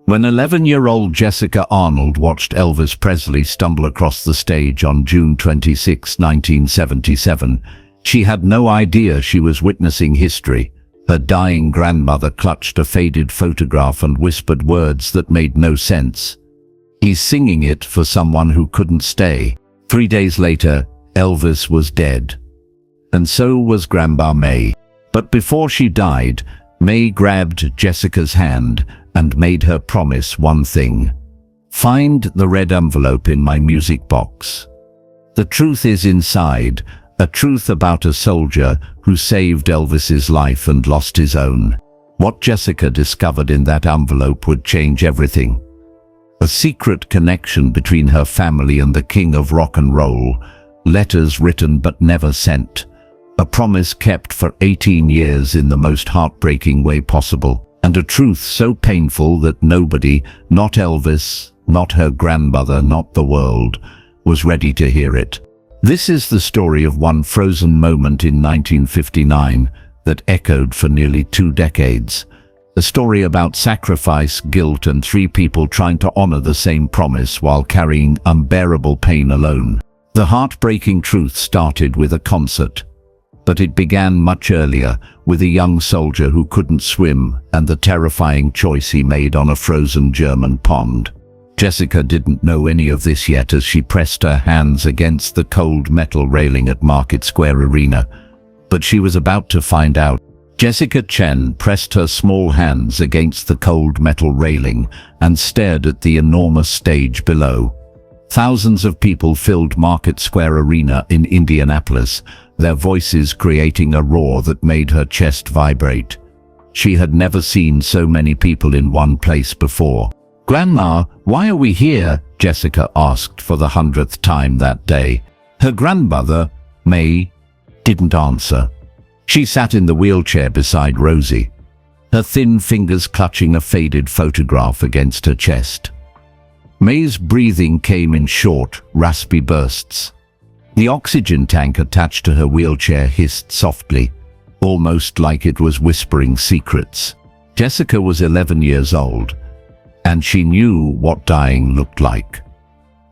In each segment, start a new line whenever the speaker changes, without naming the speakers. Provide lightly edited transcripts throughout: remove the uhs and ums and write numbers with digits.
When 11-year-old Jessica Arnold watched Elvis Presley stumble across the stage on June 26, 1977, she had no idea she was witnessing history. Her dying grandmother clutched a faded photograph and whispered words that made no sense. "He's singing it for someone who couldn't stay." 3 days later, Elvis was dead. And so was Grandma May. But before she died, May grabbed Jessica's hand and made her promise one thing: "Find the red envelope in my music box. The truth is inside, a truth about a soldier who saved Elvis's life and lost his own." What Jessica discovered in that envelope would change everything. A secret connection between her family and the king of rock and roll, letters written but never sent, a promise kept for 18 years in the most heartbreaking way possible, and a truth so painful that nobody, not Elvis, not her grandmother, not the world, was ready to hear it. This is the story of one frozen moment in 1959 that echoed for nearly 2 decades. A story about sacrifice, guilt, and 3 people trying to honor the same promise while carrying unbearable pain alone. The heartbreaking truth started with a concert. But it began much earlier, with a young soldier who couldn't swim and the terrifying choice he made on a frozen German pond. Jessica didn't know any of this yet as she pressed her hands against the cold metal railing at Market Square Arena. But she was about to find out. Jessica Chen pressed her small hands against the cold metal railing and stared at the enormous stage below. Thousands of people filled Market Square Arena in Indianapolis, their voices creating a roar that made her chest vibrate. She had never seen so many people in one place before. "Grandma, why are we here?" Jessica asked for the 100th time that day. Her grandmother, May, didn't answer. She sat in the wheelchair beside Rosie, her thin fingers clutching a faded photograph against her chest. May's breathing came in short, raspy bursts. The oxygen tank attached to her wheelchair hissed softly, almost like it was whispering secrets. Jessica was 11 years old, and she knew what dying looked like.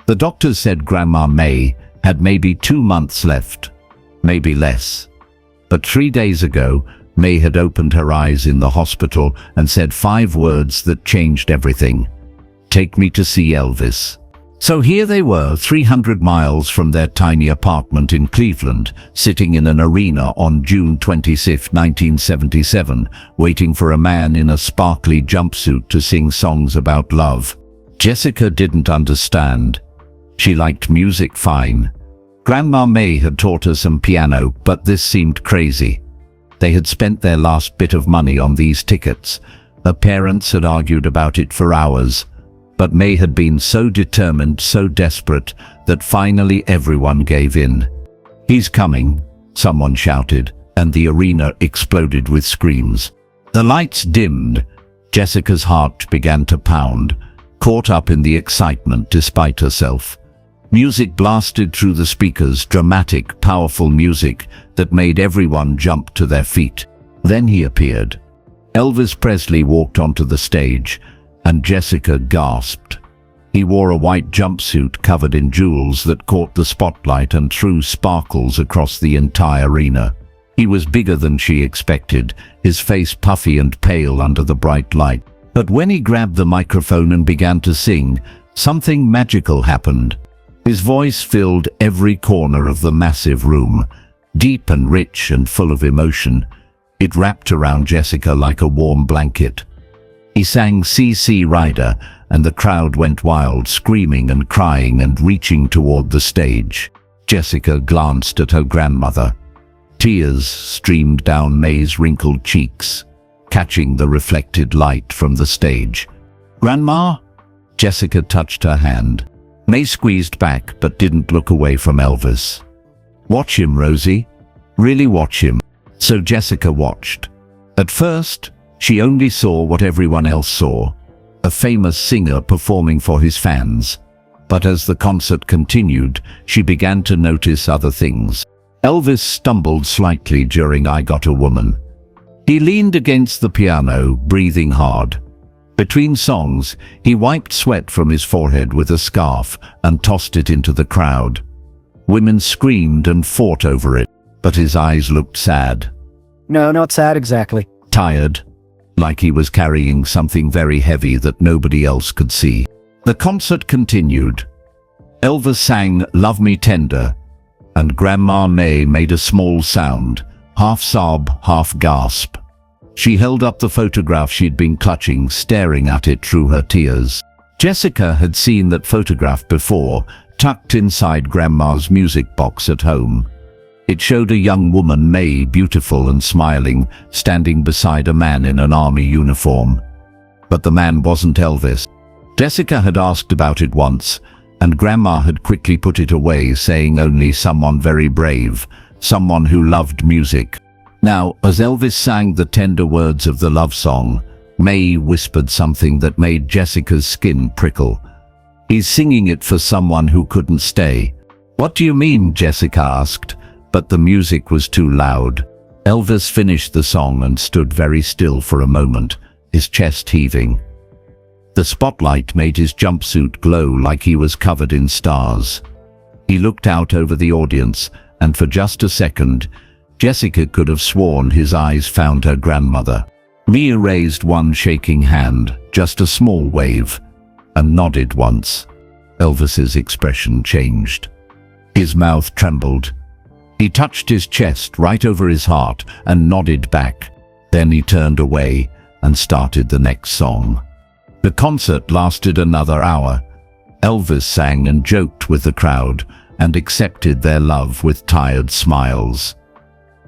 The doctors said Grandma May had maybe 2 months left, maybe less. But 3 days ago, May had opened her eyes in the hospital and said 5 words that changed everything: "Take me to see Elvis." So here they were, 300 miles from their tiny apartment in Cleveland, sitting in an arena on June 25, 1977, waiting for a man in a sparkly jumpsuit to sing songs about love. Jessica didn't understand. She liked music fine. Grandma May had taught her some piano, but this seemed crazy. They had spent their last bit of money on these tickets. Her parents had argued about it for hours. But May had been so determined, so desperate, that finally everyone gave in. "He's coming," someone shouted, and the arena exploded with screams. The lights dimmed. Jessica's heart began to pound, caught up in the excitement despite herself. Music blasted through the speakers, dramatic, powerful music that made everyone jump to their feet. Then he appeared. Elvis Presley walked onto the stage, and Jessica gasped. He wore a white jumpsuit covered in jewels that caught the spotlight and threw sparkles across the entire arena. He was bigger than she expected, his face puffy and pale under the bright light. But when he grabbed the microphone and began to sing, something magical happened. His voice filled every corner of the massive room, deep and rich and full of emotion. It wrapped around Jessica like a warm blanket. He sang C.C. Rider, and the crowd went wild, screaming and crying and reaching toward the stage. Jessica glanced at her grandmother. Tears streamed down May's wrinkled cheeks, catching the reflected light from the stage. "Grandma?" Jessica touched her hand. May squeezed back but didn't look away from Elvis. "Watch him, Rosie. Really watch him." So Jessica watched. At first, she only saw what everyone else saw, a famous singer performing for his fans. But as the concert continued, she began to notice other things. Elvis stumbled slightly during "I Got a Woman." He leaned against the piano, breathing hard. Between songs, he wiped sweat from his forehead with a scarf and tossed it into the crowd. Women screamed and fought over it, but his eyes looked sad.
No, not sad exactly.
Tired, like he was carrying something very heavy that nobody else could see. The concert continued. Elvis sang "Love Me Tender," and Grandma May made a small sound, half sob, half gasp. She held up the photograph she'd been clutching, staring at it through her tears. Jessica had seen that photograph before, tucked inside Grandma's music box at home. It showed a young woman, May, beautiful and smiling, standing beside a man in an army uniform. But the man wasn't Elvis. Jessica had asked about it once, and Grandma had quickly put it away, saying only someone very brave, someone who loved music. Now, as Elvis sang the tender words of the love song, May whispered something that made Jessica's skin prickle. "He's singing it for someone who couldn't stay." "What do you mean?" Jessica asked, but the music was too loud. Elvis finished the song and stood very still for a moment, his chest heaving. The spotlight made his jumpsuit glow like he was covered in stars. He looked out over the audience, and for just a second, Jessica could have sworn his eyes found her grandmother. Mia raised one shaking hand, just a small wave, and nodded once. Elvis's expression changed. His mouth trembled. He touched his chest right over his heart and nodded back. Then he turned away and started the next song. The concert lasted another hour. Elvis sang and joked with the crowd and accepted their love with tired smiles.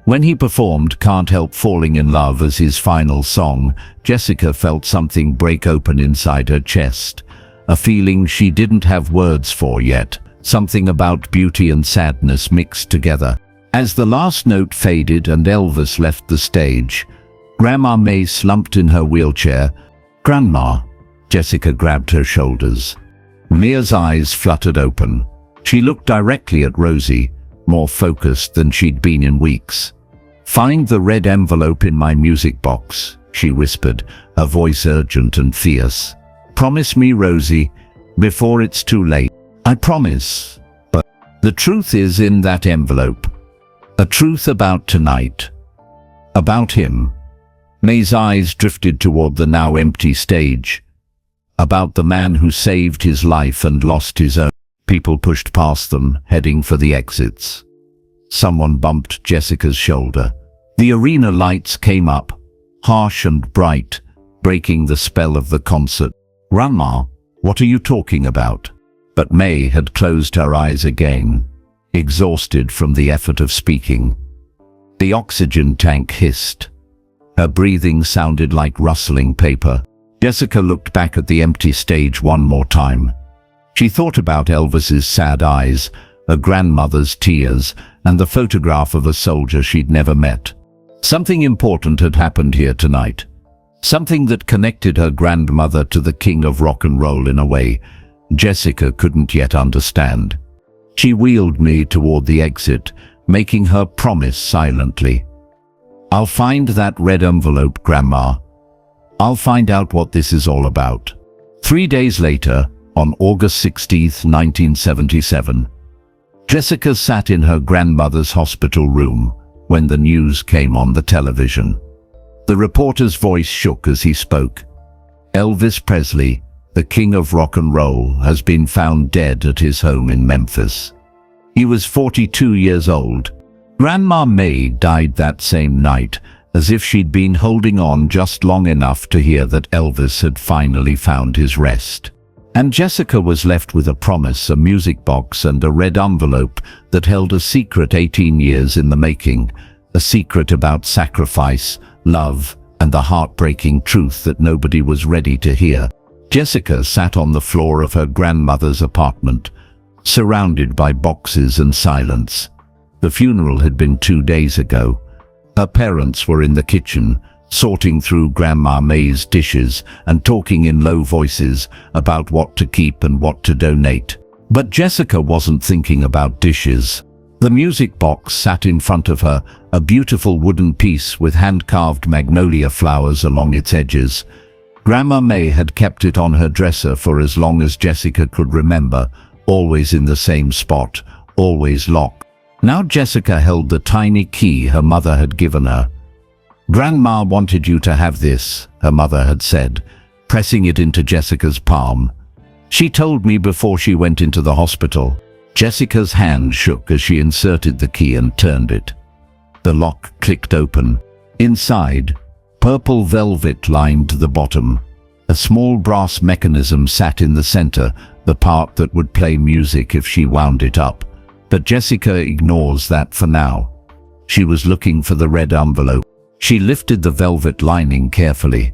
When he performed "Can't Help Falling in Love" as his final song, Jessica felt something break open inside her chest, a feeling she didn't have words for yet, something about beauty and sadness mixed together. As the last note faded and Elvis left the stage, Grandma May slumped in her wheelchair. "Grandma," Jessica grabbed her shoulders. Mia's eyes fluttered open. She looked directly at Rosie, more focused than she'd been in weeks. "Find the red envelope in my music box," she whispered, her voice urgent and fierce. "Promise me, Rosie, before it's too late." "I promise, but the truth is in that envelope. A truth about tonight. About him." May's eyes drifted toward the now empty stage. About the man who saved his life and lost his own. People pushed past them, heading for the exits. Someone bumped Jessica's shoulder. The arena lights came up, harsh and bright, breaking the spell of the concert. "Grandma, what are you talking about?" But May had closed her eyes again, exhausted from the effort of speaking. The oxygen tank hissed. Her breathing sounded like rustling paper. Jessica looked back at the empty stage one more time. She thought about Elvis's sad eyes, her grandmother's tears, and the photograph of a soldier she'd never met. Something important had happened here tonight. Something that connected her grandmother to the king of rock and roll in a way Jessica couldn't yet understand. She wheeled me toward the exit, making her promise silently. "I'll find that red envelope, Grandma. I'll find out what this is all about." 3 days later, on August 16th, 1977, Jessica sat in her grandmother's hospital room when the news came on the television. The reporter's voice shook as he spoke. "Elvis Presley, the king of rock and roll, has been found dead at his home in Memphis. He was 42 years old. Grandma May died that same night, as if she'd been holding on just long enough to hear that Elvis had finally found his rest. And Jessica was left with a promise, a music box, and a red envelope that held a secret 18 years in the making, a secret about sacrifice, love, and the heartbreaking truth that nobody was ready to hear. Jessica sat on the floor of her grandmother's apartment, surrounded by boxes and silence. The funeral had been 2 days ago. Her parents were in the kitchen, sorting through Grandma May's dishes and talking in low voices about what to keep and what to donate. But Jessica wasn't thinking about dishes. The music box sat in front of her, a beautiful wooden piece with hand-carved magnolia flowers along its edges. Grandma May had kept it on her dresser for as long as Jessica could remember, always in the same spot, always locked. Now Jessica held the tiny key her mother had given her. "Grandma wanted you to have this," her mother had said, pressing it into Jessica's palm. "She told me before she went into the hospital." Jessica's hand shook as she inserted the key and turned it. The lock clicked open. Inside, purple velvet lined the bottom. A small brass mechanism sat in the center, the part that would play music if she wound it up. But Jessica ignores that for now. She was looking for the red envelope. She lifted the velvet lining carefully.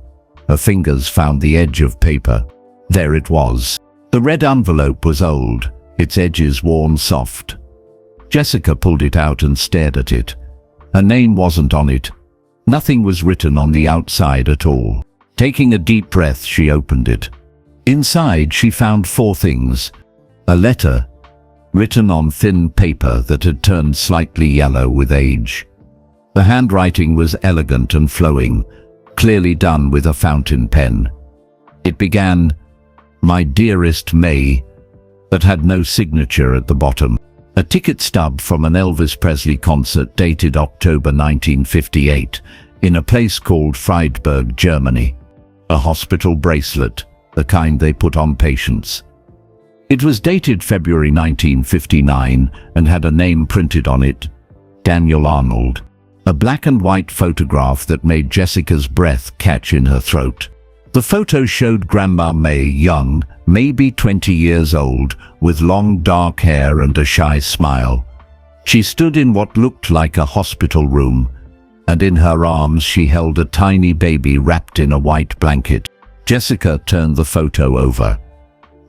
Her fingers found the edge of paper. There it was. The red envelope was old, its edges worn soft. Jessica pulled it out and stared at it. Her name wasn't on it. Nothing was written on the outside at all. Taking a deep breath, she opened it. Inside, she found 4 things. A letter, written on thin paper that had turned slightly yellow with age. The handwriting was elegant and flowing, clearly done with a fountain pen. It began, "My dearest May," but had no signature at the bottom. A ticket stub from an Elvis Presley concert dated October 1958 in a place called Friedberg, Germany. A hospital bracelet, the kind they put on patients. It was dated February 1959 and had a name printed on it, Daniel Arnold. A black and white photograph that made Jessica's breath catch in her throat. The photo showed Grandma May young, maybe 20 years old, with long dark hair and a shy smile. She stood in what looked like a hospital room, and in her arms she held a tiny baby wrapped in a white blanket. Jessica turned the photo over.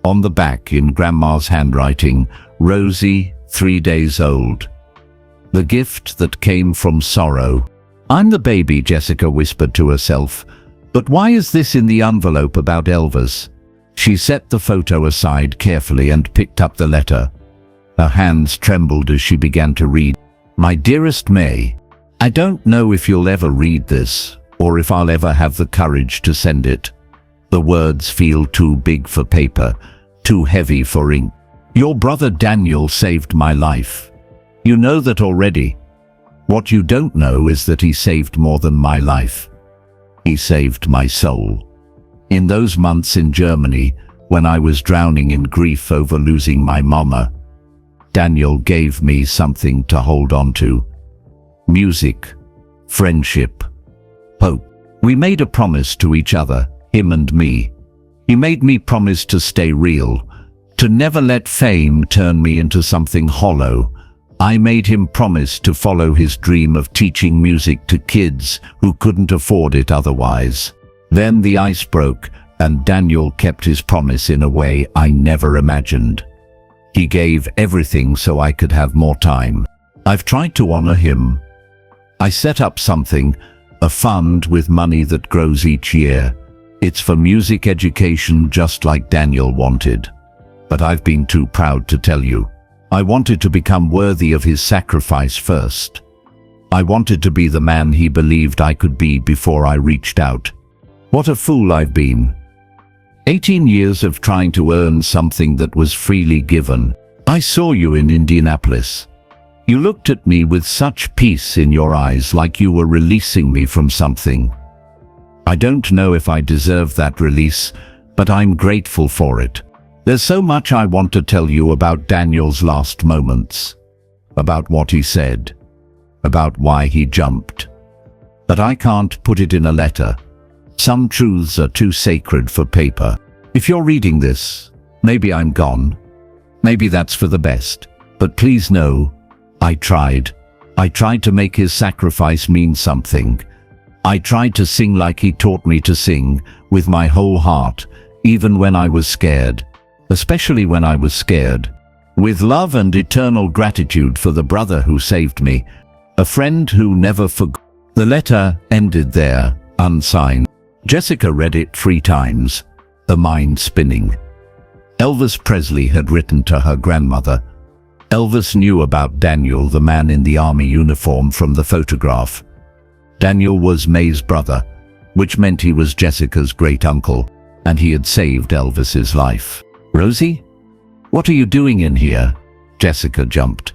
On the back, in Grandma's handwriting, "Rosie, 3 days old. The gift that came from sorrow." "I'm the baby," Jessica whispered to herself. "But why is this in the envelope about Elvis?" She set the photo aside carefully and picked up the letter. Her hands trembled as she began to read. "My dearest May, I don't know if you'll ever read this, or if I'll ever have the courage to send it. The words feel too big for paper, too heavy for ink. Your brother Daniel saved my life. You know that already. What you don't know is that he saved more than my life. He saved my soul. In those months in Germany, when I was drowning in grief over losing my mama, Daniel gave me something to hold on to. Music, friendship, hope. We made a promise to each other, him and me. He made me promise to stay real, to never let fame turn me into something hollow. I made him promise to follow his dream of teaching music to kids who couldn't afford it otherwise. Then the ice broke, and Daniel kept his promise in a way I never imagined. He gave everything so I could have more time. I've tried to honor him. I set up something, a fund with money that grows each year. It's for music education, just like Daniel wanted. But I've been too proud to tell you. I wanted to become worthy of his sacrifice first. I wanted to be the man he believed I could be before I reached out. What a fool I've been. 18 years of trying to earn something that was freely given. I saw you in Indianapolis. You looked at me with such peace in your eyes, like you were releasing me from something. I don't know if I deserve that release, but I'm grateful for it. There's so much I want to tell you about Daniel's last moments, about what he said, about why he jumped. But I can't put it in a letter. Some truths are too sacred for paper. If you're reading this, maybe I'm gone. Maybe that's for the best. But please know, I tried. I tried to make his sacrifice mean something. I tried to sing like he taught me to sing, with my whole heart, even when I was scared. Especially when I was scared. With love and eternal gratitude for the brother who saved me, a friend who never forgot. The letter ended there, unsigned. Jessica read it 3 times, the mind spinning. Elvis Presley had written to her grandmother. Elvis knew about Daniel, the man in the army uniform, from the photograph. Daniel was May's brother, which meant he was Jessica's great uncle, and he had saved Elvis's life. "Rosie? What are you doing in here?" Jessica jumped.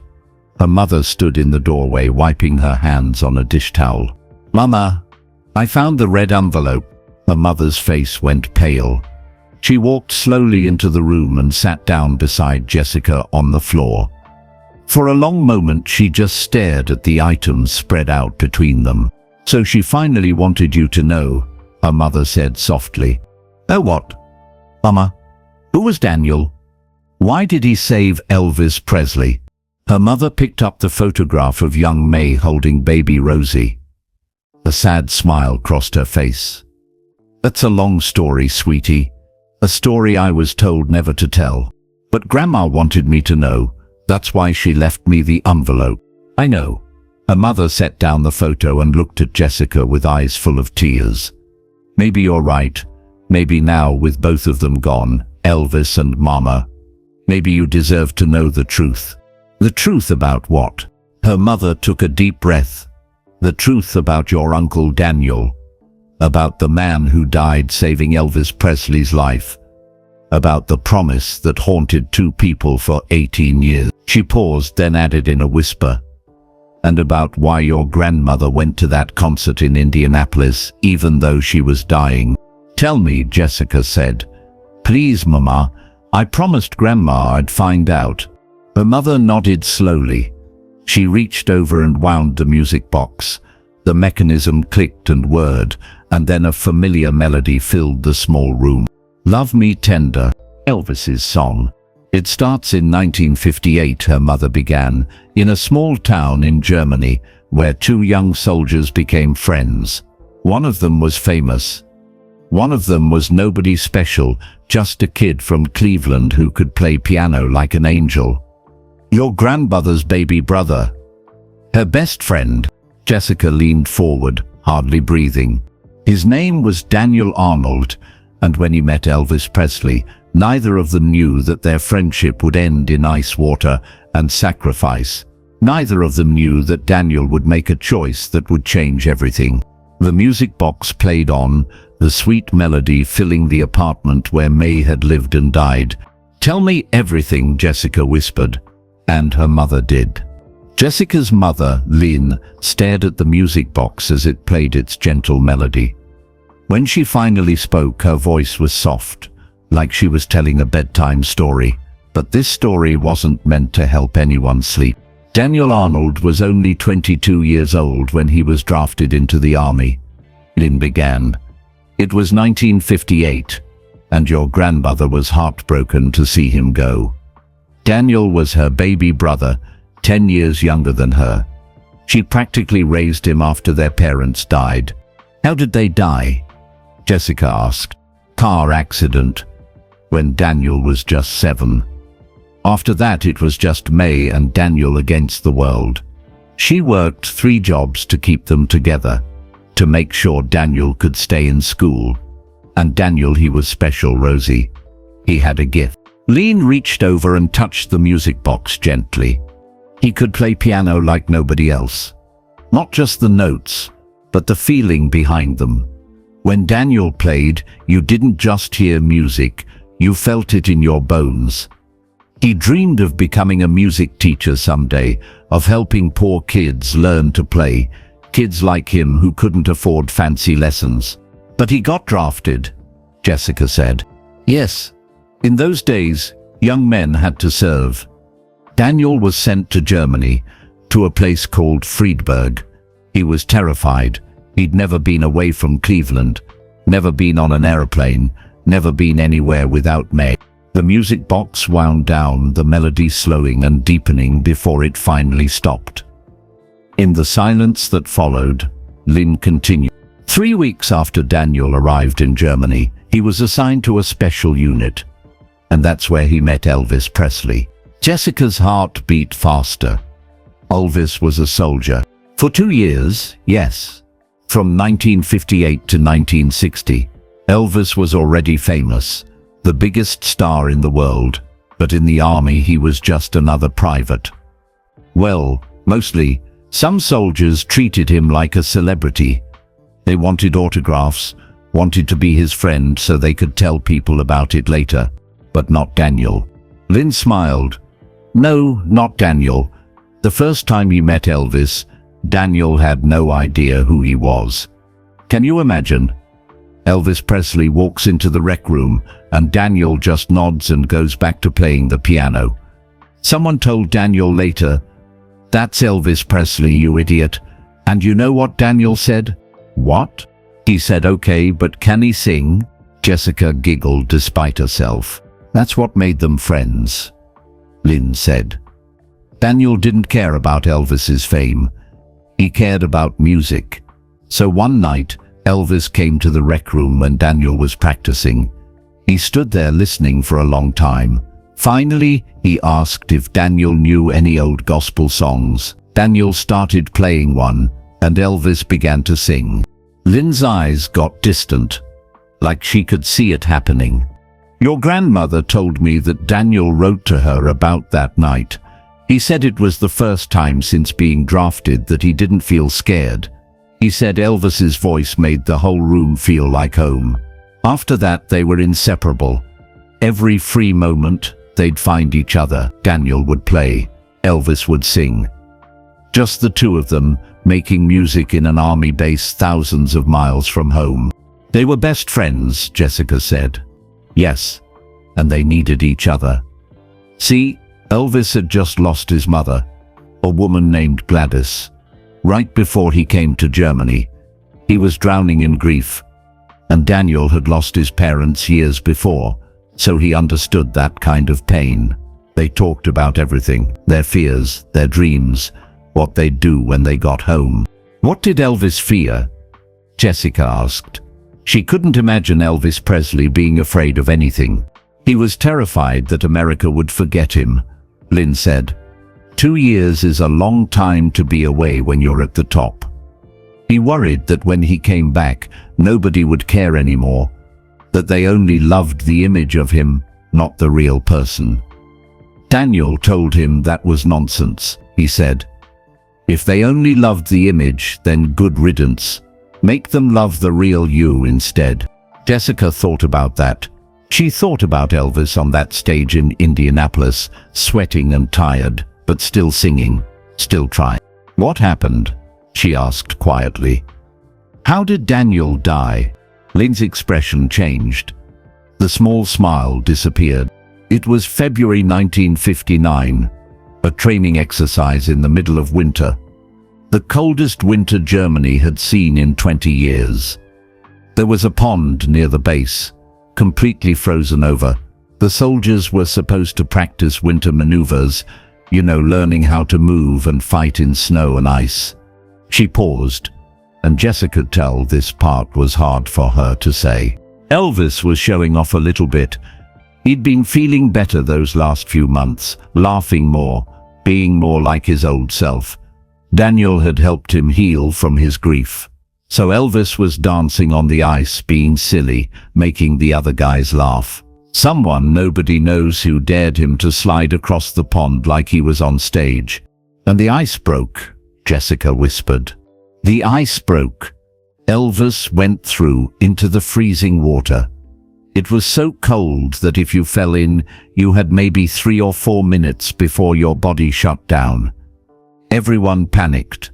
Her mother stood in the doorway, wiping her hands on a dish towel. "Mama, I found the red envelope." Her mother's face went pale. She walked slowly into the room and sat down beside Jessica on the floor. For a long moment she just stared at the items spread out between them. "So she finally wanted you to know," her mother said softly. "Oh, what? Mama, who was Daniel? Why did he save Elvis Presley?" Her mother picked up the photograph of young May holding baby Rosie. A sad smile crossed her face. "That's a long story, sweetie. A story I was told never to tell. But Grandma wanted me to know. That's why she left me the envelope." "I know." Her mother set down the photo and looked at Jessica with eyes full of tears. "Maybe you're right. Maybe now, with both of them gone, Elvis and Mama, maybe you deserve to know the truth." "The truth about what?" Her mother took a deep breath. "The truth about your Uncle Daniel. About the man who died saving Elvis Presley's life. About the promise that haunted two people for 18 years. She paused, then added in a whisper, "And about why your grandmother went to that concert in Indianapolis even though she was dying." "Tell me," Jessica said. "Please, Mama. I promised Grandma I'd find out." Her mother nodded slowly. She reached over and wound the music box. The mechanism clicked and whirred, and then a familiar melody filled the small room. "Love Me Tender," Elvis's song. "It starts in 1958, her mother began, in a small town in Germany where two young soldiers became friends. One of them was famous. One of them was nobody special, just a kid from Cleveland who could play piano like an angel. Your grandmother's baby brother. Her best friend." Jessica leaned forward, hardly breathing. "His name was Daniel Arnold, and when he met Elvis Presley, neither of them knew that their friendship would end in ice water and sacrifice. Neither of them knew that Daniel would make a choice that would change everything." The music box played on, the sweet melody filling the apartment where May had lived and died. "Tell me everything," Jessica whispered, and her mother did. Jessica's mother, Lynn, stared at the music box as it played its gentle melody. When she finally spoke, her voice was soft, like she was telling a bedtime story. But this story wasn't meant to help anyone sleep. Daniel Arnold was only 22 years old when he was drafted into the army. Lynn began. "It was 1958, and your grandmother was heartbroken to see him go. Daniel was her baby brother, 10 years younger than her. She practically raised him after their parents died." "How did they die?" Jessica asked. "Car accident, when Daniel was just 7. After that it was just May and Daniel against the world. She worked 3 jobs to keep them together, to make sure Daniel could stay in school. And Daniel, he was special, Rosie. He had a gift." Lean reached over and touched the music box gently. "He could play piano like nobody else. Not just the notes, but the feeling behind them. When Daniel played, you didn't just hear music, you felt it in your bones. He dreamed of becoming a music teacher someday, of helping poor kids learn to play, kids like him who couldn't afford fancy lessons. But he got drafted," Jessica said. "Yes, in those days, young men had to serve. Daniel was sent to Germany, to a place called Friedberg. He was terrified. He'd never been away from Cleveland, never been on an airplane, never been anywhere without May." The music box wound down, the melody slowing and deepening before it finally stopped. In the silence that followed, Lynn continued. 3 weeks after Daniel arrived in Germany, he was assigned to a special unit. And that's where he met Elvis Presley. Jessica's heart beat faster. Elvis was a soldier. For 2 years, yes. From 1958 to 1960, Elvis was already famous, the biggest star in the world, but in the army he was just another private. Well, mostly, some soldiers treated him like a celebrity. They wanted autographs, wanted to be his friend so they could tell people about it later, but not Daniel. Lynn smiled. No, not Daniel. The first time he met Elvis, Daniel had no idea who he was. Can you imagine? Elvis Presley walks into the rec room and Daniel just nods and goes back to playing the piano. Someone told Daniel later, "That's Elvis Presley, you idiot." And you know what Daniel said? "What?" He said, "Okay, but can he sing?" Jessica giggled despite herself. "That's what made them friends," Lynn said. Daniel didn't care about Elvis's fame. He cared about music. So one night, Elvis came to the rec room when Daniel was practicing. He stood there listening for a long time. Finally, he asked if Daniel knew any old gospel songs. Daniel started playing one, and Elvis began to sing. Lynn's eyes got distant, like she could see it happening. "Your grandmother told me that Daniel wrote to her about that night. He said it was the first time since being drafted that he didn't feel scared. He said Elvis's voice made the whole room feel like home. After that, they were inseparable. Every free moment, they'd find each other. Daniel would play, Elvis would sing. Just the two of them, making music in an army base thousands of miles from home. They were best friends," Jessica said. "Yes, and they needed each other. See, Elvis had just lost his mother, a woman named Gladys. Right before he came to Germany, he was drowning in grief, and Daniel had lost his parents years before, so he understood that kind of pain. They talked about everything, their fears, their dreams, what they'd do when they got home." "What did Elvis fear?" Jessica asked. She couldn't imagine Elvis Presley being afraid of anything. "He was terrified that America would forget him," Lynn said. 2 years is a long time to be away when you're at the top. He worried that when he came back, nobody would care anymore, that they only loved the image of him, not the real person. Daniel told him that was nonsense. He said, "If they only loved the image, then good riddance. Make them love the real you instead." Jessica thought about that. She thought about Elvis on that stage in Indianapolis, sweating and tired, but still singing, still trying. "What happened?" she asked quietly. "How did Daniel die?" Lynn's expression changed. The small smile disappeared. "It was February 1959, a training exercise in the middle of winter. The coldest winter Germany had seen in 20 years. There was a pond near the base, completely frozen over. The soldiers were supposed to practice winter maneuvers, learning how to move and fight in snow and ice." She paused, and Jessica could tell this part was hard for her to say. Elvis was showing off a little bit. He'd been feeling better those last few months, laughing more, being more like his old self. Daniel had helped him heal from his grief. So Elvis was dancing on the ice, being silly, making the other guys laugh. Someone nobody knows who dared him to slide across the pond like he was on stage. "And the ice broke," Jessica whispered. "The ice broke. Elvis went through into the freezing water. It was so cold that if you fell in, you had maybe 3 or 4 minutes before your body shut down. Everyone panicked.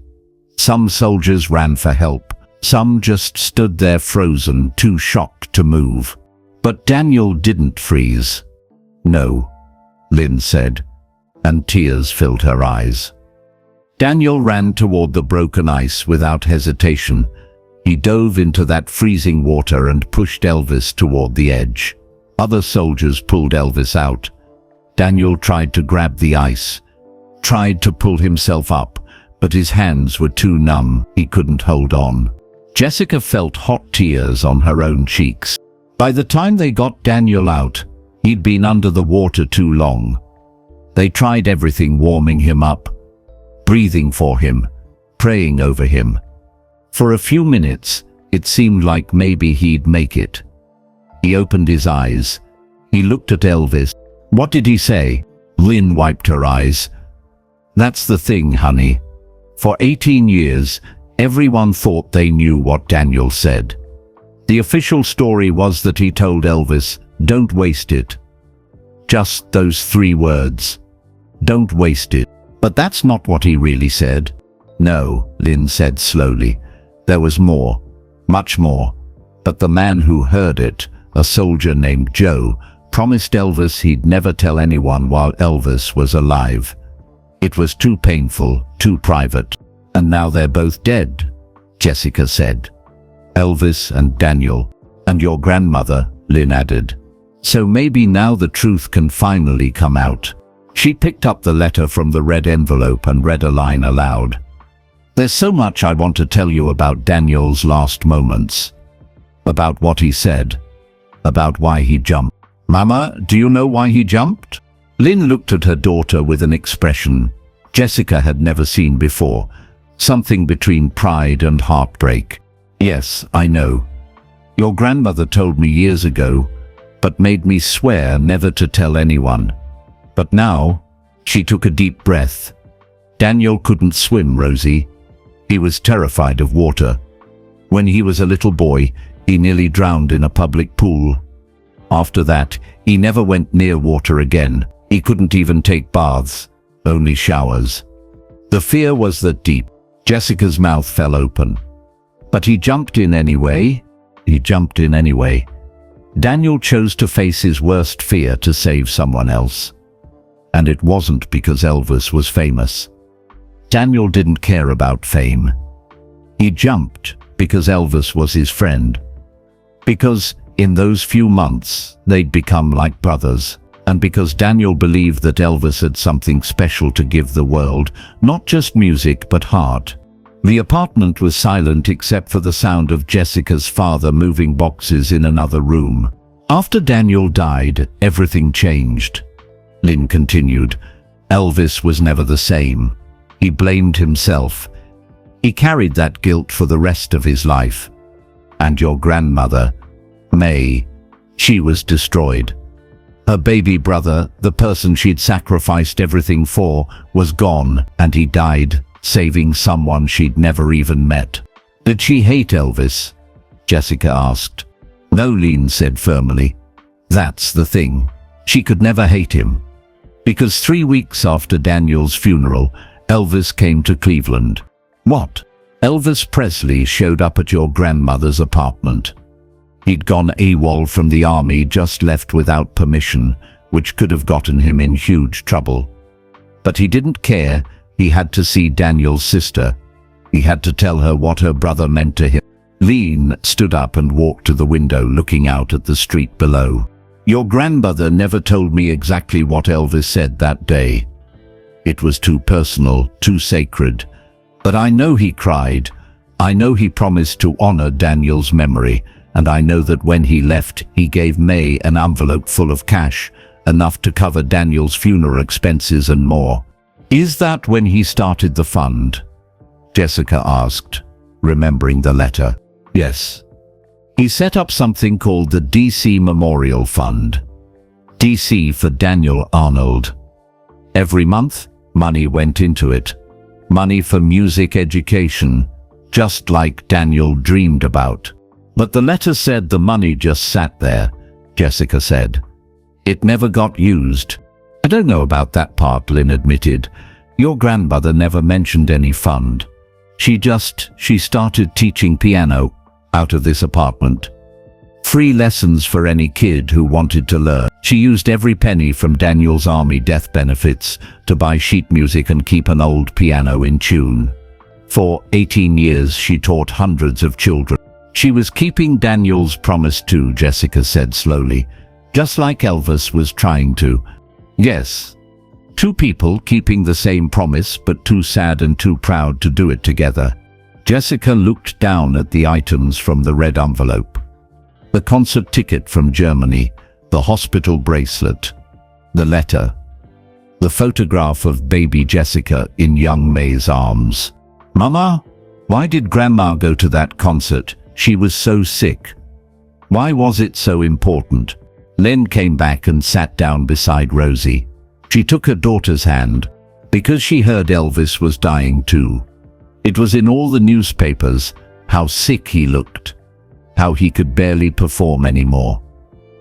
Some soldiers ran for help. Some just stood there frozen, too shocked to move. But Daniel didn't freeze." "No," Lynn said, and tears filled her eyes. Daniel ran toward the broken ice without hesitation. He dove into that freezing water and pushed Elvis toward the edge. Other soldiers pulled Elvis out. Daniel tried to grab the ice, tried to pull himself up, but his hands were too numb. He couldn't hold on. Jessica felt hot tears on her own cheeks. By the time they got Daniel out, he'd been under the water too long. They tried everything, warming him up, breathing for him, praying over him. For a few minutes, it seemed like maybe he'd make it. He opened his eyes. He looked at Elvis. "What did he say?" Lynn wiped her eyes. "That's the thing, honey. For 18 years, Everyone thought they knew what Daniel said. The official story was that he told Elvis, "Don't waste it." Just those 3 words. Don't waste it. But that's not what he really said. No, Lynn said slowly. There was more. Much more. But the man who heard it, a soldier named Joe, promised Elvis he'd never tell anyone while Elvis was alive. It was too painful, too private. And now they're both dead, Jessica said. Elvis and Daniel. And your grandmother, Lynn added. So maybe now the truth can finally come out. She picked up the letter from the red envelope and read a line aloud. There's so much I want to tell you about Daniel's last moments. About what he said. About why he jumped. Mama, do you know why he jumped? Lynn looked at her daughter with an expression Jessica had never seen before. Something between pride and heartbreak. Yes, I know. Your grandmother told me years ago, but made me swear never to tell anyone. But now, she took a deep breath. Daniel couldn't swim, Rosie. He was terrified of water. When he was a little boy, he nearly drowned in a public pool. After that, he never went near water again. He couldn't even take baths, only showers. The fear was that deep. Jessica's mouth fell open. But he jumped in anyway. He jumped in anyway. Daniel chose to face his worst fear to save someone else. And it wasn't because Elvis was famous. Daniel didn't care about fame. He jumped because Elvis was his friend. Because in those few months, they'd become like brothers. And because Daniel believed that Elvis had something special to give the world, not just music but heart. The apartment was silent except for the sound of Jessica's father moving boxes in another room. After Daniel died, everything changed. Lynn continued. Elvis was never the same. He blamed himself. He carried that guilt for the rest of his life. And your grandmother, May, she was destroyed. Her baby brother, the person she'd sacrificed everything for, was gone, and he died, saving someone she'd never even met. Did she hate Elvis? Jessica asked. No, Lynn said firmly. That's the thing. She could never hate him. Because 3 weeks after Daniel's funeral, Elvis came to Cleveland. What? Elvis Presley showed up at your grandmother's apartment. He'd gone AWOL from the army, just left without permission, which could have gotten him in huge trouble. But he didn't care. He had to see Daniel's sister. He had to tell her what her brother meant to him. Lynn stood up and walked to the window, looking out at the street below. Your grandmother never told me exactly what Elvis said that day. It was too personal, too sacred. But I know he cried. I know he promised to honor Daniel's memory. And I know that when he left, he gave May an envelope full of cash, enough to cover Daniel's funeral expenses and more. Is that when he started the fund? Jessica asked, remembering the letter. Yes. He set up something called the DC Memorial Fund. DC for Daniel Arnold. Every month, money went into it. Money for music education, just like Daniel dreamed about. But the letter said the money just sat there, Jessica said. It never got used. I don't know about that part, Lynn admitted. Your grandmother never mentioned any fund. She started teaching piano out of this apartment. Free lessons for any kid who wanted to learn. She used every penny from Daniel's army death benefits to buy sheet music and keep an old piano in tune. For 18 years, she taught hundreds of children. She was keeping Daniel's promise too, Jessica said slowly, just like Elvis was trying to. Yes, 2 people keeping the same promise, but too sad and too proud to do it together. Jessica looked down at the items from the red envelope. The concert ticket from Germany, the hospital bracelet, the letter, the photograph of baby Jessica in young May's arms. Mama, why did Grandma go to that concert? She was so sick. Why was it so important? Lynn came back and sat down beside Rosie. She took her daughter's hand. Because she heard Elvis was dying too. It was in all the newspapers, how sick he looked, how he could barely perform anymore.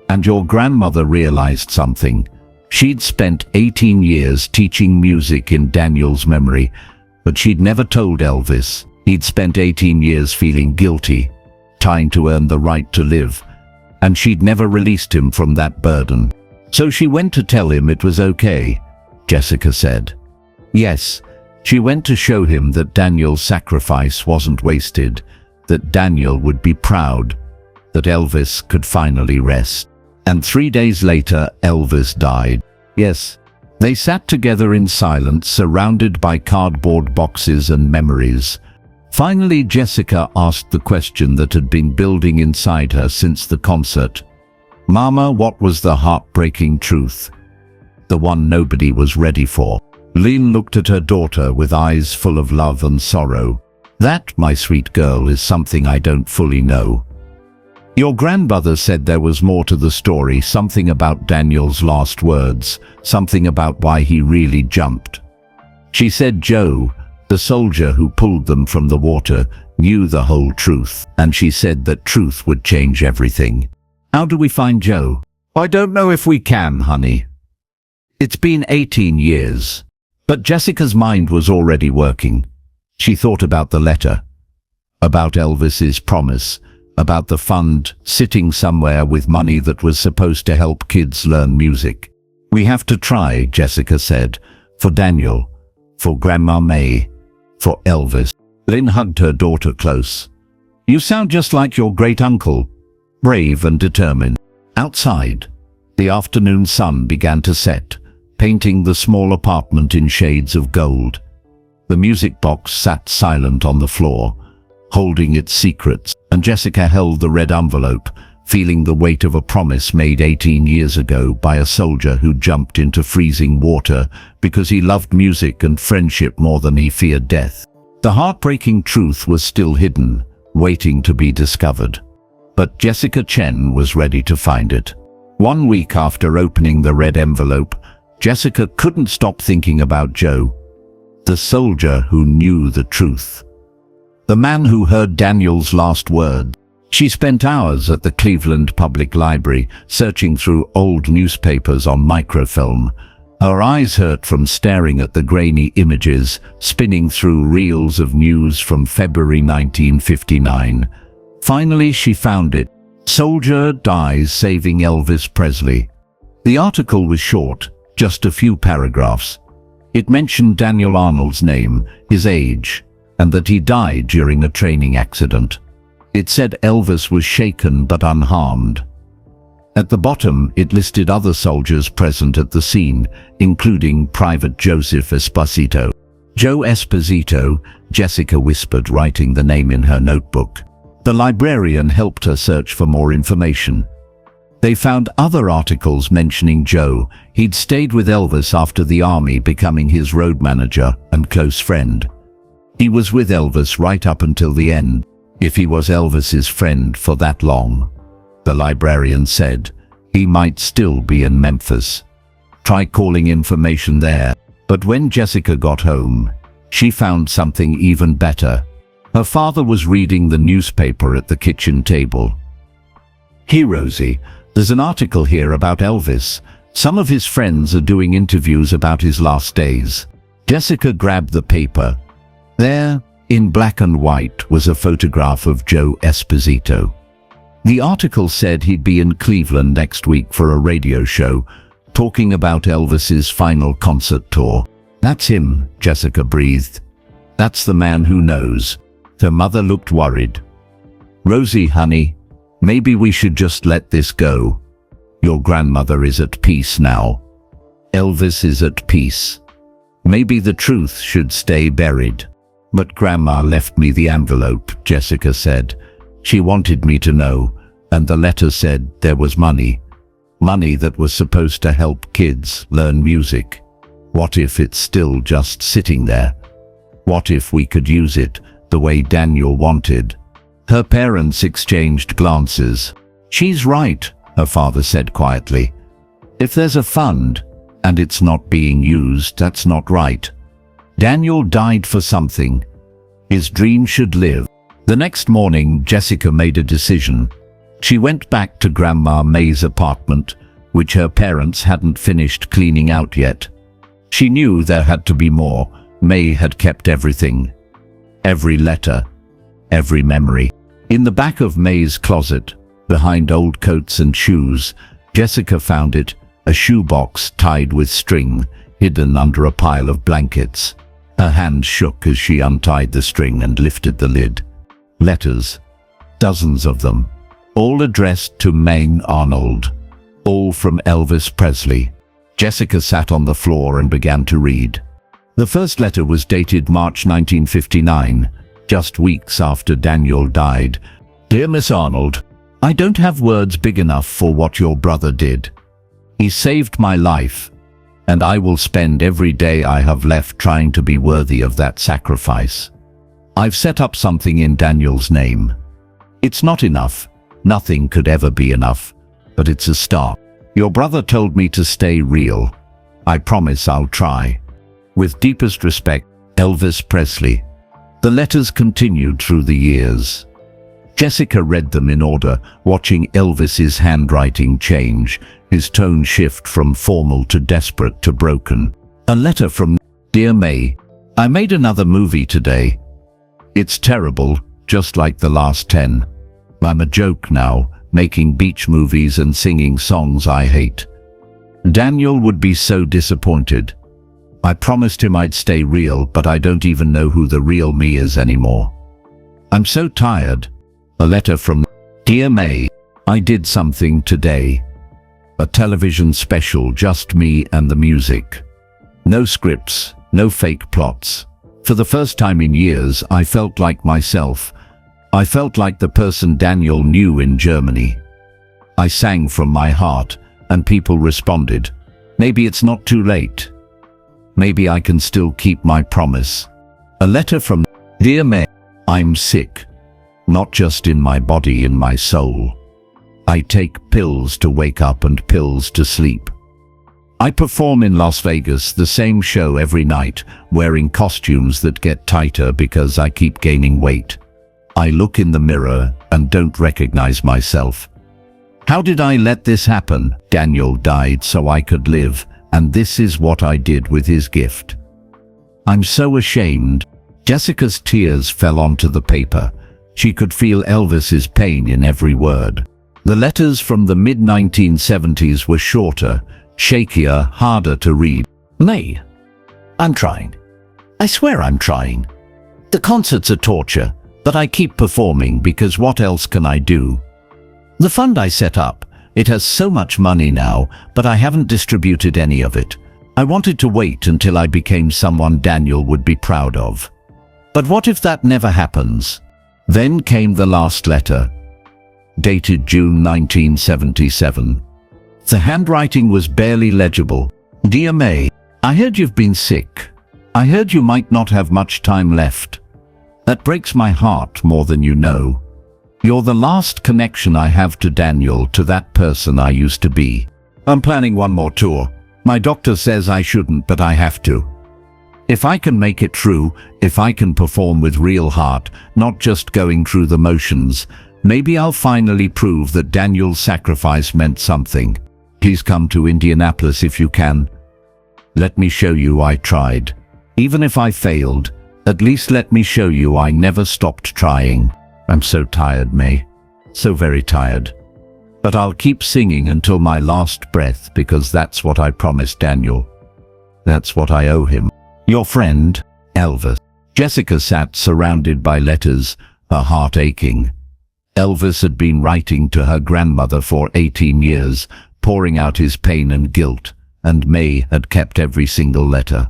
And your grandmother realized something. She'd spent 18 years teaching music in Daniel's memory, but she'd never told Elvis. He'd spent 18 years feeling guilty, trying to earn the right to live, and she'd never released him from that burden. So she went to tell him it was okay, Jessica said. Yes, she went to show him that Daniel's sacrifice wasn't wasted, that Daniel would be proud, that Elvis could finally rest. And 3 days later, Elvis died. Yes, they sat together in silence, surrounded by cardboard boxes and memories. Finally, Jessica asked the question that had been building inside her since the concert. Mama, what was the heartbreaking truth? The one nobody was ready for. Lynn looked at her daughter with eyes full of love and sorrow. That, my sweet girl, is something I don't fully know. Your grandmother said there was more to the story, something about Daniel's last words, something about why he really jumped. She said Joe, the soldier who pulled them from the water, knew the whole truth, and she said that truth would change everything. How do we find Joe? I don't know if we can, honey. It's been 18 years. But Jessica's mind was already working. She thought about the letter, about Elvis's promise, about the fund sitting somewhere with money that was supposed to help kids learn music. We have to try, Jessica said, for Daniel, for Grandma May, for Elvis. Lynn hugged her daughter close. You sound just like your great-uncle, brave and determined. Outside, the afternoon sun began to set, painting the small apartment in shades of gold. The music box sat silent on the floor, holding its secrets, and Jessica held the red envelope, feeling the weight of a promise made 18 years ago by a soldier who jumped into freezing water because he loved music and friendship more than he feared death. The heartbreaking truth was still hidden, waiting to be discovered. But Jessica Chen was ready to find it. 1 week after opening the red envelope, Jessica couldn't stop thinking about Joe, the soldier who knew the truth. The man who heard Daniel's last word. She spent hours at the Cleveland Public Library, searching through old newspapers on microfilm. Her eyes hurt from staring at the grainy images, spinning through reels of news from February 1959. Finally, she found it. Soldier dies saving Elvis Presley. The article was short, just a few paragraphs. It mentioned Daniel Arnold's name, his age, and that he died during a training accident. It said Elvis was shaken but unharmed. At the bottom, it listed other soldiers present at the scene, including Private Joseph Esposito. Joe Esposito, Jessica whispered, writing the name in her notebook. The librarian helped her search for more information. They found other articles mentioning Joe. He'd stayed with Elvis after the army, becoming his road manager and close friend. He was with Elvis right up until the end. If he was Elvis's friend for that long, the librarian said, he might still be in Memphis. Try calling information there. But when Jessica got home, she found something even better. Her father was reading the newspaper at the kitchen table. Here, Rosie, there's an article here about Elvis. Some of his friends are doing interviews about his last days. Jessica grabbed the paper. There, in black and white, was a photograph of Joe Esposito. The article said he'd be in Cleveland next week for a radio show, talking about Elvis's final concert tour. That's him, Jessica breathed. That's the man who knows. Her mother looked worried. Rosie, honey, maybe we should just let this go. Your grandmother is at peace now. Elvis is at peace. Maybe the truth should stay buried. But Grandma left me the envelope, Jessica said. She wanted me to know, and the letter said there was money. Money that was supposed to help kids learn music. What if it's still just sitting there? What if we could use it the way Daniel wanted? Her parents exchanged glances. She's right, her father said quietly. If there's a fund, and it's not being used, that's not right. Daniel died for something. His dream should live. The next morning, Jessica made a decision. She went back to Grandma May's apartment, which her parents hadn't finished cleaning out yet. She knew there had to be more. May had kept everything. Every letter, every memory. In the back of May's closet, behind old coats and shoes, Jessica found it, a shoebox tied with string, hidden under a pile of blankets. Her hand shook as she untied the string and lifted the lid. Letters, dozens of them, all addressed to May Arnold, all from Elvis Presley. Jessica sat on the floor and began to read. The first letter was dated March 1959, just weeks after Daniel died. Dear Miss Arnold, I don't have words big enough for what your brother did. He saved my life, and I will spend every day I have left trying to be worthy of that sacrifice. I've set up something in Daniel's name. It's not enough. Nothing could ever be enough, but it's a start. Your brother told me to stay real. I promise I'll try. With deepest respect, Elvis Presley. The letters continued through the years. Jessica read them in order, watching Elvis's handwriting change, his tone shift from formal to desperate to broken. A letter from Dear May, I made another movie today. It's terrible, just like the last 10. I'm a joke now, making beach movies and singing songs I hate. Daniel would be so disappointed. I promised him I'd stay real, but I don't even know who the real me is anymore. I'm so tired. A letter from Dear May, I did something today. A television special, just me and the music. No scripts, no fake plots. For the first time in years, I felt like myself. I felt like the person Daniel knew in Germany. I sang from my heart, and people responded. Maybe it's not too late. Maybe I can still keep my promise. A letter from Dear May, I'm sick. Not just in my body, in my soul. I take pills to wake up and pills to sleep. I perform in Las Vegas, the same show every night, wearing costumes that get tighter because I keep gaining weight. I look in the mirror and don't recognize myself. How did I let this happen? Daniel died so I could live, and this is what I did with his gift. I'm so ashamed. Jessica's tears fell onto the paper. She could feel Elvis's pain in every word. The letters from the mid-1970s were shorter, shakier, harder to read. May, I'm trying. I swear I'm trying. The concerts are torture, but I keep performing because what else can I do? The fund I set up, it has so much money now, but I haven't distributed any of it. I wanted to wait until I became someone Daniel would be proud of. But what if that never happens? Then came the last letter, dated June 1977. The handwriting was barely legible. Dear May, I heard you've been sick. I heard you might not have much time left. That breaks my heart more than you know. You're the last connection I have to Daniel, to that person I used to be. I'm planning one more tour. My doctor says I shouldn't, but I have to. If I can make it true, if I can perform with real heart, not just going through the motions, maybe I'll finally prove that Daniel's sacrifice meant something. Please come to Indianapolis if you can. Let me show you I tried. Even if I failed, at least let me show you I never stopped trying. I'm so tired, May. So very tired. But I'll keep singing until my last breath because that's what I promised Daniel. That's what I owe him. Your friend, Elvis. Jessica sat surrounded by letters, her heart aching. Elvis had been writing to her grandmother for 18 years, pouring out his pain and guilt, and May had kept every single letter.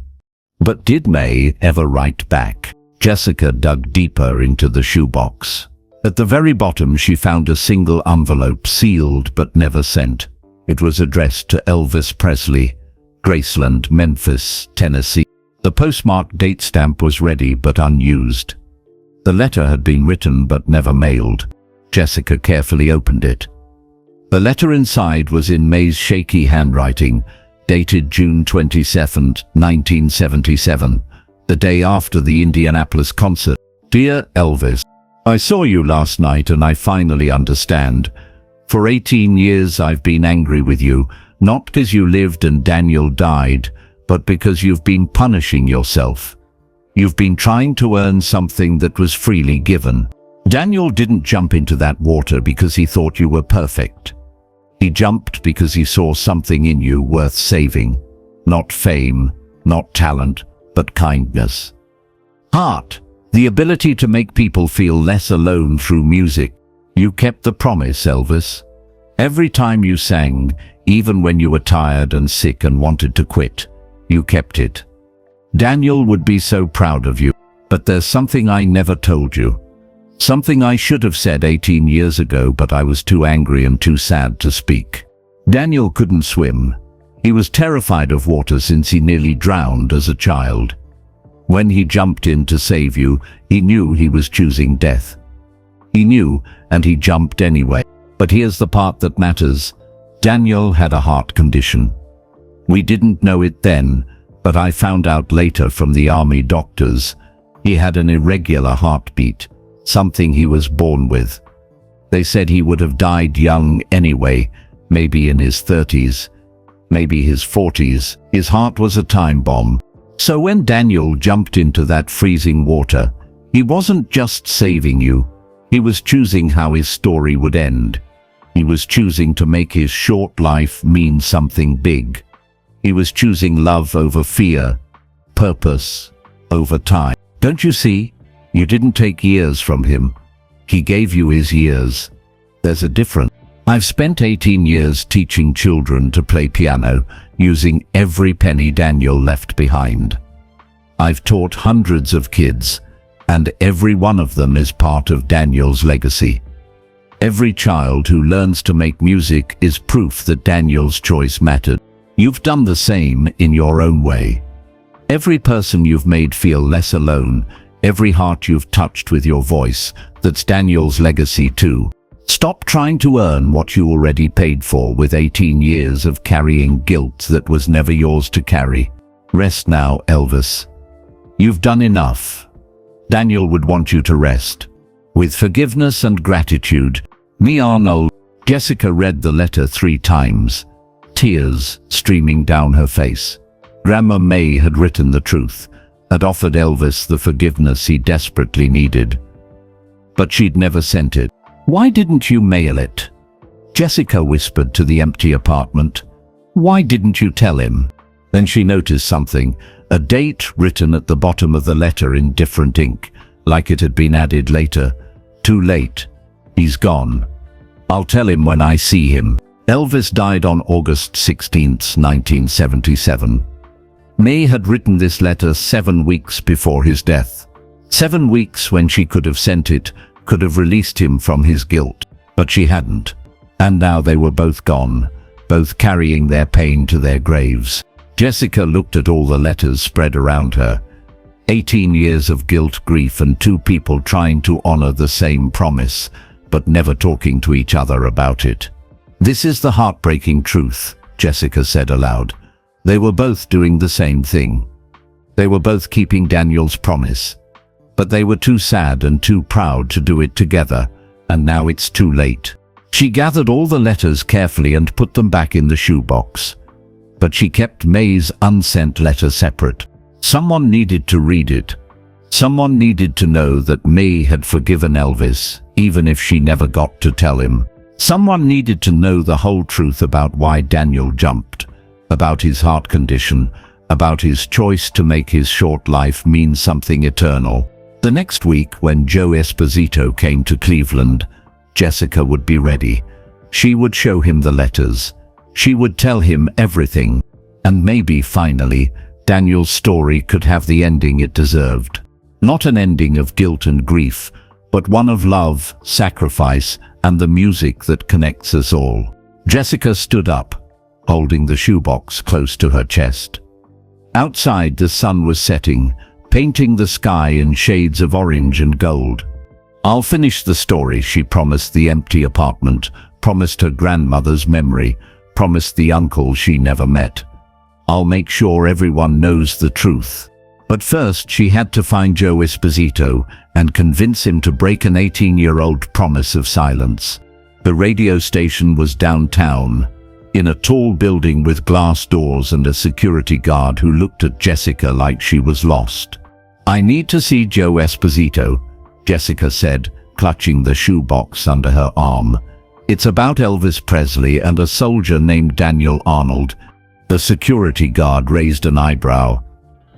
But did May ever write back? Jessica dug deeper into the shoebox. At the very bottom she found a single envelope, sealed but never sent. It was addressed to Elvis Presley, Graceland, Memphis, Tennessee. The postmark date stamp was ready but unused. The letter had been written but never mailed. Jessica carefully opened it. The letter inside was in May's shaky handwriting, dated June 27, 1977, the day after the Indianapolis concert. Dear Elvis, I saw you last night and I finally understand. For 18 years I've been angry with you, not because you lived and Daniel died, but because you've been punishing yourself. You've been trying to earn something that was freely given. Daniel didn't jump into that water because he thought you were perfect. He jumped because he saw something in you worth saving. Not fame, not talent, but kindness. Heart, the ability to make people feel less alone through music. You kept the promise, Elvis. Every time you sang, even when you were tired and sick and wanted to quit, you kept it. Daniel would be so proud of you, but there's something I never told you. Something I should have said 18 years ago, but I was too angry and too sad to speak. Daniel couldn't swim. He was terrified of water since he nearly drowned as a child. When he jumped in to save you, he knew he was choosing death. He knew, and he jumped anyway. But here's the part that matters. Daniel had a heart condition. We didn't know it then, but I found out later from the army doctors. He had an irregular heartbeat, something he was born with. They said he would have died young anyway, maybe in his 30s, maybe his 40s. His heart was a time bomb. So when Daniel jumped into that freezing water, he wasn't just saving you. He was choosing how his story would end. He was choosing to make his short life mean something big. He was choosing love over fear, purpose over time. Don't you see? You didn't take years from him. He gave you his years. There's a difference. I've spent 18 years teaching children to play piano, using every penny Daniel left behind. I've taught hundreds of kids, and every one of them is part of Daniel's legacy. Every child who learns to make music is proof that Daniel's choice mattered. You've done the same in your own way. Every person you've made feel less alone, every heart you've touched with your voice, that's Daniel's legacy too. Stop trying to earn what you already paid for with 18 years of carrying guilt that was never yours to carry. Rest now, Elvis. You've done enough. Daniel would want you to rest. With forgiveness and gratitude, me Arnold. Jessica read the letter 3 times, tears streaming down her face. Grandma May had written the truth, had offered Elvis the forgiveness he desperately needed. But she'd never sent it. Why didn't you mail it? Jessica whispered to the empty apartment. Why didn't you tell him? Then she noticed something, a date written at the bottom of the letter in different ink, like it had been added later. Too late. He's gone. I'll tell him when I see him. Elvis died on August 16, 1977. May had written this letter 7 weeks before his death. 7 weeks when she could have sent it, could have released him from his guilt. But she hadn't. And now they were both gone, both carrying their pain to their graves. Jessica looked at all the letters spread around her. 18 years of guilt, grief, and 2 people trying to honor the same promise, but never talking to each other about it. This is the heartbreaking truth, Jessica said aloud. They were both doing the same thing. They were both keeping Daniel's promise. But they were too sad and too proud to do it together, and now it's too late. She gathered all the letters carefully and put them back in the shoebox. But she kept May's unsent letter separate. Someone needed to read it. Someone needed to know that May had forgiven Elvis, even if she never got to tell him. Someone needed to know the whole truth about why Daniel jumped, about his heart condition, about his choice to make his short life mean something eternal. The next week, when Joe Esposito came to Cleveland, Jessica would be ready. She would show him the letters. She would tell him everything. And maybe, finally, Daniel's story could have the ending it deserved. Not an ending of guilt and grief, but one of love, sacrifice, and the music that connects us all. Jessica stood up, holding the shoebox close to her chest. Outside, the sun was setting, painting the sky in shades of orange and gold. I'll finish the story, she promised the empty apartment, promised her grandmother's memory, promised the uncle she never met. I'll make sure everyone knows the truth. But first she had to find Joe Esposito and convince him to break an 18-year-old promise of silence. The radio station was downtown, in a tall building with glass doors and a security guard who looked at Jessica like she was lost. "I need to see Joe Esposito," Jessica said, clutching the shoebox under her arm. "It's about Elvis Presley and a soldier named Daniel Arnold." The security guard raised an eyebrow.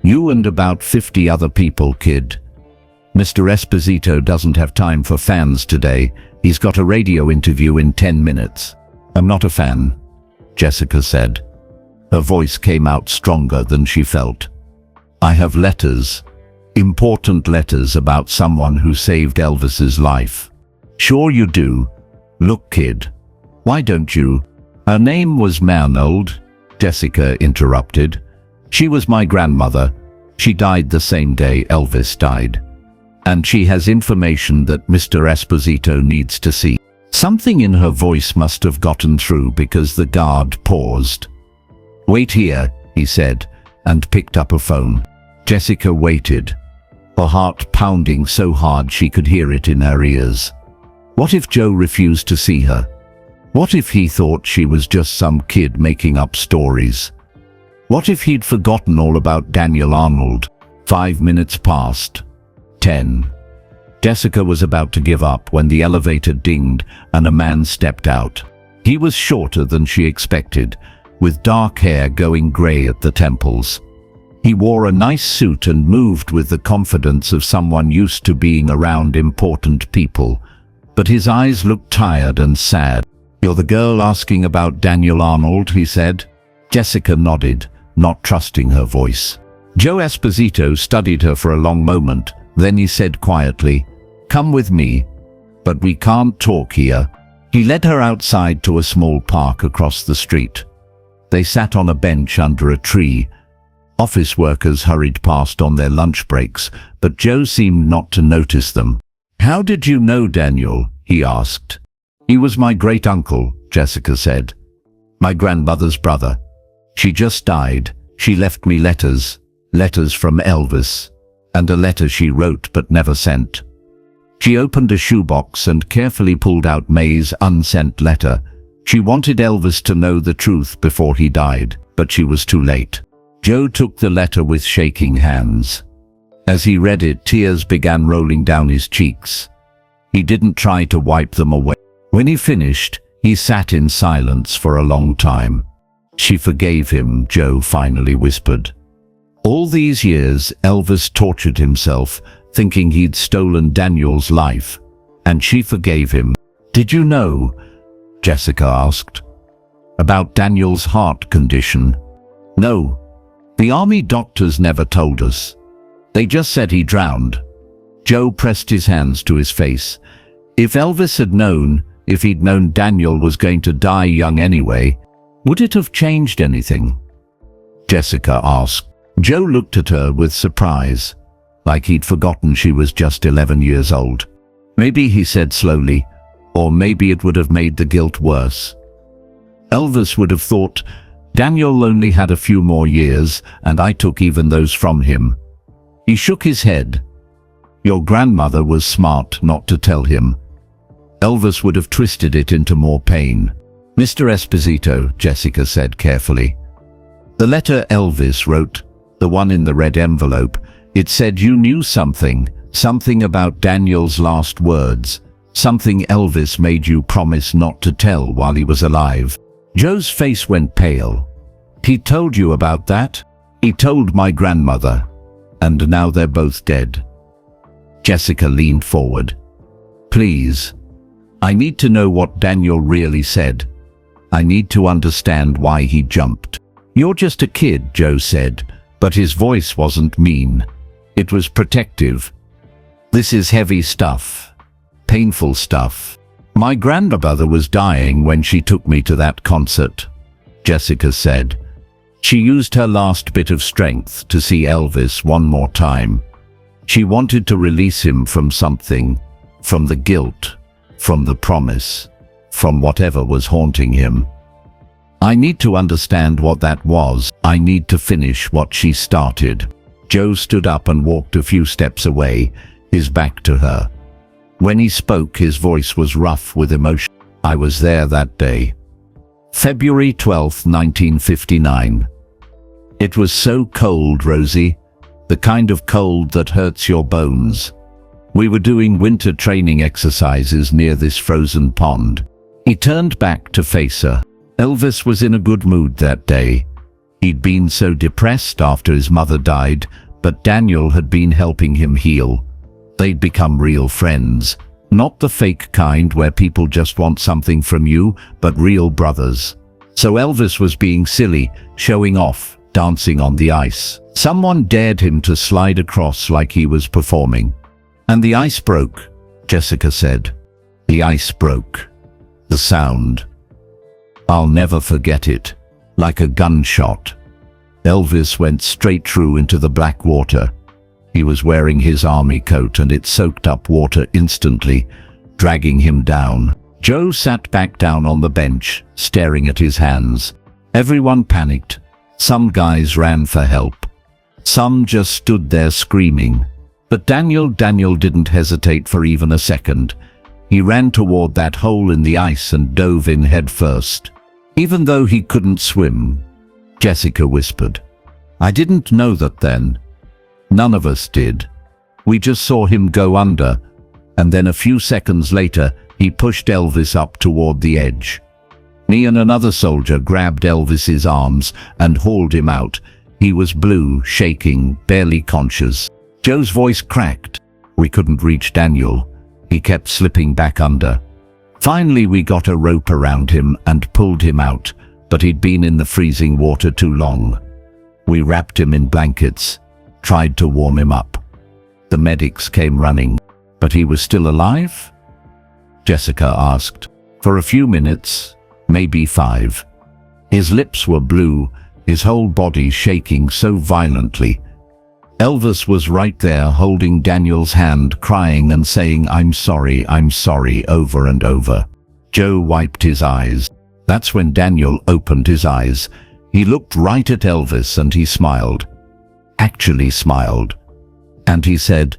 "You and about 50 other people, kid. Mr. Esposito doesn't have time for fans today. He's got a radio interview in 10 minutes. "I'm not a fan," Jessica said. Her voice came out stronger than she felt. "I have letters, important letters about someone who saved Elvis's life." "Sure you do. Look, kid, why don't you?" "Her name was Marnold," Jessica interrupted. "She was my grandmother. She died the same day Elvis died. And she has information that Mr. Esposito needs to see." Something in her voice must have gotten through because the guard paused. "Wait here," he said, and picked up a phone. Jessica waited, her heart pounding so hard she could hear it in her ears. What if Joe refused to see her? What if he thought she was just some kid making up stories? What if he'd forgotten all about Daniel Arnold? 5 minutes passed. 10. Jessica was about to give up when the elevator dinged and a man stepped out. He was shorter than she expected, with dark hair going grey at the temples. He wore a nice suit and moved with the confidence of someone used to being around important people, but his eyes looked tired and sad. "You're the girl asking about Daniel Arnold," he said. Jessica nodded, not trusting her voice. Joe Esposito studied her for a long moment. Then he said quietly, "Come with me, but we can't talk here." He led her outside to a small park across the street. They sat on a bench under a tree. Office workers hurried past on their lunch breaks, but Joe seemed not to notice them. "How did you know Daniel?" he asked. "He was my great-uncle," Jessica said. "My grandmother's brother. She just died. She left me letters from Elvis, and a letter she wrote but never sent." She opened a shoebox and carefully pulled out May's unsent letter. She wanted Elvis to know the truth before he died, but she was too late. Joe took the letter with shaking hands. As he read it, tears began rolling down his cheeks. He didn't try to wipe them away. When he finished, he sat in silence for a long time. "She forgave him," Joe finally whispered. "All these years, Elvis tortured himself, thinking he'd stolen Daniel's life, and she forgave him." "Did you know," Jessica asked, "about Daniel's heart condition?" "No. The army doctors never told us. They just said he drowned." Joe pressed his hands to his face. If Elvis had known, if he'd known Daniel was going to die young anyway, would it have changed anything? Jessica asked. Joe looked at her with surprise, like he'd forgotten she was just 11 years old. "Maybe," he said slowly, "or maybe it would have made the guilt worse. Elvis would have thought, Daniel only had a few more years, and I took even those from him." He shook his head. "Your grandmother was smart not to tell him. Elvis would have twisted it into more pain." "Mr. Esposito," Jessica said carefully. "The letter Elvis wrote, the one in the red envelope, it said you knew something about Daniel's last words, something Elvis made you promise not to tell while he was alive." Joe's face went pale. "He told you about that?" "He told my grandmother, and now they're both dead." Jessica leaned forward. "Please, I need to know what Daniel really said. I need to understand why he jumped." "You're just a kid," Joe said, but his voice wasn't mean. It was protective. "This is heavy stuff, painful stuff. My grandmother was dying when she took me to that concert," Jessica said. "She used her last bit of strength to see Elvis one more time. She wanted to release him from something, from the guilt, from the promise, from whatever was haunting him. I need to understand what that was. I need to finish what she started." Joe stood up and walked a few steps away, his back to her. When he spoke, his voice was rough with emotion. I was there that day. February 12, 1959. It was so cold, Rosie. The kind of cold that hurts your bones. We were doing winter training exercises near this frozen pond. He turned back to face her. Elvis was in a good mood that day. He'd been so depressed after his mother died, but Daniel had been helping him heal. They'd become real friends. Not the fake kind where people just want something from you, but real brothers. So Elvis was being silly, showing off, dancing on the ice. Someone dared him to slide across like he was performing. And the ice broke, Jessica said. The ice broke. The sound. I'll never forget it. Like a gunshot. Elvis went straight through into the black water. He was wearing his army coat and it soaked up water instantly, dragging him down. Joe sat back down on the bench, staring at his hands. Everyone panicked. Some guys ran for help. Some just stood there screaming. But Daniel didn't hesitate for even a second. He ran toward that hole in the ice and dove in head first. Even though he couldn't swim, Jessica whispered. I didn't know that then. None of us did. We just saw him go under, and then a few seconds later, he pushed Elvis up toward the edge. Me and another soldier grabbed Elvis's arms and hauled him out. He was blue, shaking, barely conscious. Joe's voice cracked. We couldn't reach Daniel. He kept slipping back under. Finally, we got a rope around him and pulled him out, but he'd been in the freezing water too long. We wrapped him in blankets, tried to warm him up. The medics came running. But he was still alive? Jessica asked. For a few minutes, maybe 5. His lips were blue, his whole body shaking so violently. Elvis was right there holding Daniel's hand, crying and saying, I'm sorry, over and over. Joe wiped his eyes. That's when Daniel opened his eyes. He looked right at Elvis and he smiled. Actually smiled. And he said,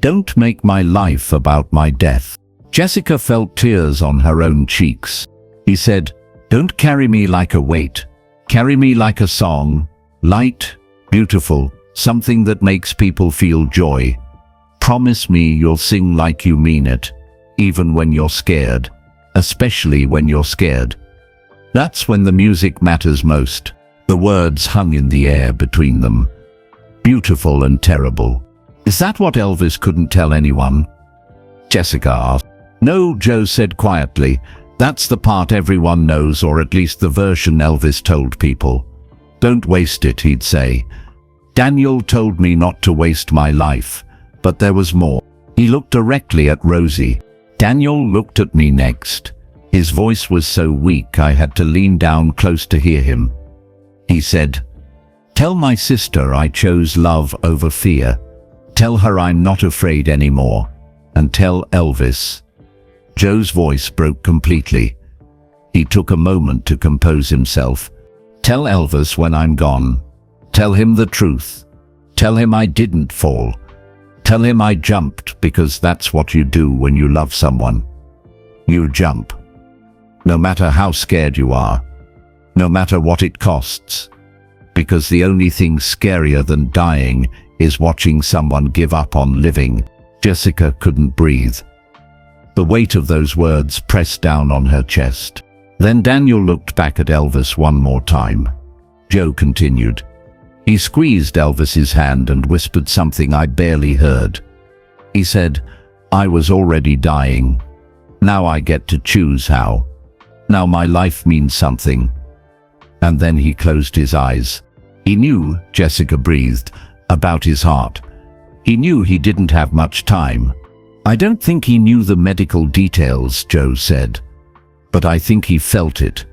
Don't make my life about my death. Jessica felt tears on her own cheeks. He said, Don't carry me like a weight. Carry me like a song. Light, beautiful, something that makes people feel joy. Promise me you'll sing like you mean it, even when you're scared. Especially when you're scared. That's when the music matters most. The words hung in the air between them. Beautiful and terrible. Is that what Elvis couldn't tell anyone? Jessica asked. No, Joe said quietly. That's the part everyone knows, or at least the version Elvis told people. Don't waste it, he'd say. Daniel told me not to waste my life, but there was more. He looked directly at Rosie. Daniel looked at me next. His voice was so weak I had to lean down close to hear him. He said, Tell my sister I chose love over fear. Tell her I'm not afraid anymore. And tell Elvis. Joe's voice broke completely. He took a moment to compose himself. Tell Elvis when I'm gone. Tell him the truth. Tell him I didn't fall. Tell him I jumped, because that's what you do when you love someone. You jump. No matter how scared you are. No matter what it costs. Because the only thing scarier than dying is watching someone give up on living. Jessica couldn't breathe. The weight of those words pressed down on her chest. Then Daniel looked back at Elvis one more time. Joe continued. He squeezed Elvis's hand and whispered something I barely heard. He said, I was already dying. Now I get to choose how. Now my life means something. And then he closed his eyes. He knew, Jessica breathed, about his heart. He knew he didn't have much time. I don't think he knew the medical details, Joe said. But I think he felt it.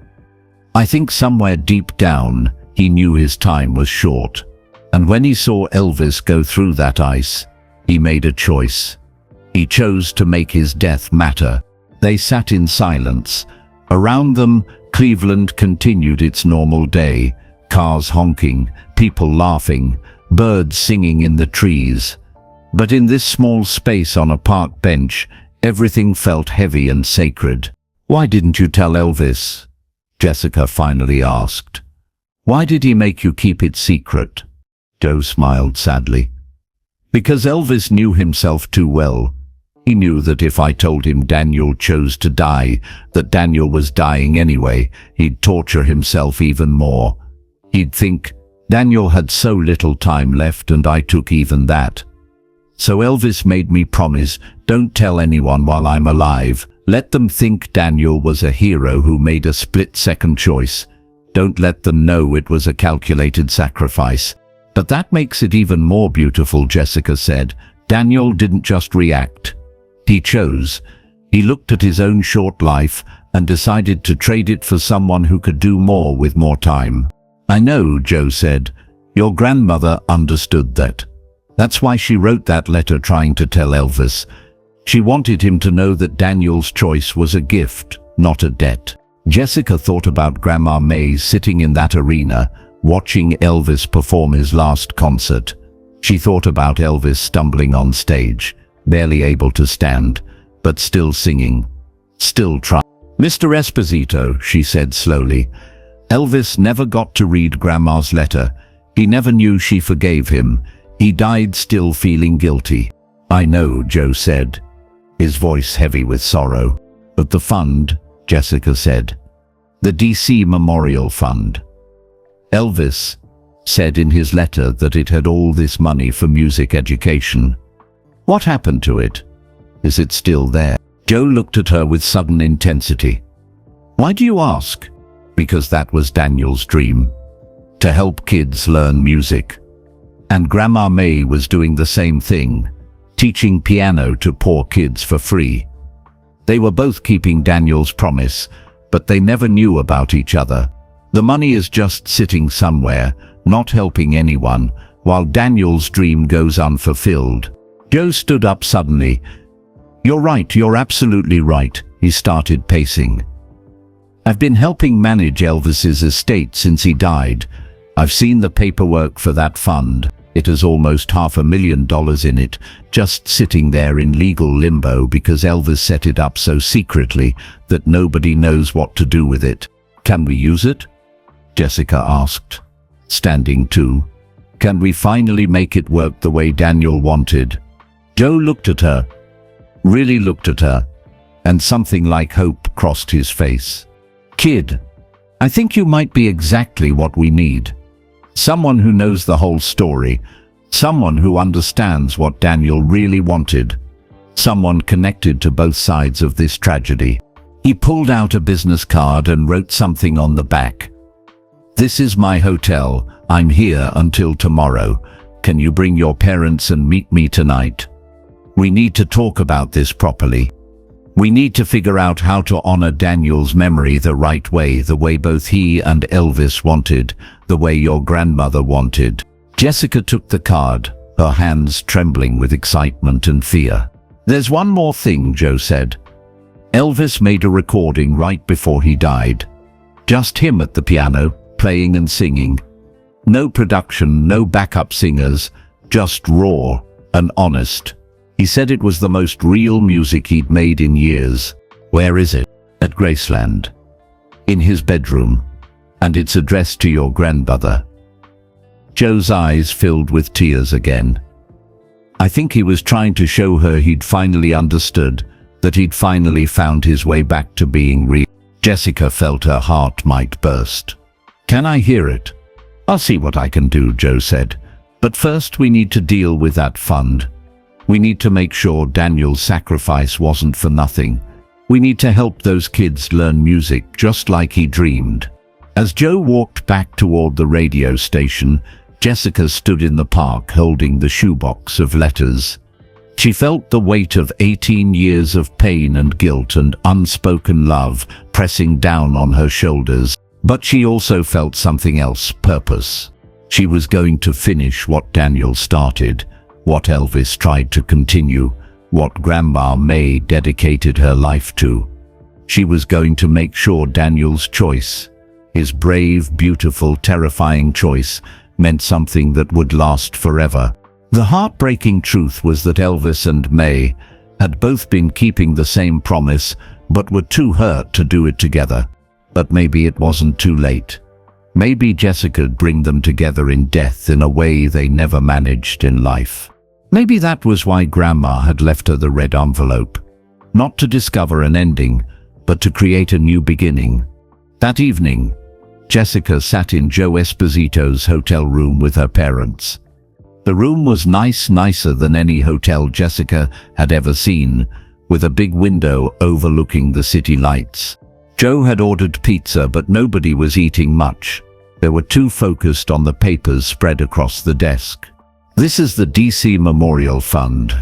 I think somewhere deep down, he knew his time was short. And when he saw Elvis go through that ice, he made a choice. He chose to make his death matter. They sat in silence. Around them, Cleveland continued its normal day. Cars honking, people laughing, birds singing in the trees. But in this small space on a park bench, everything felt heavy and sacred. "Why didn't you tell Elvis?" Jessica finally asked. "Why did he make you keep it secret?" Joe smiled sadly. "Because Elvis knew himself too well. He knew that if I told him Daniel chose to die, that Daniel was dying anyway, he'd torture himself even more. He'd think, Daniel had so little time left and I took even that. So Elvis made me promise, don't tell anyone while I'm alive. Let them think Daniel was a hero who made a split-second choice. Don't let them know it was a calculated sacrifice." "But that makes it even more beautiful," Jessica said. "Daniel didn't just react. He chose. He looked at his own short life and decided to trade it for someone who could do more with more time." "I know," Joe said. "Your grandmother understood that. That's why she wrote that letter trying to tell Elvis. She wanted him to know that Daniel's choice was a gift, not a debt." Jessica thought about Grandma May sitting in that arena, watching Elvis perform his last concert. She thought about Elvis stumbling on stage, barely able to stand, but still singing, still trying. "Mr. Esposito," she said slowly, "Elvis never got to read Grandma's letter. He never knew she forgave him. He died still feeling guilty." "I know," Joe said, his voice heavy with sorrow. "But the fund," Jessica said. "The DC Memorial Fund. Elvis said in his letter that it had all this money for music education. What happened to it? Is it still there?" Joe looked at her with sudden intensity. "Why do you ask?" "Because that was Daniel's dream. To help kids learn music. And Grandma May was doing the same thing, teaching piano to poor kids for free. They were both keeping Daniel's promise, but they never knew about each other. The money is just sitting somewhere, not helping anyone, while Daniel's dream goes unfulfilled." Joe stood up suddenly. "You're right, you're absolutely right." He started pacing. "I've been helping manage Elvis's estate since he died. I've seen the paperwork for that fund. It has almost $500,000 in it, just sitting there in legal limbo because Elvis set it up so secretly that nobody knows what to do with it." "Can we use it?" Jessica asked, standing too. "Can we finally make it work the way Daniel wanted?" Joe looked at her, really looked at her, and something like hope crossed his face. "Kid, I think you might be exactly what we need. Someone who knows the whole story, someone who understands what Daniel really wanted, someone connected to both sides of this tragedy." He pulled out a business card and wrote something on the back. "This is my hotel. I'm here until tomorrow. Can you bring your parents and meet me tonight? We need to talk about this properly. We need to figure out how to honor Daniel's memory the right way, the way both he and Elvis wanted, the way your grandmother wanted." Jessica took the card, her hands trembling with excitement and fear. "There's one more thing," Joe said. "Elvis made a recording right before he died. Just him at the piano, playing and singing. No production, no backup singers, just raw and honest. He said it was the most real music he'd made in years." "Where is it?" "At Graceland. In his bedroom. And it's addressed to your grandmother." Joe's eyes filled with tears again. I think he was trying to show her he'd finally understood, that he'd finally found his way back to being real. Jessica felt her heart might burst. "Can I hear it?" "I'll see what I can do," Joe said. "But first we need to deal with that fund. We need to make sure Daniel's sacrifice wasn't for nothing. We need to help those kids learn music just like he dreamed." As Joe walked back toward the radio station, Jessica stood in the park holding the shoebox of letters. She felt the weight of 18 years of pain and guilt and unspoken love pressing down on her shoulders. But she also felt something else, purpose. She was going to finish what Daniel started, what Elvis tried to continue, what Grandma May dedicated her life to. She was going to make sure Daniel's choice, his brave, beautiful, terrifying choice, meant something that would last forever. The heartbreaking truth was that Elvis and May had both been keeping the same promise, but were too hurt to do it together. But maybe it wasn't too late. Maybe Jessica'd bring them together in death in a way they never managed in life. Maybe that was why Grandma had left her the red envelope. Not to discover an ending, but to create a new beginning. That evening, Jessica sat in Joe Esposito's hotel room with her parents. The room was nicer than any hotel Jessica had ever seen, with a big window overlooking the city lights. Joe had ordered pizza, but nobody was eating much. They were too focused on the papers spread across the desk. "This is the DC Memorial Fund,"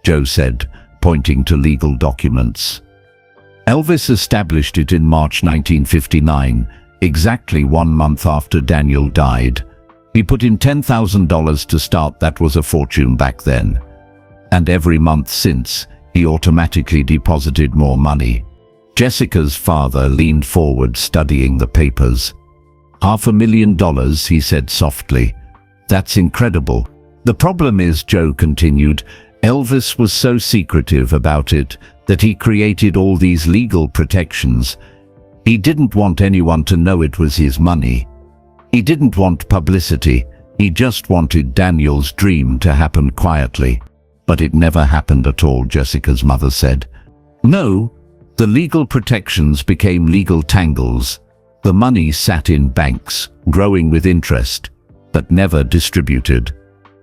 Joe said, pointing to legal documents. Elvis established it in March 1959, exactly 1 month after Daniel died. He put in $10,000 to start. That was a fortune back then. And every month since, he automatically deposited more money. Jessica's father leaned forward, studying the papers. $500,000, he said softly. "That's incredible." "The problem is," Joe continued, "Elvis was so secretive about it that he created all these legal protections. He didn't want anyone to know it was his money. He didn't want publicity. He just wanted Daniel's dream to happen quietly." "But it never happened at all," Jessica's mother said. "No, the legal protections became legal tangles. The money sat in banks, growing with interest, but never distributed.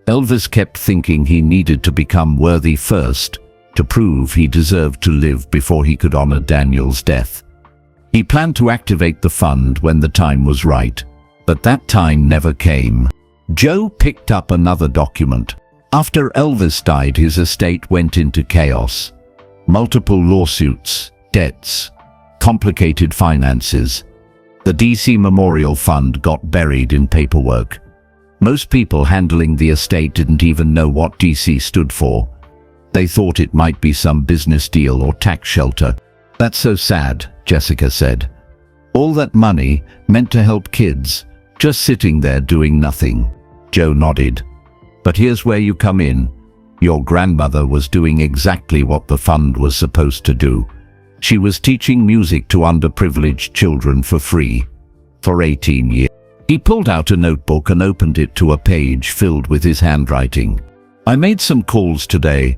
Elvis kept thinking he needed to become worthy first, to prove he deserved to live before he could honor Daniel's death. He planned to activate the fund when the time was right, but that time never came." Joe picked up another document. After Elvis died, his estate went into chaos. Multiple lawsuits, debts, complicated finances. The DC Memorial Fund got buried in paperwork. Most people handling the estate didn't even know what DC stood for. They thought it might be some business deal or tax shelter. "That's so sad," Jessica said. "All that money meant to help kids, just sitting there doing nothing." Joe nodded. "But here's where you come in. Your grandmother was doing exactly what the fund was supposed to do. She was teaching music to underprivileged children for free, for 18 years. He pulled out a notebook and opened it to a page filled with his handwriting. "I made some calls today.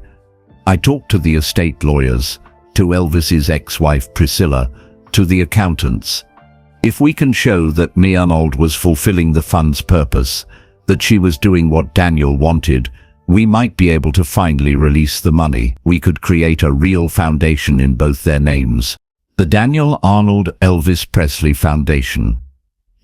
I talked to the estate lawyers, to Elvis's ex-wife Priscilla, to the accountants. If we can show that Mia Arnold was fulfilling the fund's purpose, that she was doing what Daniel wanted, we might be able to finally release the money. We could create a real foundation in both their names. The Daniel Arnold Elvis Presley Foundation."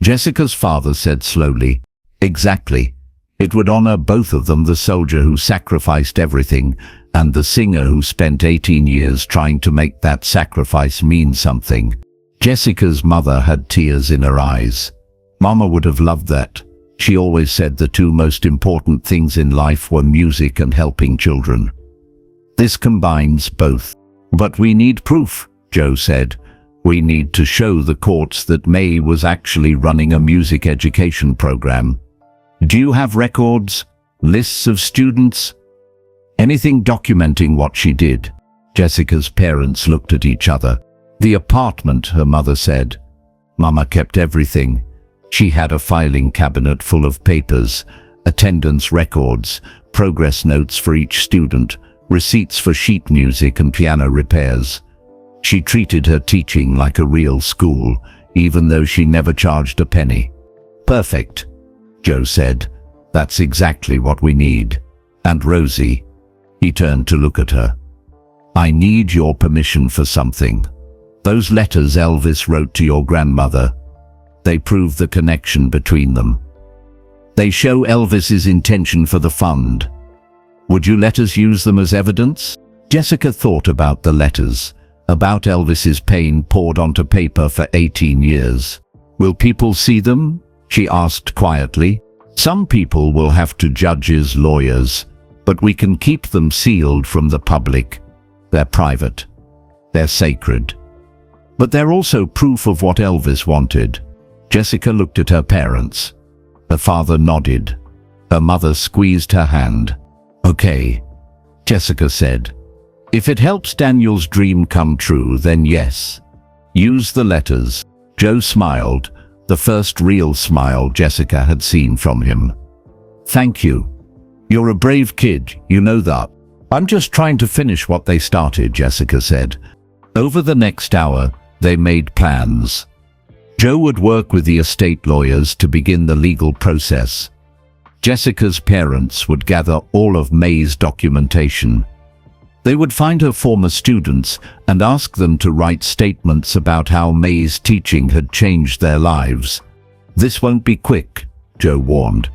Jessica's father said slowly, "Exactly. It would honor both of them, the soldier who sacrificed everything and the singer who spent 18 years trying to make that sacrifice mean something." Jessica's mother had tears in her eyes. "Mama would have loved that. She always said the two most important things in life were music and helping children. This combines both." "But we need proof," Joe said. "We need to show the courts that May was actually running a music education program. Do you have records, lists of students? Anything documenting what she did?" Jessica's parents looked at each other. "The apartment," her mother said. "Mama kept everything. She had a filing cabinet full of papers, attendance records, progress notes for each student, receipts for sheet music and piano repairs. She treated her teaching like a real school, even though she never charged a penny." "Perfect," Joe said. "That's exactly what we need. And Rosie," he turned to look at her, "I need your permission for something. Those letters Elvis wrote to your grandmother, they prove the connection between them. They show Elvis's intention for the fund. Would you let us use them as evidence?" Jessica thought about the letters, about Elvis's pain poured onto paper for 18 years. "Will people see them?" she asked quietly. "Some people will have to judges, lawyers, but we can keep them sealed from the public. They're private. They're sacred. But they're also proof of what Elvis wanted." Jessica looked at her parents. Her father nodded. Her mother squeezed her hand. "Okay," Jessica said. "If it helps Daniel's dream come true, then yes. Use the letters." Joe smiled, the first real smile Jessica had seen from him. "Thank you. You're a brave kid, you know that." "I'm just trying to finish what they started," Jessica said. Over the next hour, they made plans. Joe would work with the estate lawyers to begin the legal process. Jessica's parents would gather all of May's documentation. They would find her former students and ask them to write statements about how May's teaching had changed their lives. "This won't be quick," Joe warned.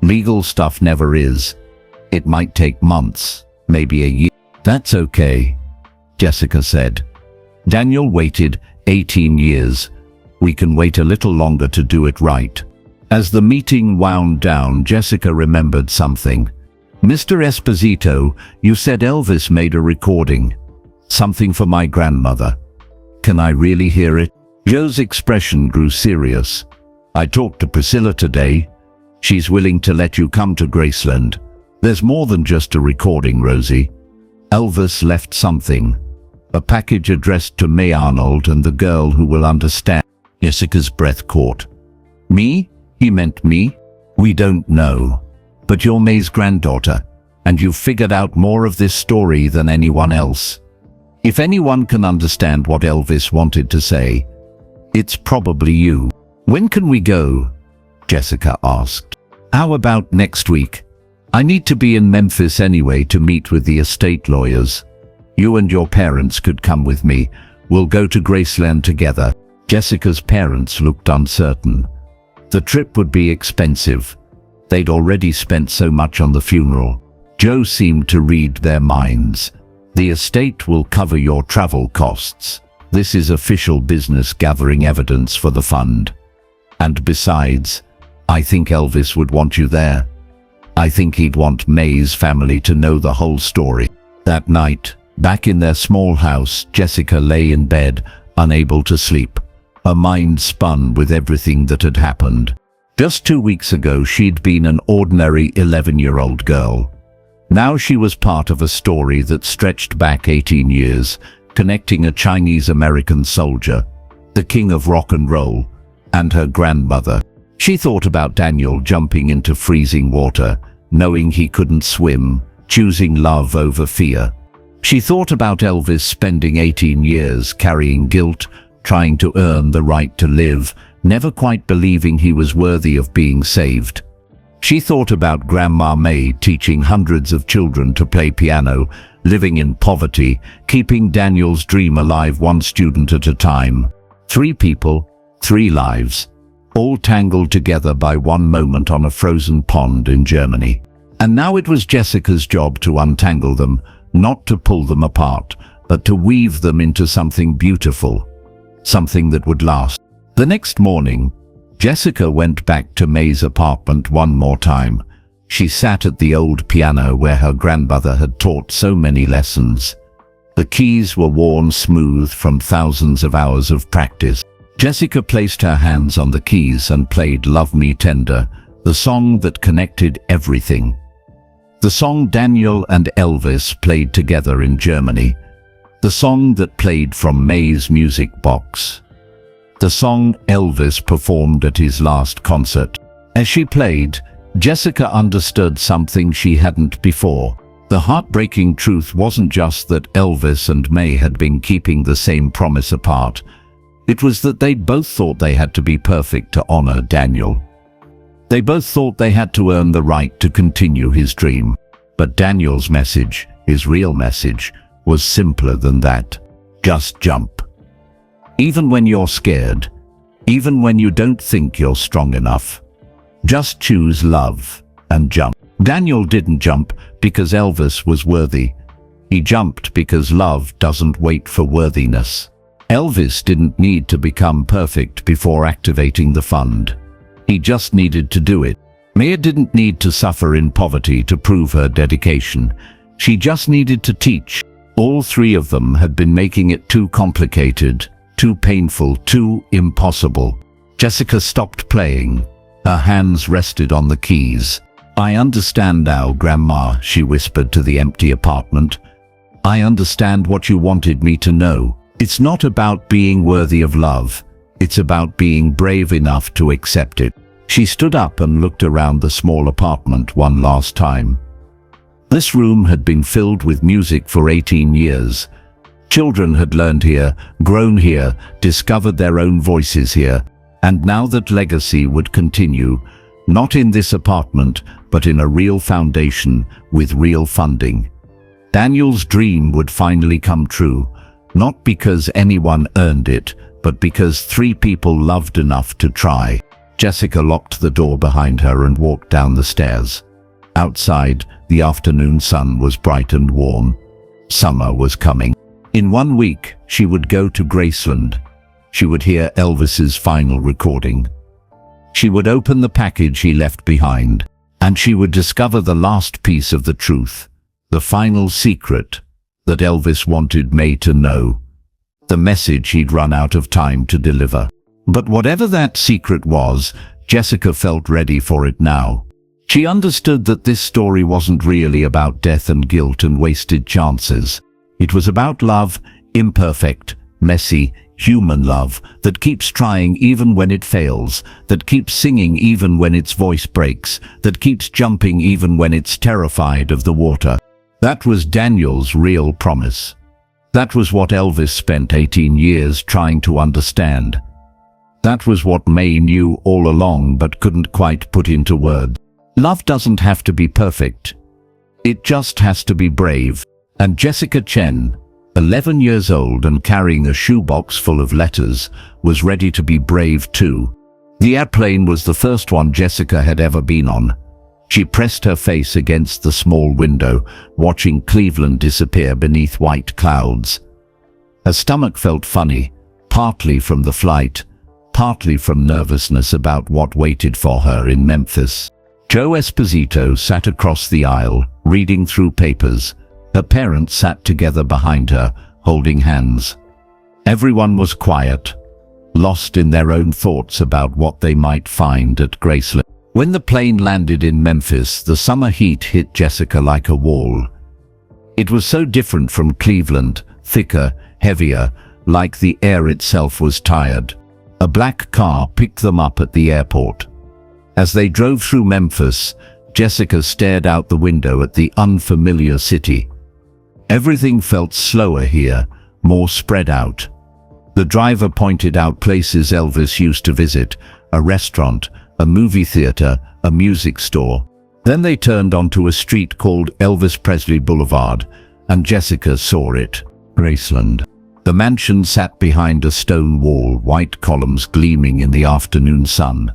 "Legal stuff never is. It might take months, maybe a year." "That's okay," Jessica said. "Daniel waited 18 years. We can wait a little longer to do it right." As the meeting wound down, Jessica remembered something. "Mr. Esposito, you said Elvis made a recording. Something for my grandmother. Can I really hear it?" Joe's expression grew serious. "I talked to Priscilla today. She's willing to let you come to Graceland. There's more than just a recording, Rosie. Elvis left something. A package addressed to May Arnold and the girl who will understand." Jessica's breath caught. "Me? He meant me?" "We don't know. But you're May's granddaughter, and you've figured out more of this story than anyone else. If anyone can understand what Elvis wanted to say, it's probably you." "When can we go?" Jessica asked. "How about next week? I need to be in Memphis anyway to meet with the estate lawyers. You and your parents could come with me. We'll go to Graceland together." Jessica's parents looked uncertain. The trip would be expensive. They'd already spent so much on the funeral. Joe seemed to read their minds. "The estate will cover your travel costs. This is official business gathering evidence for the fund. And besides, I think Elvis would want you there. I think he'd want May's family to know the whole story." That night, back in their small house, Jessica lay in bed, unable to sleep. Her mind spun with everything that had happened. Just 2 weeks ago, she'd been an ordinary 11-year-old girl. Now she was part of a story that stretched back 18 years, connecting a Chinese-American soldier, the king of rock and roll, and her grandmother. She thought about Daniel jumping into freezing water, knowing he couldn't swim, choosing love over fear. She thought about Elvis spending 18 years carrying guilt, trying to earn the right to live, never quite believing he was worthy of being saved. She thought about Grandma May teaching hundreds of children to play piano, living in poverty, keeping Daniel's dream alive one student at a time. 3 people, 3 lives, all tangled together by one moment on a frozen pond in Germany. And now it was Jessica's job to untangle them, not to pull them apart, but to weave them into something beautiful, something that would last. The next morning, Jessica went back to May's apartment one more time. She sat at the old piano where her grandmother had taught so many lessons. The keys were worn smooth from thousands of hours of practice. Jessica placed her hands on the keys and played "Love Me Tender," the song that connected everything. The song Daniel and Elvis played together in Germany. The song that played from May's music box. The song Elvis performed at his last concert. As she played, Jessica understood something she hadn't before. The heartbreaking truth wasn't just that Elvis and May had been keeping the same promise apart. It was that they both thought they had to be perfect to honor Daniel. They both thought they had to earn the right to continue his dream. But Daniel's message, his real message, was simpler than that. Just jump. Even when you're scared, even when you don't think you're strong enough, just choose love and jump. Daniel didn't jump because Elvis was worthy. He jumped because love doesn't wait for worthiness. Elvis didn't need to become perfect before activating the fund. He just needed to do it. Maya didn't need to suffer in poverty to prove her dedication. She just needed to teach. All 3 of them had been making it too complicated, too painful, too impossible. Jessica stopped playing. Her hands rested on the keys. "I understand now, Grandma," she whispered to the empty apartment. "I understand what you wanted me to know. It's not about being worthy of love. It's about being brave enough to accept it." She stood up and looked around the small apartment one last time. This room had been filled with music for 18 years. Children had learned here, grown here, discovered their own voices here, and now that legacy would continue, not in this apartment, but in a real foundation with real funding. Daniel's dream would finally come true, not because anyone earned it, but because 3 people loved enough to try. Jessica locked the door behind her and walked down the stairs. Outside, the afternoon sun was bright and warm. Summer was coming. In 1 week, she would go to Graceland. She would hear Elvis's final recording. She would open the package he left behind, and she would discover the last piece of the truth, the final secret that Elvis wanted May to know, the message he'd run out of time to deliver. But whatever that secret was, Jessica felt ready for it now. She understood that this story wasn't really about death and guilt and wasted chances. It was about love, imperfect, messy, human love, that keeps trying even when it fails, that keeps singing even when its voice breaks, that keeps jumping even when it's terrified of the water. That was Daniel's real promise. That was what Elvis spent 18 years trying to understand. That was what May knew all along but couldn't quite put into words. Love doesn't have to be perfect. It just has to be brave. And Jessica Chen, 11 years old and carrying a shoebox full of letters, was ready to be brave too. The airplane was the first one Jessica had ever been on. She pressed her face against the small window, watching Cleveland disappear beneath white clouds. Her stomach felt funny, partly from the flight, partly from nervousness about what waited for her in Memphis. Joe Esposito sat across the aisle, reading through papers. Her parents sat together behind her, holding hands. Everyone was quiet, lost in their own thoughts about what they might find at Graceland. When the plane landed in Memphis, the summer heat hit Jessica like a wall. It was so different from Cleveland, thicker, heavier, like the air itself was tired. A black car picked them up at the airport. As they drove through Memphis, Jessica stared out the window at the unfamiliar city. Everything felt slower here, more spread out. The driver pointed out places Elvis used to visit, a restaurant, a movie theater, a music store. Then they turned onto a street called Elvis Presley Boulevard, and Jessica saw it, Graceland. The mansion sat behind a stone wall, white columns gleaming in the afternoon sun.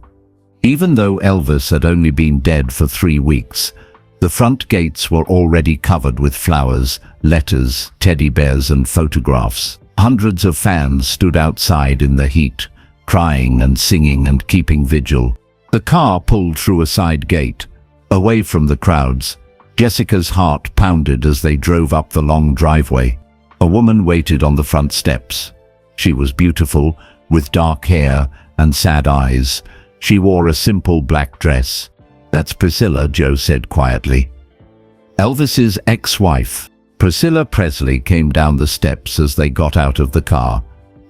Even though Elvis had only been dead for 3 weeks, the front gates were already covered with flowers, letters, teddy bears and photographs. Hundreds of fans stood outside in the heat, crying and singing and keeping vigil. The car pulled through a side gate, away from the crowds. Jessica's heart pounded as they drove up the long driveway. A woman waited on the front steps. She was beautiful, with dark hair and sad eyes. She wore a simple black dress. "That's Priscilla," Joe said quietly. Elvis's ex-wife. Priscilla Presley came down the steps as they got out of the car.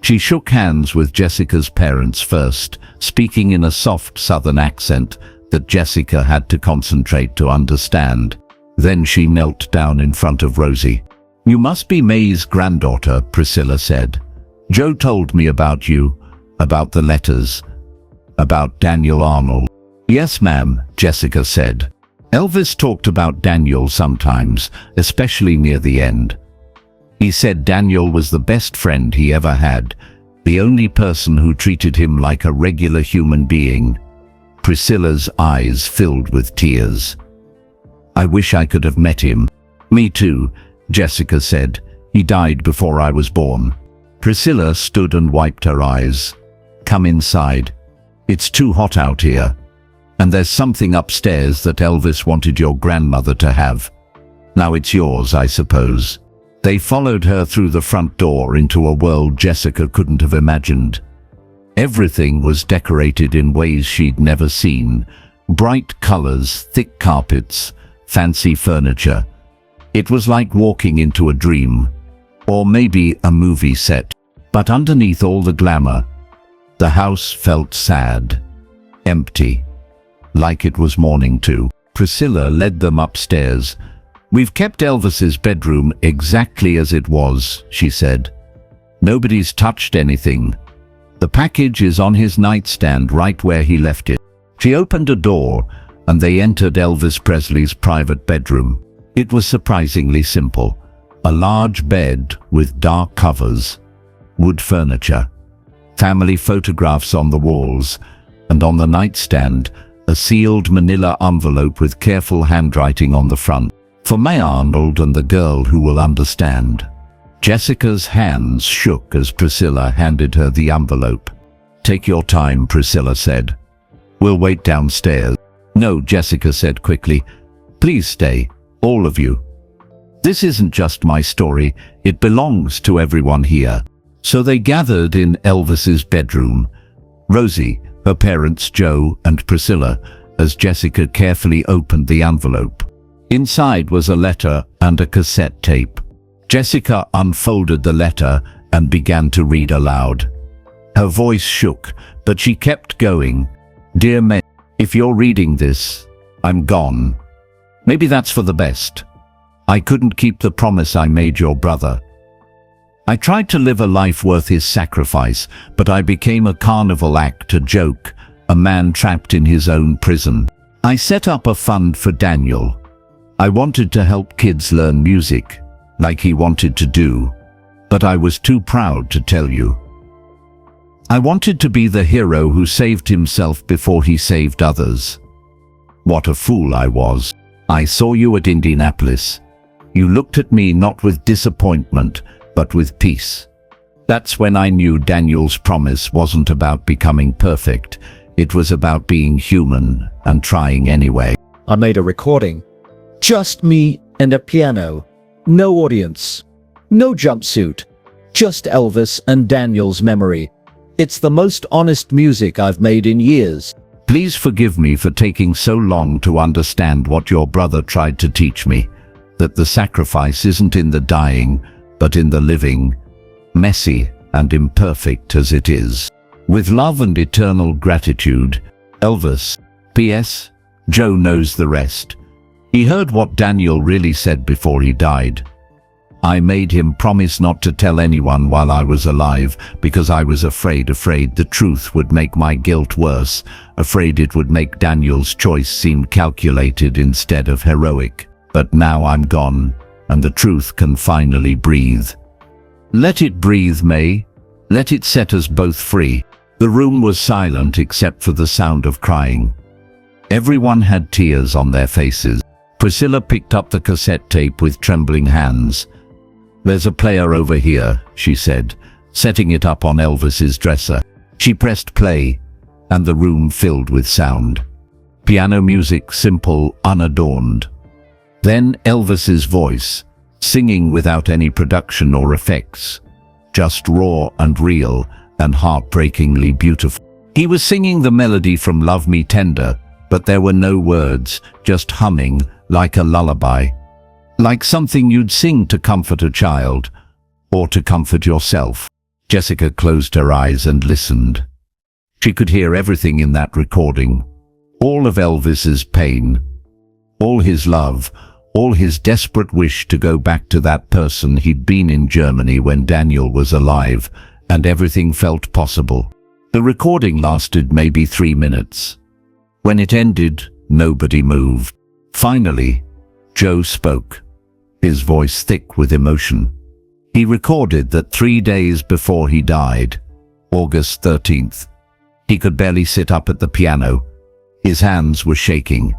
She shook hands with Jessica's parents first, speaking in a soft southern accent that Jessica had to concentrate to understand. Then she knelt down in front of Rosie. "You must be May's granddaughter," Priscilla said. "Joe told me about you, about the letters, about Daniel Arnold." "Yes, ma'am," Jessica said. Elvis talked about Daniel sometimes, especially near the end. He said Daniel was the best friend he ever had, the only person who treated him like a regular human being. Priscilla's eyes filled with tears. "I wish I could have met him." "Me too," Jessica said. "He died before I was born." Priscilla stood and wiped her eyes. "Come inside. It's too hot out here. And there's something upstairs that Elvis wanted your grandmother to have. Now it's yours, I suppose." They followed her through the front door into a world Jessica couldn't have imagined. Everything was decorated in ways she'd never seen. Bright colors, thick carpets, fancy furniture. It was like walking into a dream, or maybe a movie set. But underneath all the glamour, the house felt sad, empty, like it was mourning too. Priscilla led them upstairs. "We've kept Elvis's bedroom exactly as it was," she said. "Nobody's touched anything. The package is on his nightstand right where he left it." She opened a door, and they entered Elvis Presley's private bedroom. It was surprisingly simple. A large bed with dark covers, wood furniture, family photographs on the walls, and on the nightstand, a sealed manila envelope with careful handwriting on the front. "For May Arnold and the girl who will understand." Jessica's hands shook as Priscilla handed her the envelope. "Take your time," Priscilla said. "We'll wait downstairs." "No," Jessica said quickly. "Please stay, all of you. This isn't just my story, it belongs to everyone here." So they gathered in Elvis's bedroom. Rosie, her parents Joe and Priscilla, as Jessica carefully opened the envelope. Inside was a letter and a cassette tape. Jessica unfolded the letter and began to read aloud. Her voice shook, but she kept going. "Dear May, if you're reading this, I'm gone. Maybe that's for the best. I couldn't keep the promise I made your brother. I tried to live a life worth his sacrifice, but I became a carnival act, a joke, a man trapped in his own prison. I set up a fund for Daniel. I wanted to help kids learn music, like he wanted to do, but I was too proud to tell you. I wanted to be the hero who saved himself before he saved others. What a fool I was. I saw you at Indianapolis. You looked at me not with disappointment, but with peace. That's when I knew Daniel's promise wasn't about becoming perfect. It was about being human and trying anyway."
I made a recording. Just me and a piano. No audience. No jumpsuit. Just Elvis and Daniel's memory. It's the most honest music I've made in years.
"Please forgive me for taking so long to understand what your brother tried to teach me. That the sacrifice isn't in the dying, but in the living, messy and imperfect as it is. With love and eternal gratitude, Elvis." P.S. Joe knows the rest. He heard what Daniel really said before he died. "I made him promise not to tell anyone while I was alive because I was afraid the truth would make my guilt worse, afraid it would make Daniel's choice seem calculated instead of heroic. But now I'm gone, and the truth can finally breathe. Let it breathe, May. Let it set us both free." The room was silent except for the sound of crying. Everyone had tears on their faces. Priscilla picked up the cassette tape with trembling hands. "There's a player over here," she said, setting it up on Elvis's dresser. She pressed play, and the room filled with sound. Piano music, simple, unadorned. Then Elvis's voice, singing without any production or effects, just raw and real and heartbreakingly beautiful. He was singing the melody from Love Me Tender, but there were no words, just humming like a lullaby, like something you'd sing to comfort a child or to comfort yourself. Jessica closed her eyes and listened. She could hear everything in that recording, all of Elvis's pain, all his love, all his desperate wish to go back to that person he'd been in Germany when Daniel was alive, and everything felt possible. The recording lasted maybe 3 minutes. When it ended, nobody moved. Finally, Joe spoke, his voice thick with emotion. He recorded that 3 days before he died, August 13th, he could barely sit up at the piano. His hands were shaking,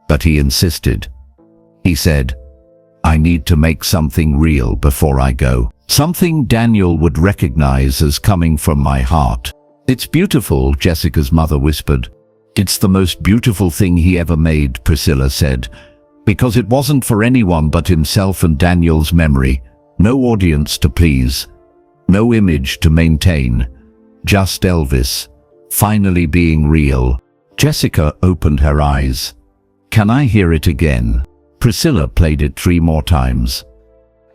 but he insisted. He said, "I need to make something real before I go. Something Daniel would recognize as coming from my heart." "It's beautiful," Jessica's mother whispered. "It's the most beautiful thing he ever made," Priscilla said, "because it wasn't for anyone but himself and Daniel's memory. No audience to please, no image to maintain, Just Elvis, finally being real. Jessica opened her eyes. Can I hear it again? Priscilla played it 3 more times.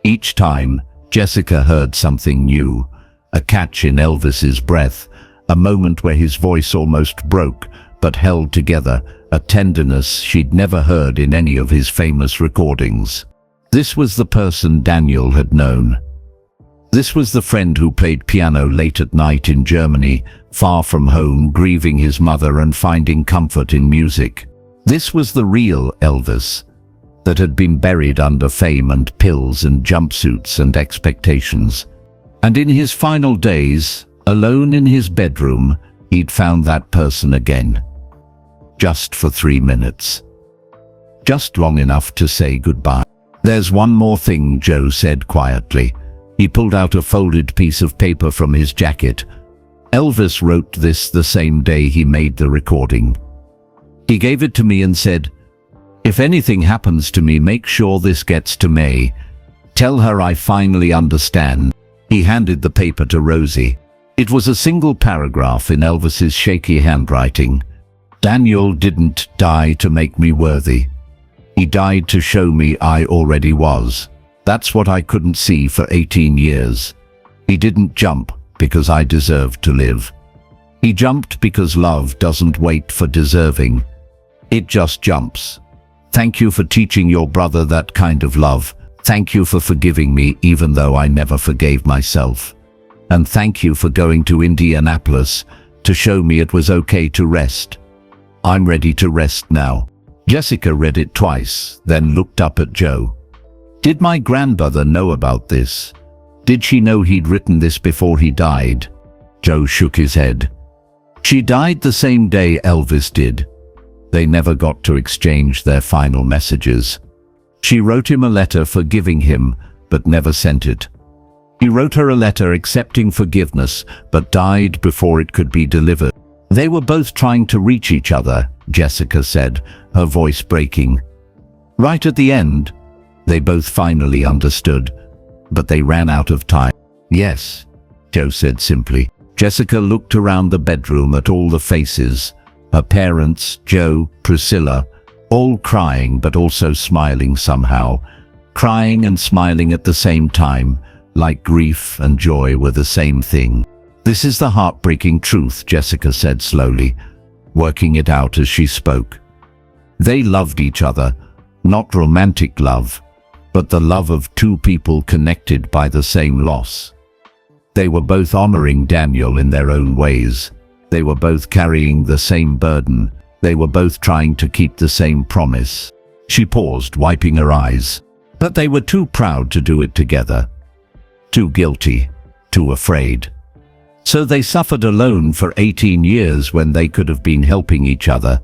Each time, Jessica heard something new. A catch in Elvis's breath, a moment where his voice almost broke, but held together, a tenderness she'd never heard in any of his famous recordings. This was the person Daniel had known. This was the friend who played piano late at night in Germany, far from home, grieving his mother and finding comfort in music. This was the real Elvis, that had been buried under fame and pills and jumpsuits and expectations. And in his final days, alone in his bedroom, he'd found that person again. Just for 3 minutes. Just long enough to say goodbye. There's one more thing, Joe said quietly. He pulled out a folded piece of paper from his jacket. Elvis wrote this the same day he made the recording. He gave it to me and said, "If anything happens to me, make sure this gets to May. Tell her I finally understand." He handed the paper to Rosie. It was a single paragraph in Elvis's shaky handwriting. Daniel didn't die to make me worthy. He died to show me I already was. That's what I couldn't see for 18 years. He didn't jump because I deserved to live. He jumped because love doesn't wait for deserving. It just jumps. Thank you for teaching your brother that kind of love. Thank you for forgiving me even though I never forgave myself. And thank you for going to Indianapolis to show me it was okay to rest. I'm ready to rest now. Jessica read it twice, then looked up at Joe. Did my grandmother know about this? Did she know he'd written this before he died? Joe shook his head. She died the same day Elvis did. They never got to exchange their final messages. She wrote him a letter forgiving him, but never sent it. He wrote her a letter accepting forgiveness, but died before it could be delivered. They were both trying to reach each other, Jessica said, her voice breaking. Right at the end, they both finally understood, but they ran out of time. Yes, Joe said simply. Jessica looked around the bedroom at all the faces, her parents, Joe, Priscilla, all crying but also smiling somehow, crying and smiling at the same time, like grief and joy were the same thing. This is the heartbreaking truth, Jessica said slowly, working it out as she spoke. They loved each other, not romantic love, but the love of 2 people connected by the same loss. They were both honoring Daniel in their own ways. They were both carrying the same burden. They were both trying to keep the same promise. She paused, wiping her eyes. But they were too proud to do it together. Too guilty, too afraid. So they suffered alone for 18 years when they could have been helping each other.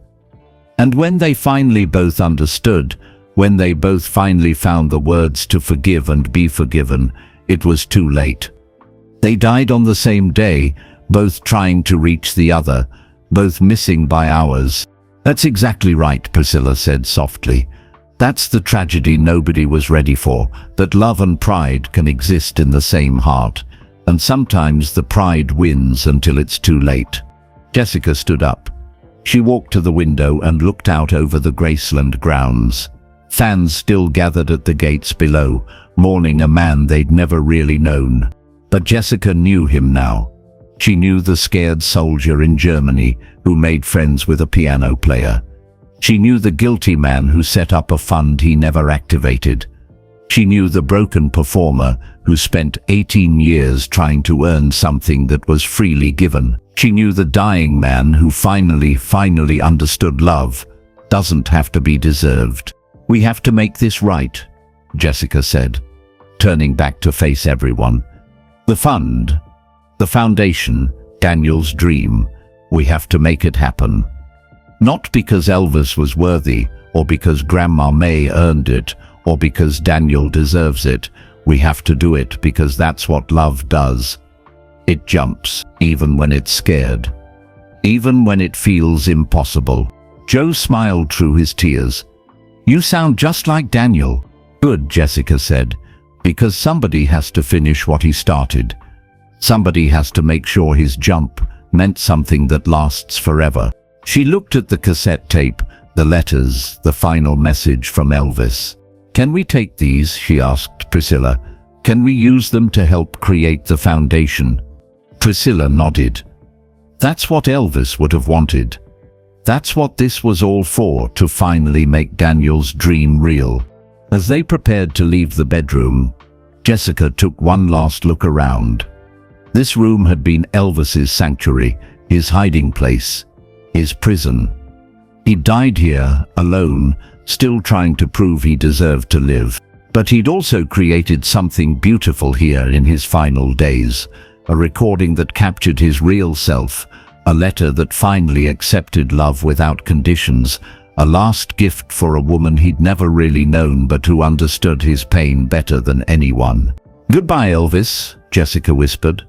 And when they finally both understood, when they both finally found the words to forgive and be forgiven, it was too late. They died on the same day, both trying to reach the other, both missing by hours. That's exactly right, Priscilla said softly. That's the tragedy nobody was ready for, that love and pride can exist in the same heart. And sometimes the pride wins until it's too late. Jessica stood up. She walked to the window and looked out over the Graceland grounds. Fans still gathered at the gates below, mourning a man they'd never really known. But Jessica knew him now. She knew the scared soldier in Germany who made friends with a piano player. She knew the guilty man who set up a fund he never activated. She knew the broken performer who spent 18 years trying to earn something that was freely given. She knew the dying man who finally understood love doesn't have to be deserved. We have to make this right, Jessica said, turning back to face everyone. The fund, the foundation, Daniel's dream, we have to make it happen. Not because Elvis was worthy, or because Grandma May earned it, or because Daniel deserves it. We have to do it because that's what love does. It jumps, even when it's scared. Even when it feels impossible. Joe smiled through his tears. You sound just like Daniel. Good, Jessica said, because somebody has to finish what he started. Somebody has to make sure his jump meant something that lasts forever. She looked at the cassette tape, the letters, the final message from Elvis. "Can we take these?" she asked Priscilla. "Can we use them to help create the foundation?" Priscilla nodded. That's what Elvis would have wanted. That's what this was all for, to finally make Daniel's dream real. As they prepared to leave the bedroom, Jessica took one last look around. This room had been Elvis's sanctuary, his hiding place, his prison. He died here, alone, still trying to prove he deserved to live. But he'd also created something beautiful here in his final days, a recording that captured his real self, a letter that finally accepted love without conditions, a last gift for a woman he'd never really known but who understood his pain better than anyone. "Goodbye, Elvis," Jessica whispered.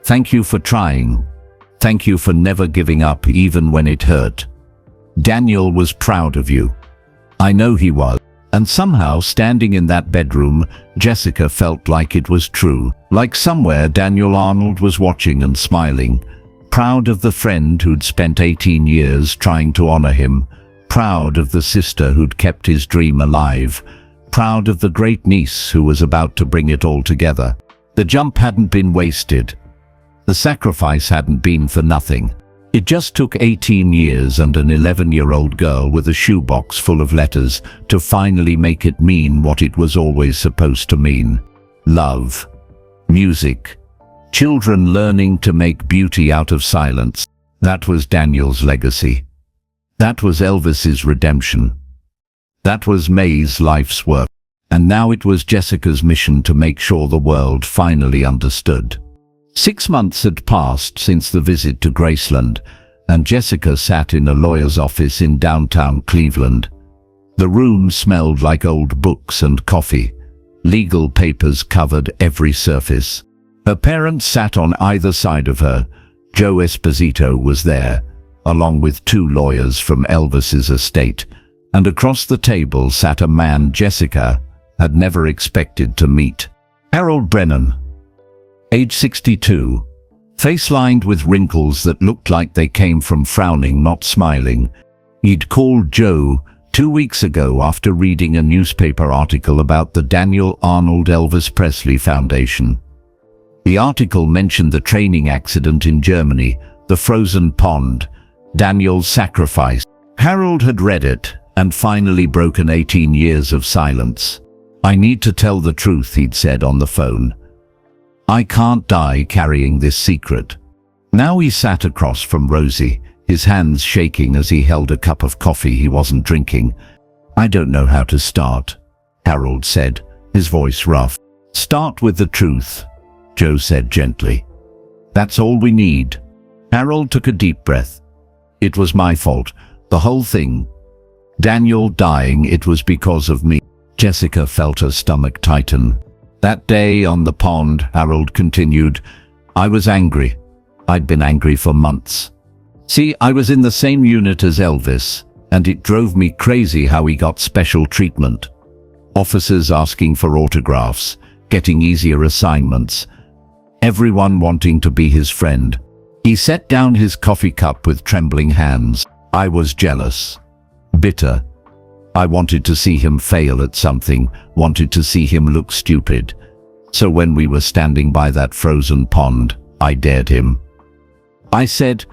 "Thank you for trying. Thank you for never giving up even when it hurt. Daniel was proud of you." I know he was. And somehow, standing in that bedroom, Jessica felt like it was true. Like somewhere Daniel Arnold was watching and smiling, proud of the friend who'd spent 18 years trying to honor him, proud of the sister who'd kept his dream alive, proud of the great niece who was about to bring it all together. The jump hadn't been wasted. The sacrifice hadn't been for nothing. It just took 18 years and an 11-year-old girl with a shoebox full of letters to finally make it mean what it was always supposed to mean. Love. Music. Children learning to make beauty out of silence. That was Daniel's legacy. That was Elvis's redemption. That was May's life's work. And now it was Jessica's mission to make sure the world finally understood. 6 months had passed since the visit to Graceland, and Jessica sat in a lawyer's office in downtown Cleveland. The room smelled like old books and coffee. Legal papers covered every surface. Her parents sat on either side of her. Joe Esposito was there, along with 2 lawyers from Elvis's estate, and across the table sat a man Jessica had never expected to meet. Harold Brennan, age 62, face lined with wrinkles that looked like they came from frowning, not smiling. He'd called Joe 2 weeks ago after reading a newspaper article about the Daniel Arnold Elvis Presley Foundation. The article mentioned the training accident in Germany, the frozen pond, Daniel's sacrifice. Harold had read it and finally broken 18 years of silence. "I need to tell the truth," he'd said on the phone. "I can't die carrying this secret." Now he sat across from Rosie, his hands shaking as he held a cup of coffee he wasn't drinking. "I don't know how to start," Harold said, his voice rough. "Start with the truth," Joe said gently. "That's all we need." Harold took a deep breath. "It was my fault, the whole thing. Daniel dying, it was because of me." Jessica felt her stomach tighten. "That day on the pond," Harold continued, "I was angry. I'd been angry for months. See, I was in the same unit as Elvis, and it drove me crazy how he got special treatment. Officers asking for autographs, getting easier assignments, everyone wanting to be his friend." He set down his coffee cup with trembling hands. "I was jealous, bitter. I wanted to see him fail at something, wanted to see him look stupid. So when we were standing by that frozen pond, I dared him. I said,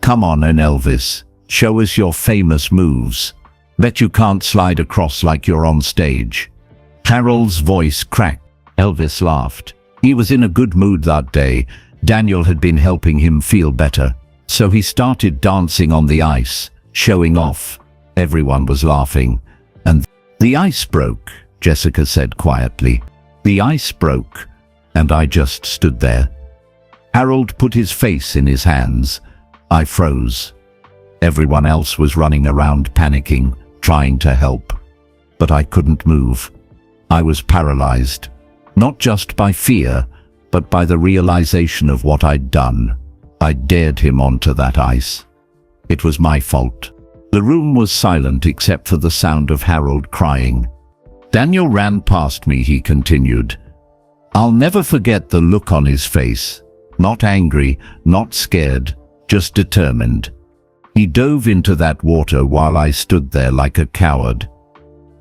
'Come on, Elvis, show us your famous moves. Bet you can't slide across like you're on stage.'" Harold's voice cracked. Elvis laughed. He was in a good mood that day. Daniel had been helping him feel better. So he started dancing on the ice, showing off. Everyone was laughing. "And the ice broke," Jessica said quietly. "The ice broke, and I just stood there." Harold put his face in his hands. I froze. Everyone else was running around panicking, trying to help. But I couldn't move. I was paralyzed, not just by fear, but by the realization of what I'd done. I dared him onto that ice. It was my fault. The room was silent except for the sound of Harold crying. "Daniel ran past me," he continued. "I'll never forget the look on his face. Not angry, not scared, just determined. He dove into that water while I stood there like a coward.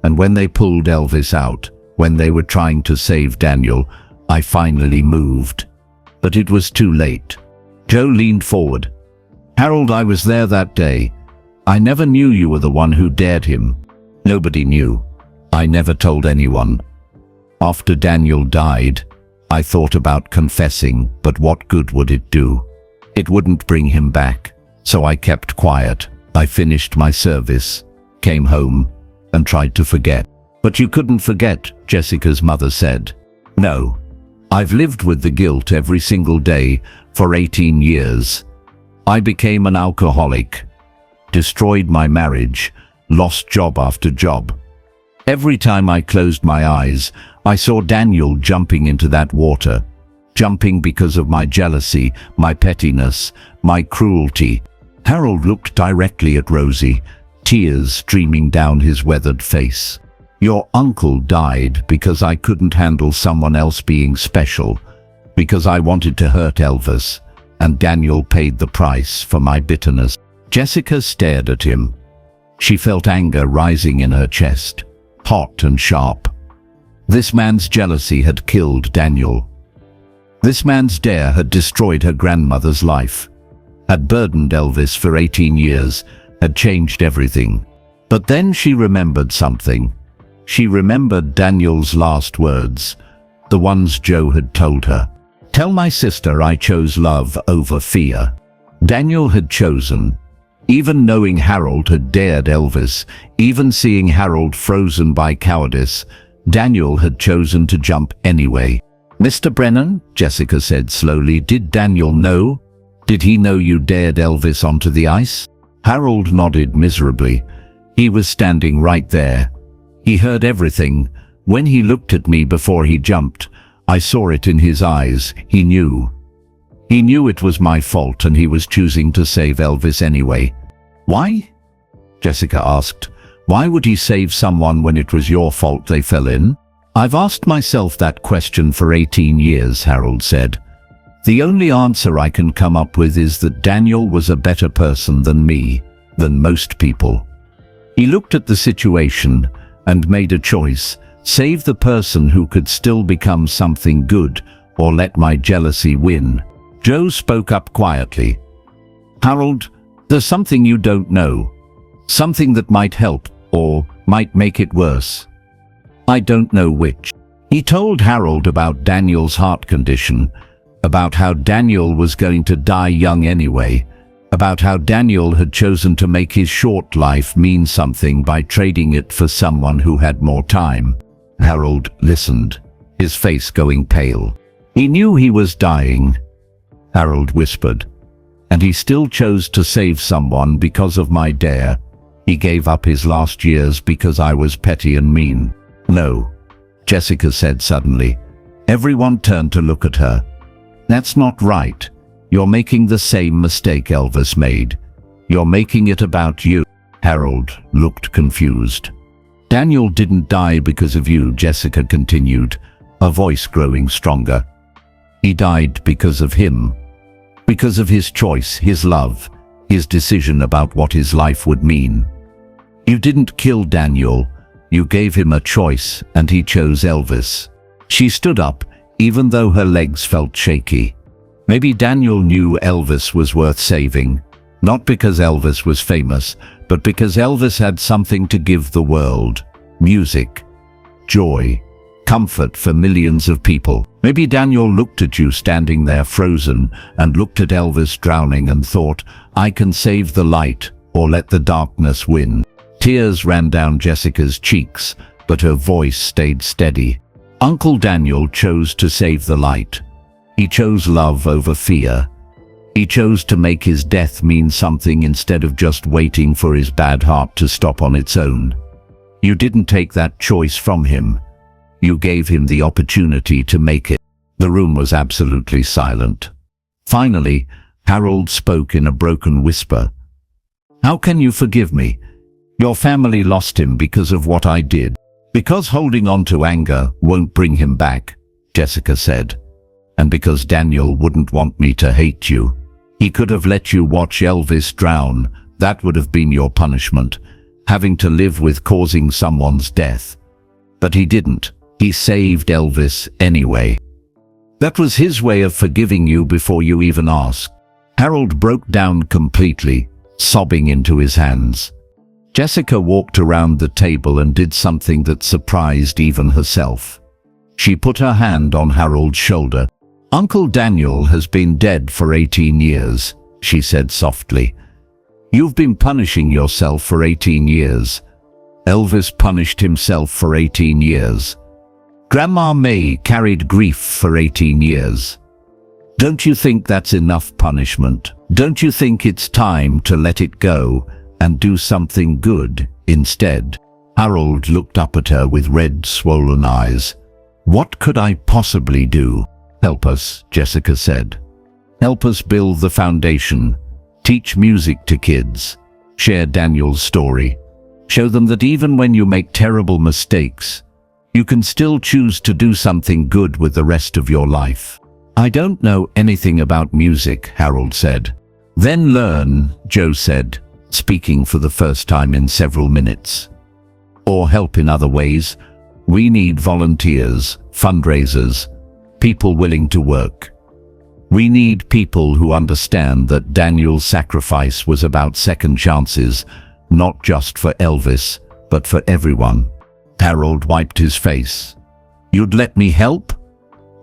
And when they pulled Elvis out, when they were trying to save Daniel, I finally moved. But it was too late. Joe leaned forward. "Harold, I was there that day. I never knew you were the one who dared him. Nobody knew. I never told anyone. After Daniel died, I thought about confessing, but what good would it do? It wouldn't bring him back. So I kept quiet. I finished my service, came home, and tried to forget." "But you couldn't forget," Jessica's mother said. "No. I've lived with the guilt every single day for 18 years. I became an alcoholic, destroyed my marriage, lost job after job. Every time I closed my eyes, I saw Daniel jumping into that water, jumping because of my jealousy, my pettiness, my cruelty." Harold looked directly at Rosie, tears streaming down his weathered face. "Your uncle died because I couldn't handle someone else being special, because I wanted to hurt Elvis, and Daniel paid the price for my bitterness." Jessica stared at him. She felt anger rising in her chest, hot and sharp. This man's jealousy had killed Daniel. This man's dare had destroyed her grandmother's life, had burdened Elvis for 18 years, had changed everything. But then she remembered something. She remembered Daniel's last words, the ones Joe had told her. "Tell my sister I chose love over fear." Daniel had chosen. Even knowing Harold had dared Elvis, even seeing Harold frozen by cowardice, Daniel had chosen to jump anyway. "Mr. Brennan," Jessica said slowly, "did Daniel know? Did he know you dared Elvis onto the ice?" Harold nodded miserably. He was standing right there. He heard everything. When he looked at me before he jumped, I saw it in his eyes. He knew. He knew it was my fault, and he was choosing to save Elvis anyway. "Why?" Jessica asked. "Why would he save someone when it was your fault they fell in?" "I've asked myself that question for 18 years, Harold said. "The only answer I can come up with is that Daniel was a better person than me, than most people. He looked at the situation and made a choice: save the person who could still become something good, or let my jealousy win." Joe spoke up quietly. "Harold, there's something you don't know. Something that might help, or might make it worse. I don't know which." He told Harold about Daniel's heart condition, about how Daniel was going to die young anyway, about how Daniel had chosen to make his short life mean something by trading it for someone who had more time. Harold listened, his face going pale. "He knew he was dying," Harold whispered, "and he still chose to save someone because of my dare. He gave up his last years because I was petty and mean." "No," Jessica said suddenly. Everyone turned to look at her. "That's not right. You're making the same mistake Elvis made. You're making it about you." Harold looked confused. "Daniel didn't die because of you," Jessica continued, her voice growing stronger. "He died because of him. Because of his choice, his love, his decision about what his life would mean. You didn't kill Daniel. You gave him a choice, and he chose Elvis." She stood up, even though her legs felt shaky. Maybe Daniel knew Elvis was worth saving, not because Elvis was famous, but because Elvis had something to give the world: music, joy, comfort for millions of people. Maybe Daniel looked at you standing there frozen, and looked at Elvis drowning and thought, "I can save the light, or let the darkness win." Tears ran down Jessica's cheeks, but her voice stayed steady. Uncle Daniel chose to save the light. He chose love over fear. He chose to make his death mean something instead of just waiting for his bad heart to stop on its own. You didn't take that choice from him. You gave him the opportunity to make it. The room was absolutely silent. Finally, Harold spoke in a broken whisper. "How can you forgive me? Your family lost him because of what I did." "Because holding on to anger won't bring him back," Jessica said. And because Daniel wouldn't want me to hate you, he could have let you watch Elvis drown. That would have been your punishment, having to live with causing someone's death. But he didn't. He saved Elvis anyway. That was his way of forgiving you before you even asked. Harold broke down completely, sobbing into his hands. Jessica walked around the table and did something that surprised even herself. She put her hand on Harold's shoulder. "Uncle Daniel has been dead for 18 years, she said softly. You've been punishing yourself for 18 years. Elvis punished himself for 18 years. Grandma May carried grief for 18 years. Don't you think that's enough punishment? Don't you think it's time to let it go and do something good instead?" Harold looked up at her with red, swollen eyes. "What could I possibly do?" "Help us," Jessica said. "Help us build the foundation. Teach music to kids. Share Daniel's story. Show them that even when you make terrible mistakes, you can still choose to do something good with the rest of your life." "I don't know anything about music," Harold said. "Then learn," Joe said, speaking for the first time in several minutes. "Or help in other ways. We need volunteers, fundraisers, people willing to work. We need people who understand that Daniel's sacrifice was about second chances, not just for Elvis, but for everyone." Harold wiped his face. "You'd let me help?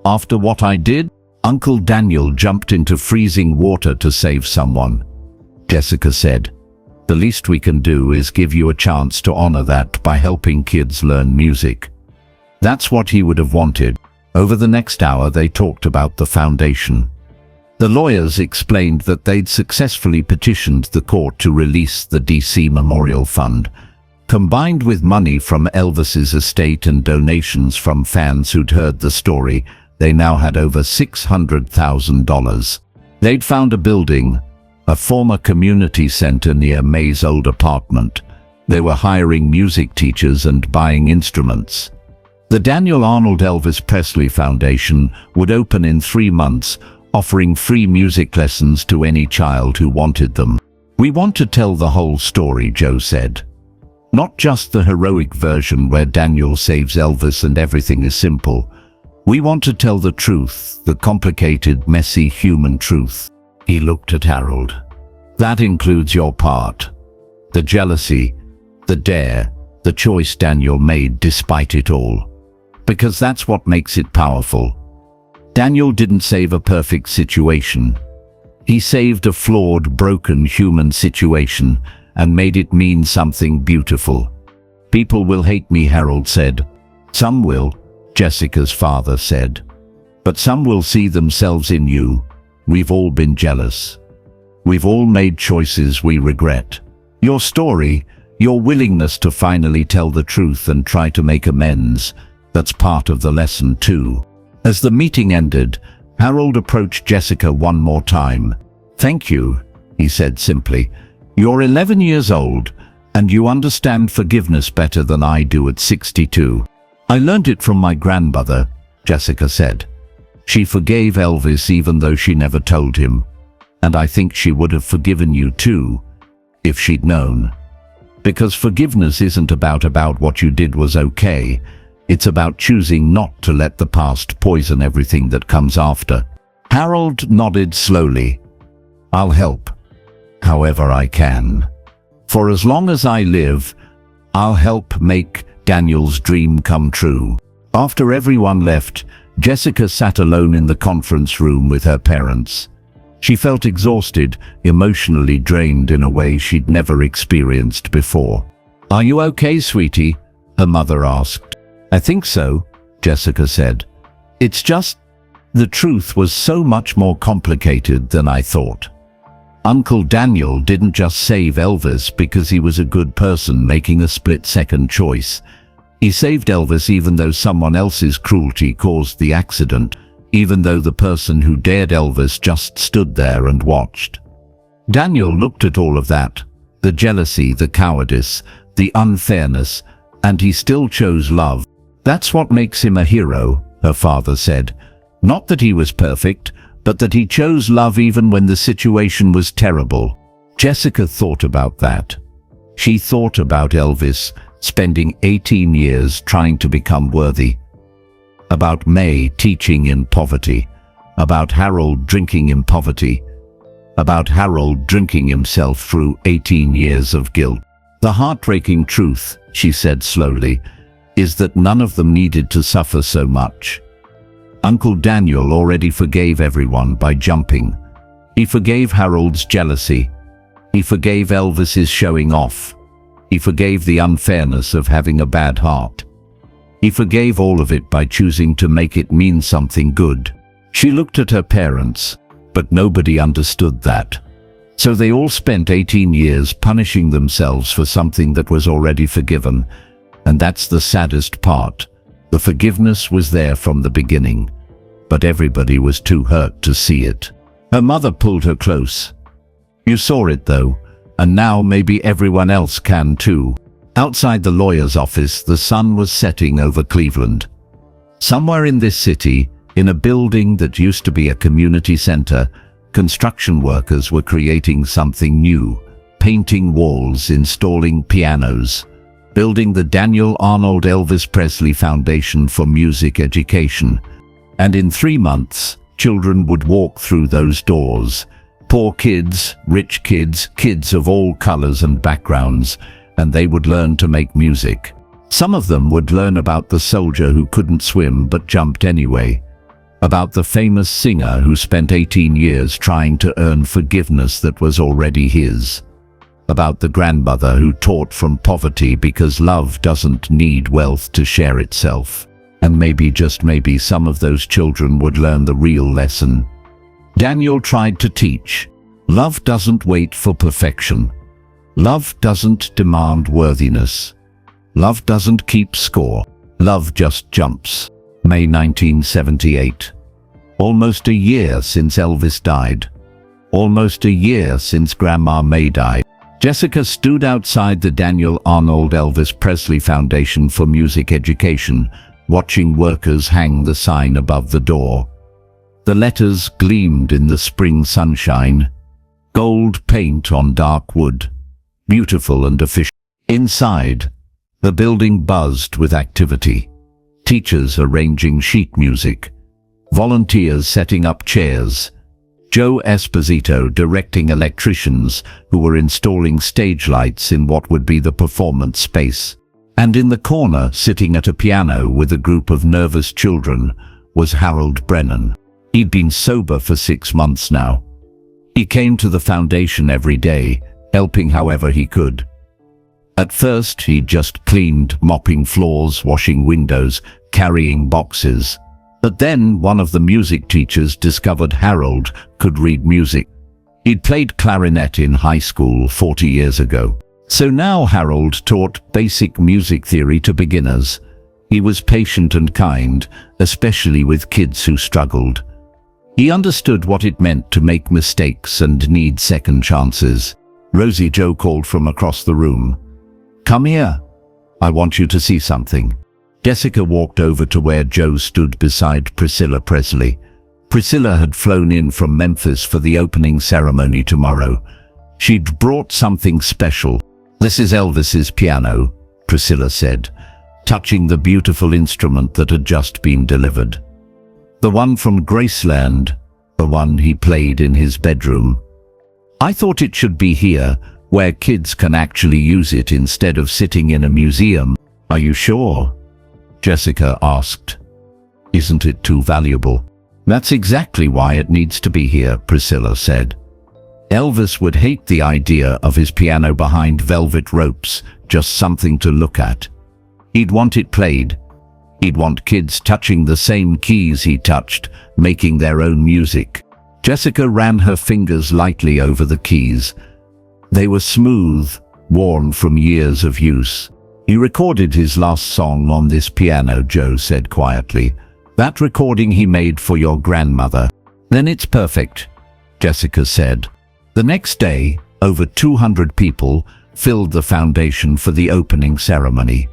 After what I did?" "Uncle Daniel jumped into freezing water to save someone," Jessica said. "The least we can do is give you a chance to honor that by helping kids learn music." That's what he would have wanted. Over the next hour they talked about the foundation. The lawyers explained that they'd successfully petitioned the court to release the DC Memorial Fund. Combined with money from Elvis's estate and donations from fans who'd heard the story, they now had over $600,000. They'd found a building, a former community center near May's old apartment. They were hiring music teachers and buying instruments. The Daniel Arnold Elvis Presley Foundation would open in 3 months, offering free music lessons to any child who wanted them. "We want to tell the whole story," Joe said. "Not just the heroic version where Daniel saves Elvis and everything is simple. We want to tell the truth, the complicated, messy human truth." He looked at Harold. "That includes your part. The jealousy, the dare, the choice Daniel made despite it all. Because that's what makes it powerful. Daniel didn't save a perfect situation. He saved a flawed, broken human situation and made it mean something beautiful." "People will hate me," Harold said. "Some will," Jessica's father said. "But some will see themselves in you. We've all been jealous. We've all made choices we regret. Your story, your willingness to finally tell the truth and try to make amends, that's part of the lesson too." As the meeting ended, Harold approached Jessica one more time. "Thank you," he said simply. "You're 11 years old, and you understand forgiveness better than I do at 62. I learned it from my grandmother," Jessica said. "She forgave Elvis even though she never told him. And I think she would have forgiven you too, if she'd known. Because forgiveness isn't about what you did was okay. It's about choosing not to let the past poison everything that comes after." Harold nodded slowly. "I'll help, however I can. For as long as I live, I'll help make Daniel's dream come true." After everyone left, Jessica sat alone in the conference room with her parents. She felt exhausted, emotionally drained in a way she'd never experienced before. "Are you okay, sweetie?" her mother asked. "I think so," Jessica said. "It's just, the truth was so much more complicated than I thought. Uncle Daniel didn't just save Elvis because he was a good person making a split-second choice. He saved Elvis even though someone else's cruelty caused the accident, even though the person who dared Elvis just stood there and watched. Daniel looked at all of that, the jealousy, the cowardice, the unfairness, and he still chose love. That's what makes him a hero," her father said. Not that he was perfect, but that he chose love even when the situation was terrible. Jessica thought about that. She thought about Elvis spending 18 years trying to become worthy, about May teaching in poverty, about Harold drinking in poverty, about Harold drinking himself through 18 years of guilt. The heartbreaking truth, she said slowly, is that none of them needed to suffer so much. Uncle Daniel already forgave everyone by jumping. He forgave Harold's jealousy. He forgave Elvis's showing off. He forgave the unfairness of having a bad heart. He forgave all of it by choosing to make it mean something good. She looked at her parents, but nobody understood that. So they all spent 18 years punishing themselves for something that was already forgiven. And that's the saddest part. The forgiveness was there from the beginning, but everybody was too hurt to see it. Her mother pulled her close. You saw it though, and now maybe everyone else can too. Outside the lawyer's office, the sun was setting over Cleveland. Somewhere in this city, in a building that used to be a community center, construction workers were creating something new, painting walls, installing pianos, building the Daniel Arnold Elvis Presley Foundation for Music Education. And in 3 months, children would walk through those doors. Poor kids, rich kids, kids of all colors and backgrounds, and they would learn to make music. Some of them would learn about the soldier who couldn't swim but jumped anyway, about the famous singer who spent 18 years trying to earn forgiveness that was already his, about the grandmother who taught from poverty because love doesn't need wealth to share itself. And maybe, just maybe, some of those children would learn the real lesson. Daniel tried to teach. Love doesn't wait for perfection. Love doesn't demand worthiness. Love doesn't keep score. Love just jumps. May 1978. Almost a year since Elvis died. Almost a year since Grandma May died. Jessica stood outside the Daniel Arnold Elvis Presley Foundation for Music Education, watching workers hang the sign above the door. The letters gleamed in the spring sunshine, gold paint on dark wood, beautiful and official. Inside, the building buzzed with activity. Teachers arranging sheet music, volunteers setting up chairs, Joe Esposito directing electricians who were installing stage lights in what would be the performance space. And in the corner, sitting at a piano with a group of nervous children, was Harold Brennan. He'd been sober for 6 months now. He came to the foundation every day, helping however he could. At first, he just cleaned, mopping floors, washing windows, carrying boxes. But then one of the music teachers discovered Harold could read music. He'd played clarinet in high school 40 years ago. So now Harold taught basic music theory to beginners. He was patient and kind, especially with kids who struggled. He understood what it meant to make mistakes and need second chances. Rosie Jo called from across the room. "Come here. I want you to see something." Jessica walked over to where Joe stood beside Priscilla Presley. Priscilla had flown in from Memphis for the opening ceremony tomorrow. She'd brought something special. "This is Elvis's piano," Priscilla said, touching the beautiful instrument that had just been delivered. "The one from Graceland, the one he played in his bedroom. I thought it should be here, where kids can actually use it instead of sitting in a museum." "Are you sure?" Jessica asked. "Isn't it too valuable?" "That's exactly why it needs to be here," Priscilla said. "Elvis would hate the idea of his piano behind velvet ropes, just something to look at. He'd want it played. He'd want kids touching the same keys he touched, making their own music." Jessica ran her fingers lightly over the keys. They were smooth, worn from years of use. "He recorded his last song on this piano," Joe said quietly. "That recording he made for your grandmother." "Then it's perfect," Jessica said. The next day, over 200 people filled the foundation for the opening ceremony.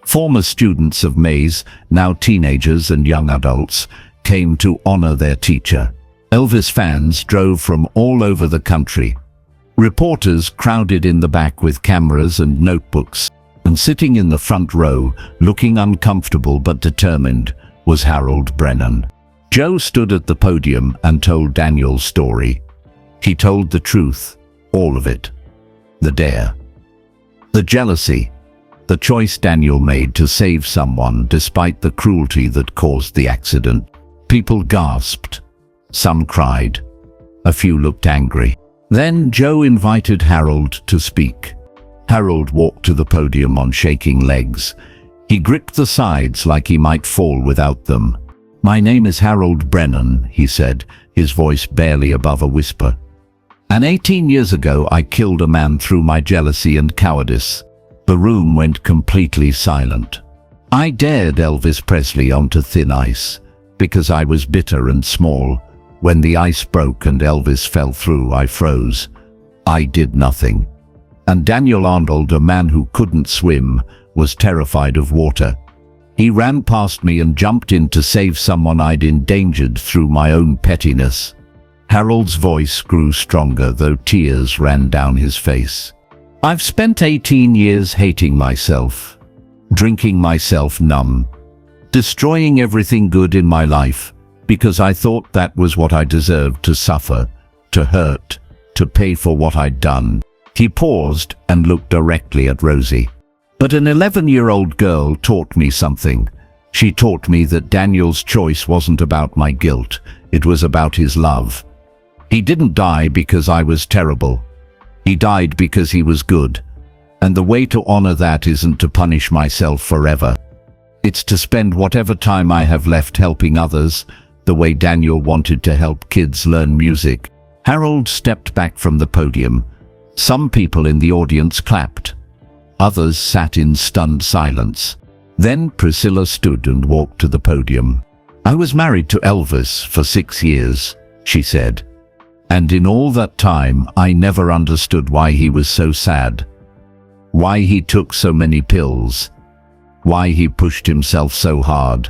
Former students of May's, now teenagers and young adults, came to honor their teacher. Elvis fans drove from all over the country. Reporters crowded in the back with cameras and notebooks, and sitting in the front row, looking uncomfortable but determined, was Harold Brennan. Joe stood at the podium and told Daniel's story. He told the truth, all of it. The dare, the jealousy, the choice Daniel made to save someone despite the cruelty that caused the accident. People gasped. Some cried. A few looked angry. Then Joe invited Harold to speak. Harold walked to the podium on shaking legs. He gripped the sides like he might fall without them. "My name is Harold Brennan," he said, his voice barely above a whisper. "And 18 years ago I killed a man through my jealousy and cowardice." The room went completely silent. "I dared Elvis Presley onto thin ice, because I was bitter and small. When the ice broke and Elvis fell through, I froze. I did nothing. And Daniel Arnold, a man who couldn't swim, was terrified of water. He ran past me and jumped in to save someone I'd endangered through my own pettiness." Harold's voice grew stronger, though tears ran down his face. "I've spent 18 years hating myself, drinking myself numb, destroying everything good in my life, because I thought that was what I deserved, to suffer, to hurt, to pay for what I'd done." He paused and looked directly at Rosie. "But an 11-year-old girl taught me something. She taught me that Daniel's choice wasn't about my guilt, it was about his love. He didn't die because I was terrible. He died because he was good. And the way to honor that isn't to punish myself forever. It's to spend whatever time I have left helping others, the way Daniel wanted to help kids learn music." Harold stepped back from the podium. Some people in the audience clapped. Others sat in stunned silence. Then Priscilla stood and walked to the podium. "I was married to Elvis for 6 years," she said. "And in all that time, I never understood why he was so sad. Why he took so many pills. Why he pushed himself so hard.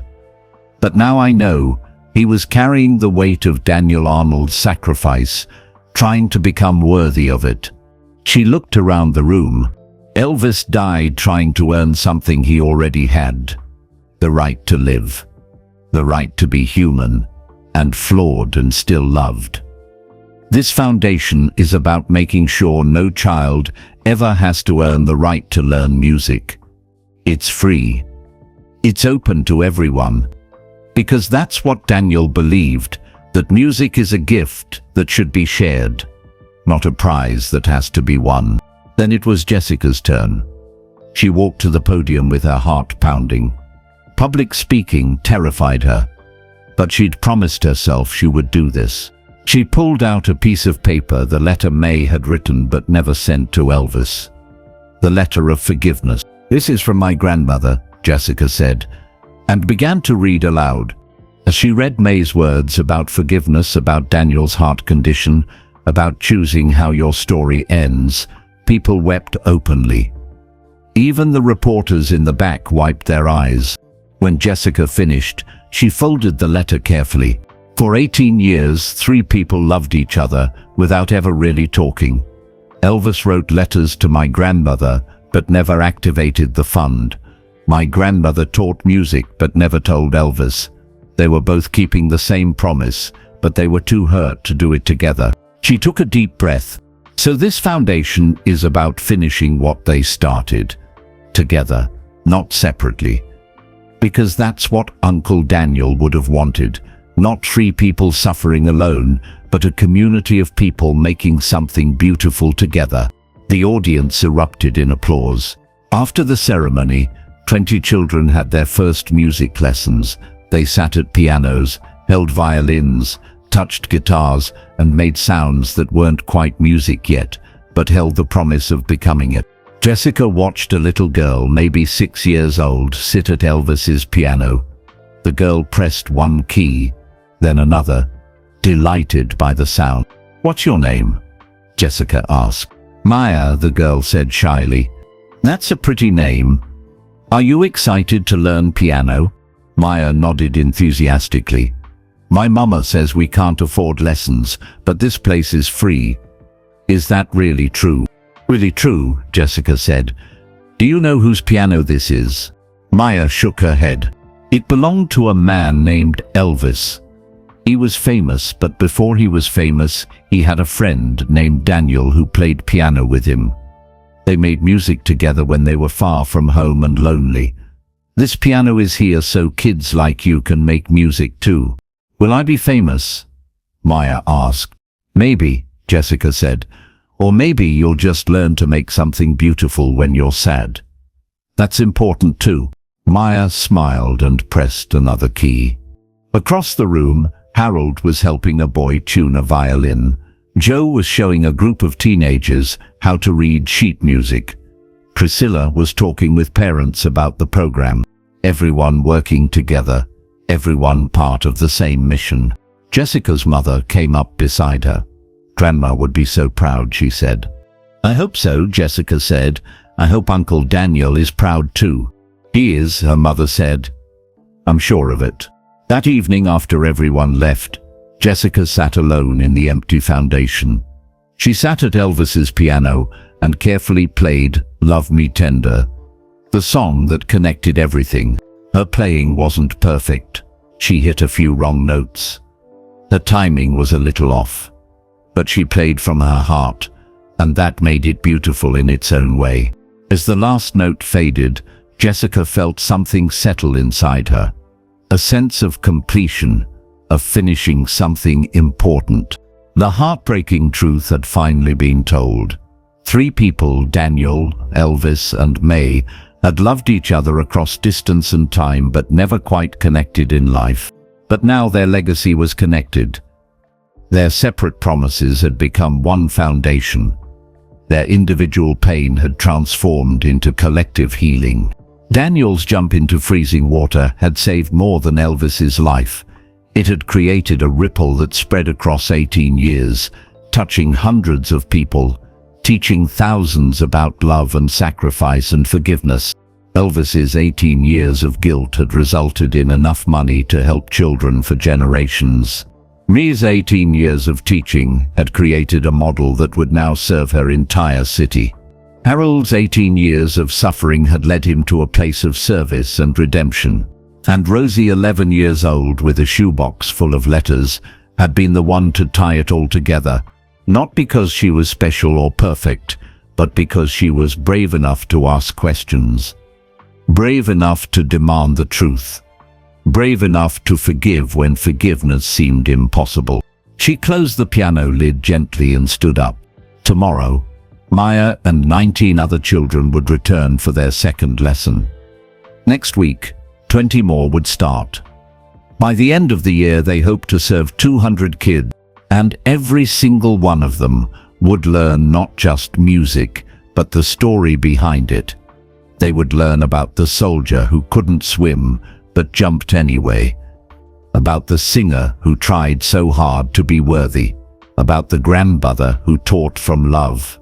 But now I know he was carrying the weight of Daniel Arnold's sacrifice, trying to become worthy of it." She looked around the room. Elvis died trying to earn something he already had. The right to live. The right to be human, and flawed and still loved. This foundation is about making sure no child ever has to earn the right to learn music. It's free. It's open to everyone. Because that's what Daniel believed, that music is a gift that should be shared, not a prize that has to be won. Then it was Jessica's turn. She walked to the podium with her heart pounding. Public speaking terrified her, but she'd promised herself she would do this. She pulled out a piece of paper, the letter May had written but never sent to Elvis. The letter of forgiveness. "This is from my grandmother," Jessica said, and began to read aloud. As she read May's words about forgiveness, about Daniel's heart condition, about choosing how your story ends, people wept openly. Even the reporters in the back wiped their eyes. When Jessica finished, she folded the letter carefully. For 18 years, 3 people loved each other without ever really talking. Elvis wrote letters to my grandmother, but never activated the fund. My grandmother taught music, but never told Elvis. They were both keeping the same promise, but they were too hurt to do it together. She took a deep breath. So this foundation is about finishing what they started. Together, not separately. Because that's what Uncle Daniel would have wanted. Not 3 people suffering alone, but a community of people making something beautiful together. The audience erupted in applause. After the ceremony, 20 children had their first music lessons. They sat at pianos, held violins, touched guitars, and made sounds that weren't quite music yet, but held the promise of becoming it. Jessica watched a little girl, maybe 6 years old, sit at Elvis's piano. The girl pressed one key, then another, delighted by the sound. "What's your name?" Jessica asked. "Maya," the girl said shyly. "That's a pretty name. Are you excited to learn piano?" Maya nodded enthusiastically. My mama says we can't afford lessons, but this place is free. Is that really true? Really true, Jessica said. Do you know whose piano this is? Maya shook her head. It belonged to a man named Elvis. He was famous, but before he was famous, he had a friend named Daniel who played piano with him. They made music together when they were far from home and lonely. This piano is here so kids like you can make music too. Will I be famous? Maya asked. Maybe, Jessica said. Or maybe you'll just learn to make something beautiful when you're sad. That's important too. Maya smiled and pressed another key. Across the room, Harold was helping a boy tune a violin. Joe was showing a group of teenagers how to read sheet music. Priscilla was talking with parents about the program. Everyone working together, everyone part of the same mission. Jessica's mother came up beside her. Grandma would be so proud, she said. I hope so, Jessica said. I hope Uncle Daniel is proud too. He is, her mother said. I'm sure of it. That evening after everyone left, Jessica sat alone in the empty foundation. She sat at Elvis's piano and carefully played Love Me Tender, the song that connected everything. Her playing wasn't perfect. She hit a few wrong notes. Her timing was a little off. But she played from her heart, and that made it beautiful in its own way. As the last note faded, Jessica felt something settle inside her. A sense of completion, of finishing something important. The heartbreaking truth had finally been told. 3 people, Daniel, Elvis, and May, had loved each other across distance and time but never quite connected in life. But now their legacy was connected. Their separate promises had become one foundation. Their individual pain had transformed into collective healing. Daniel's jump into freezing water had saved more than Elvis's life. It had created a ripple that spread across 18 years, touching hundreds of people, teaching thousands about love and sacrifice and forgiveness. Elvis's 18 years of guilt had resulted in enough money to help children for generations. May's 18 years of teaching had created a model that would now serve her entire city. Harold's 18 years of suffering had led him to a place of service and redemption. And Rosie, 11 years old with a shoebox full of letters, had been the one to tie it all together, not because she was special or perfect, but because she was brave enough to ask questions. Brave enough to demand the truth. Brave enough to forgive when forgiveness seemed impossible. She closed the piano lid gently and stood up. Tomorrow, Maya and 19 other children would return for their second lesson. Next week, 20 more would start. By the end of the year, they hoped to serve 200 kids, and every single one of them would learn not just music, but the story behind it. They would learn about the soldier who couldn't swim, but jumped anyway. About the singer who tried so hard to be worthy. About the grandmother who taught from love,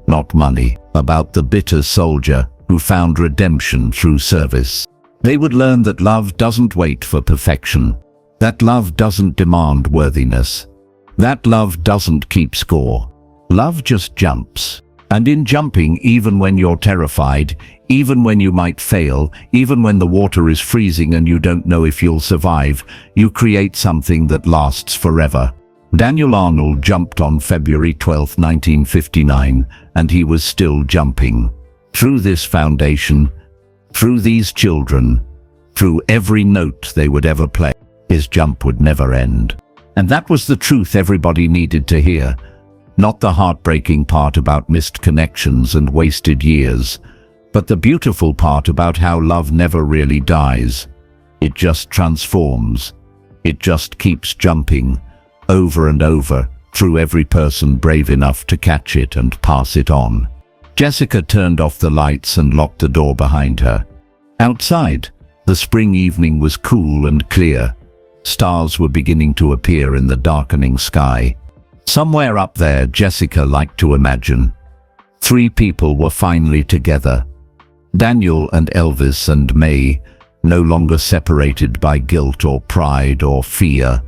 not money. About the bitter soldier who found redemption through service. They would learn that love doesn't wait for perfection. That love doesn't demand worthiness. That love doesn't keep score. Love just jumps. And in jumping, even when you're terrified, even when you might fail, even when the water is freezing and you don't know if you'll survive, you create something that lasts forever. Daniel Arnold jumped on February 12, 1959, and he was still jumping. Through this foundation, through these children, through every note they would ever play, his jump would never end. And that was the truth everybody needed to hear. Not the heartbreaking part about missed connections and wasted years, but the beautiful part about how love never really dies. It just transforms. It just keeps jumping, over and over, through every person brave enough to catch it and pass it on. Jessica turned off the lights and locked the door behind her. Outside, the spring evening was cool and clear. Stars were beginning to appear in the darkening sky. Somewhere up there, Jessica liked to imagine, 3 people were finally together. Daniel and Elvis and May, no longer separated by guilt or pride or fear,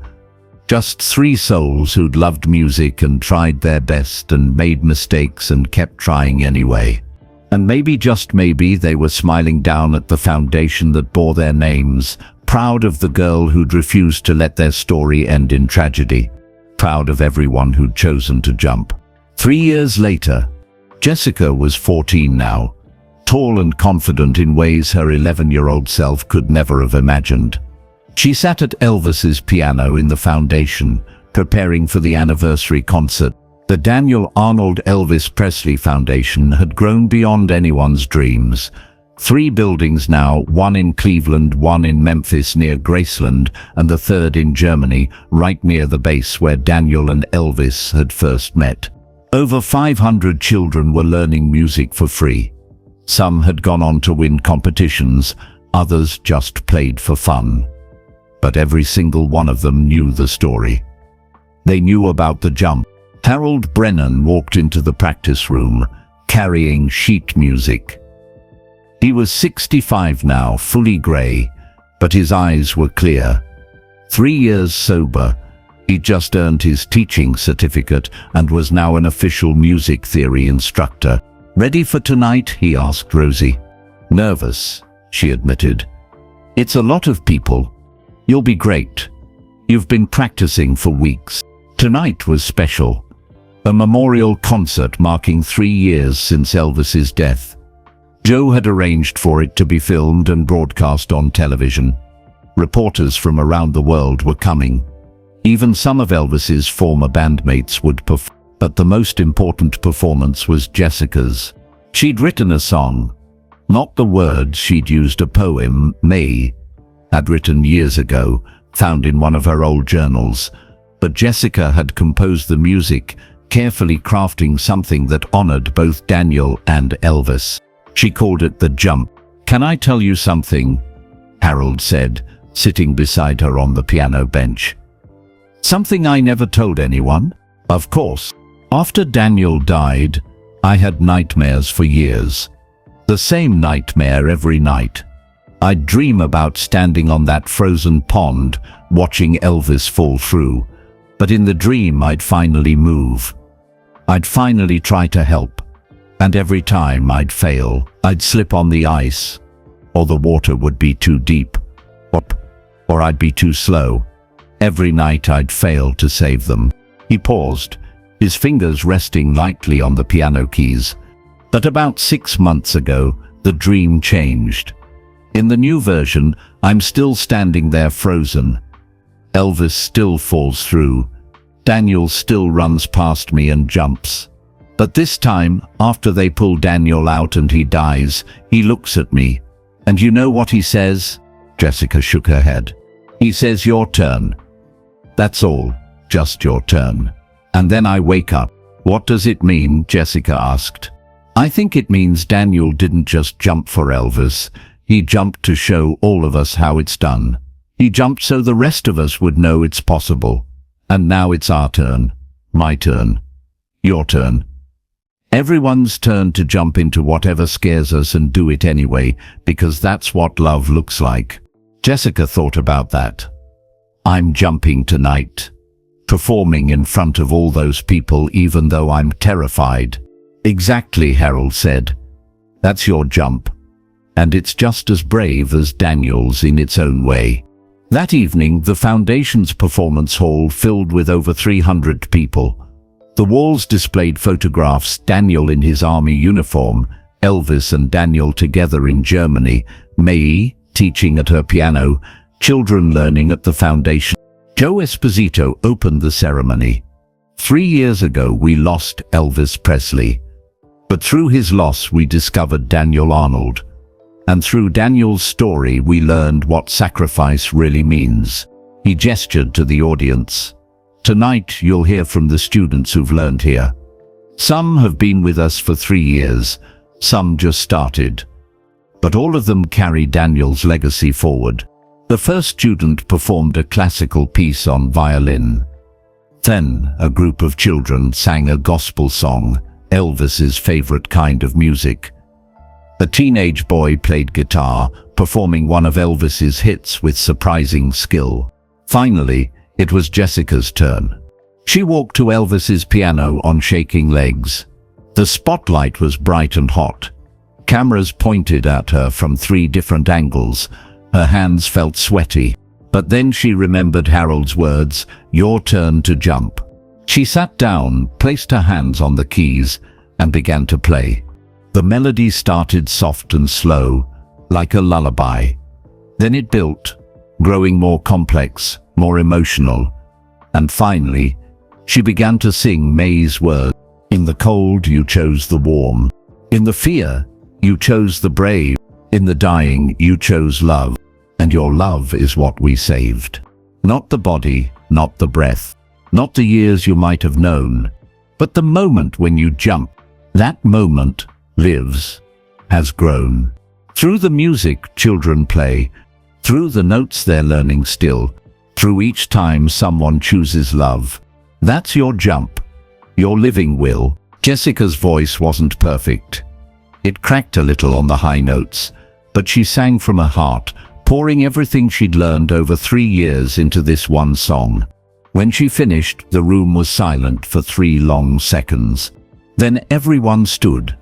Just three souls who'd loved music and tried their best and made mistakes and kept trying anyway. And maybe, just maybe, they were smiling down at the foundation that bore their names, proud of the girl who'd refused to let their story end in tragedy, proud of everyone who'd chosen to jump. 3 years later, Jessica was 14 now, tall and confident in ways her 11-year-old self could never have imagined. She sat at Elvis's piano in the foundation, preparing for the anniversary concert. The Daniel Arnold Elvis Presley Foundation had grown beyond anyone's dreams. 3 buildings now, one in Cleveland, one in Memphis near Graceland, and the third in Germany, right near the base where Daniel and Elvis had first met. Over 500 children were learning music for free. Some had gone on to win competitions, others just played for fun. But every single one of them knew the story. They knew about the jump. Harold Brennan walked into the practice room, carrying sheet music. He was 65 now, fully grey, but his eyes were clear. 3 years sober, he'd just earned his teaching certificate and was now an official music theory instructor. "Ready for tonight?" he asked Rosie. "Nervous," she admitted. "It's a lot of people. You'll be great. You've been practicing for weeks." Tonight was special. A memorial concert marking 3 years since Elvis's death. Joe had arranged for it to be filmed and broadcast on television. Reporters from around the world were coming. Even some of Elvis's former bandmates would perform. But the most important performance was Jessica's. She'd written a song. Not the words, she'd used a poem May had written years ago, found in one of her old journals. But Jessica had composed the music, carefully crafting something that honored both Daniel and Elvis. She called it The Jump. "Can I tell you something?" Harold said, sitting beside her on the piano bench. "Something I never told anyone?" "Of course. After Daniel died, I had nightmares for years. The same nightmare every night. I'd dream about standing on that frozen pond, watching Elvis fall through. But in the dream I'd finally move. I'd finally try to help. And every time I'd fail. I'd slip on the ice, or the water would be too deep, or I'd be too slow. Every night I'd fail to save them." He paused, his fingers resting lightly on the piano keys. "But about 6 months ago, the dream changed. In the new version, I'm still standing there frozen. Elvis still falls through. Daniel still runs past me and jumps. But this time, after they pull Daniel out and he dies, he looks at me. And you know what he says?" Jessica shook her head. "He says, 'Your turn.' That's all, just your turn. And then I wake up." "What does it mean?" Jessica asked. "I think it means Daniel didn't just jump for Elvis. He jumped to show all of us how it's done. He jumped so the rest of us would know it's possible. And now it's our turn. My turn. Your turn. Everyone's turn to jump into whatever scares us and do it anyway, because that's what love looks like." Jessica thought about that. "I'm jumping tonight. Performing in front of all those people even though I'm terrified." "Exactly," Harold said. "That's your jump. And it's just as brave as Daniel's in its own way." That evening, the Foundation's performance hall filled with over 300 people. The walls displayed photographs: Daniel in his army uniform, Elvis and Daniel together in Germany, May teaching at her piano, children learning at the Foundation. Joe Esposito opened the ceremony. 3 years ago, we lost Elvis Presley. But through his loss, we discovered Daniel Arnold. And through Daniel's story, we learned what sacrifice really means. He gestured to the audience. "Tonight, you'll hear from the students who've learned here. Some have been with us for 3 years, some just started. But all of them carry Daniel's legacy forward." The first student performed a classical piece on violin. Then, a group of children sang a gospel song, Elvis's favorite kind of music. A teenage boy played guitar, performing one of Elvis's hits with surprising skill. Finally, It was Jessica's turn. She walked to Elvis's piano on shaking legs. The spotlight was bright and hot. Cameras pointed at her from 3 different angles. Her hands felt sweaty. But then she remembered Harold's words, "Your turn to jump." She sat down, placed her hands on the keys, and began to play. The melody started soft and slow, like a lullaby. Then it built, growing more complex, more emotional. And finally, she began to sing May's words. In the cold, you chose the warm. In the fear, you chose the brave. In the dying, you chose love. And your love is what we saved. Not the body, not the breath, not the years you might have known, but the moment when you jump. That moment lives, has grown. Through the music children play, through the notes they're learning still, through each time someone chooses love. That's your jump, your living will. Jessica's voice wasn't perfect. It cracked a little on the high notes, but she sang from her heart, pouring everything she'd learned over 3 years into this one song. When she finished, the room was silent for 3 long seconds. Then everyone stood.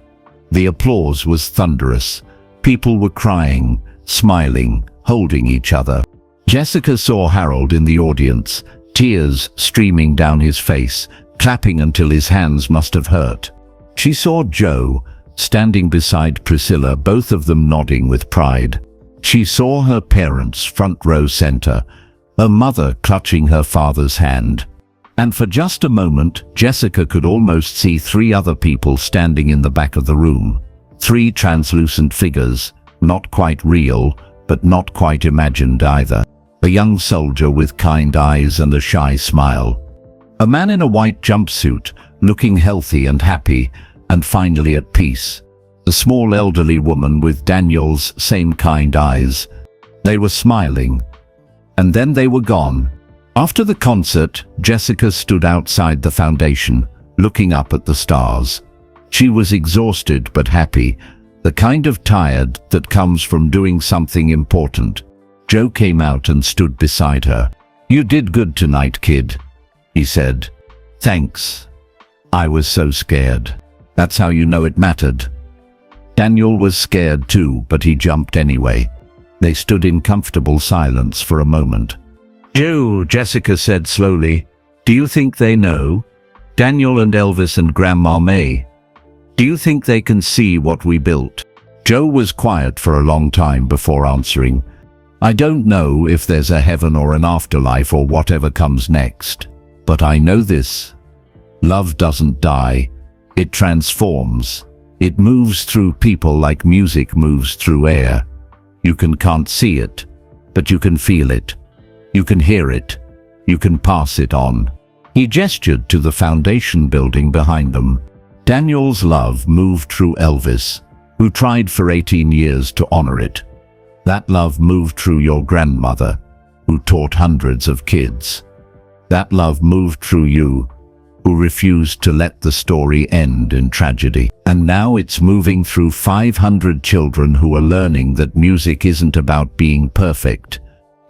The applause was thunderous. People were crying, smiling, holding each other. Jessica saw Harold in the audience, tears streaming down his face, clapping until his hands must have hurt. She saw Joe, standing beside Priscilla, both of them nodding with pride. She saw her parents front row center, her mother clutching her father's hand. And for just a moment, Jessica could almost see 3 other people standing in the back of the room. 3 translucent figures, not quite real, but not quite imagined either. A young soldier with kind eyes and a shy smile. A man in a white jumpsuit, looking healthy and happy, and finally at peace. A small elderly woman with Daniel's same kind eyes. They were smiling. And then they were gone. After the concert, Jessica stood outside the foundation, looking up at the stars. She was exhausted but happy, the kind of tired that comes from doing something important. Joe came out and stood beside her. "You did good tonight, kid," he said. "Thanks. I was so scared." "That's how you know it mattered." Daniel was scared too, but he jumped anyway. They stood in comfortable silence for a moment. "Joe," Jessica said slowly, "do you think they know? Daniel and Elvis and Grandma May. Do you think they can see what we built?" Joe was quiet for a long time before answering. "I don't know if there's a heaven or an afterlife or whatever comes next. But I know this. Love doesn't die. It transforms. It moves through people like music moves through air. You can't see it, but you can feel it. You can hear it. You can pass it on." He gestured to the foundation building behind them. Daniel's love moved through Elvis, who tried for 18 years to honor it. That love moved through your grandmother, who taught hundreds of kids. That love moved through you, who refused to let the story end in tragedy. And now it's moving through 500 children who are learning that music isn't about being perfect.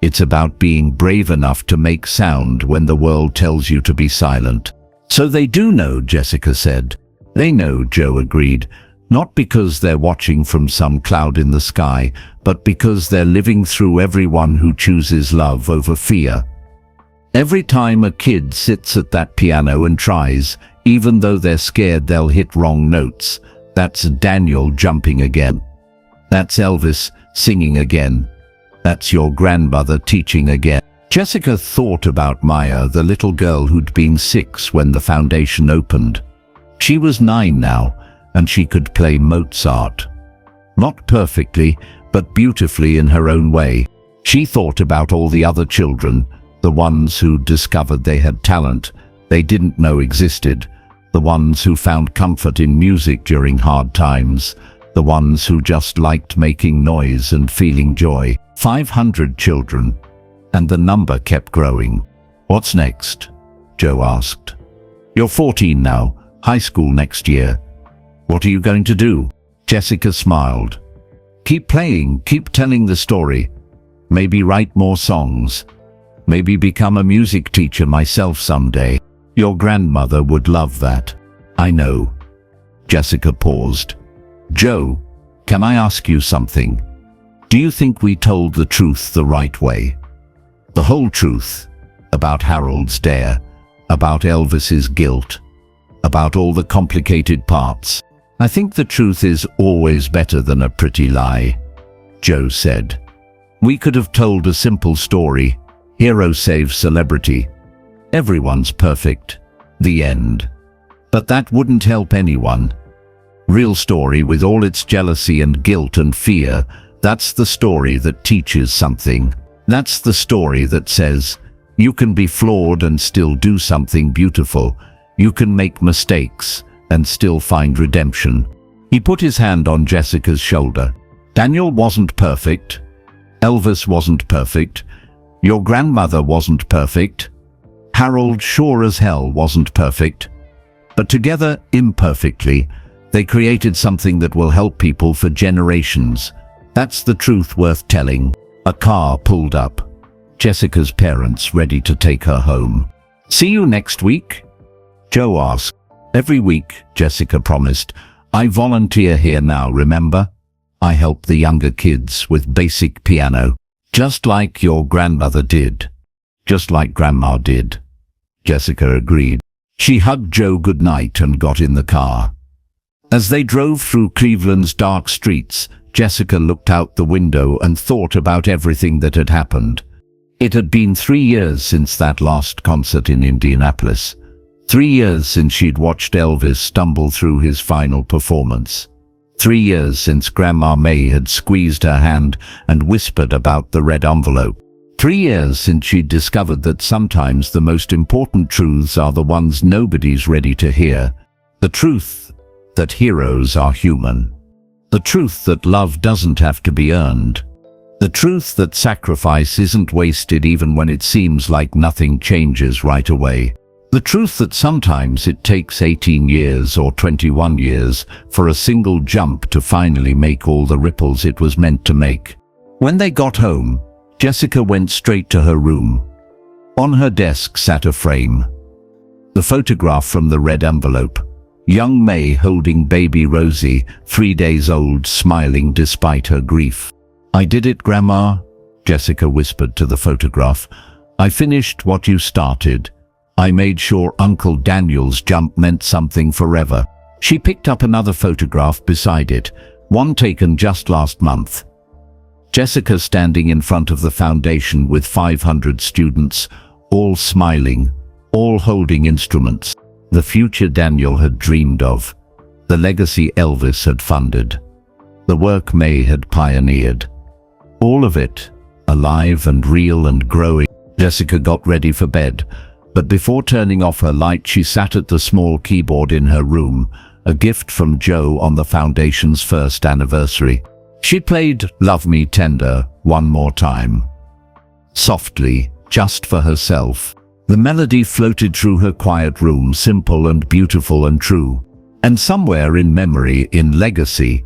It's about being brave enough to make sound when the world tells you to be silent. "So they do know," Jessica said. "They know," Joe agreed. "Not because they're watching from some cloud in the sky, but because they're living through everyone who chooses love over fear. Every time a kid sits at that piano and tries, even though they're scared they'll hit wrong notes, that's Daniel jumping again. That's Elvis singing again. That's your grandmother teaching again." Jessica thought about Maya, the little girl who'd been 6 when the foundation opened. She was 9 now, and she could play Mozart. Not perfectly, but beautifully in her own way. She thought about all the other children, the ones who discovered they had talent they didn't know existed, the ones who found comfort in music during hard times, the ones who just liked making noise and feeling joy. 500 children, and the number kept growing. "What's next?" Joe asked. "You're 14 now, high school next year. What are you going to do?" Jessica smiled. "Keep playing, keep telling the story. Maybe write more songs. Maybe become a music teacher myself someday. Your grandmother would love that. I know. Jessica paused. Joe, can I ask you something? Do you think we told the truth the right way? The whole truth about Harold's dare, about Elvis's guilt, about all the complicated parts. I think the truth is always better than a pretty lie, Joe said. We could have told a simple story. Hero saves celebrity. Everyone's perfect. The end. But that wouldn't help anyone. Real story with all its jealousy and guilt and fear, that's the story that teaches something. That's the story that says, you can be flawed and still do something beautiful. You can make mistakes and still find redemption. He put his hand on Jessica's shoulder. Daniel wasn't perfect. Elvis wasn't perfect. Your grandmother wasn't perfect. Harold sure as hell wasn't perfect. But together, imperfectly, they created something that will help people for generations. That's the truth worth telling. A car pulled up. Jessica's parents ready to take her home. See you next week? Joe asked. Every week, Jessica promised. I volunteer here now, remember? I help the younger kids with basic piano, just like your grandmother did. Just like Grandma did. Jessica agreed. She hugged Joe goodnight and got in the car. As they drove through Cleveland's dark streets, Jessica looked out the window and thought about everything that had happened. It had been 3 years since that last concert in Indianapolis. 3 years since she'd watched Elvis stumble through his final performance. 3 years since Grandma May had squeezed her hand and whispered about the red envelope. 3 years since she'd discovered that sometimes the most important truths are the ones nobody's ready to hear. The truth that heroes are human. The truth that love doesn't have to be earned. The truth that sacrifice isn't wasted even when it seems like nothing changes right away. The truth that sometimes it takes 18 years or 21 years for a single jump to finally make all the ripples it was meant to make. When they got home, Jessica went straight to her room. On her desk sat a frame. The photograph from the red envelope. Young May holding baby Rosie, 3 days old, smiling despite her grief. I did it, Grandma, Jessica whispered to the photograph. I finished what you started. I made sure Uncle Daniel's jump meant something forever. She picked up another photograph beside it, one taken just last month. Jessica standing in front of the foundation with 500 students, all smiling, all holding instruments. The future Daniel had dreamed of. The legacy Elvis had funded. The work May had pioneered. All of it, alive and real and growing. Jessica got ready for bed, but before turning off her light she sat at the small keyboard in her room, a gift from Joe on the foundation's first anniversary. She played Love Me Tender one more time. Softly, just for herself. The melody floated through her quiet room, simple and beautiful and true. And somewhere in memory, in legacy,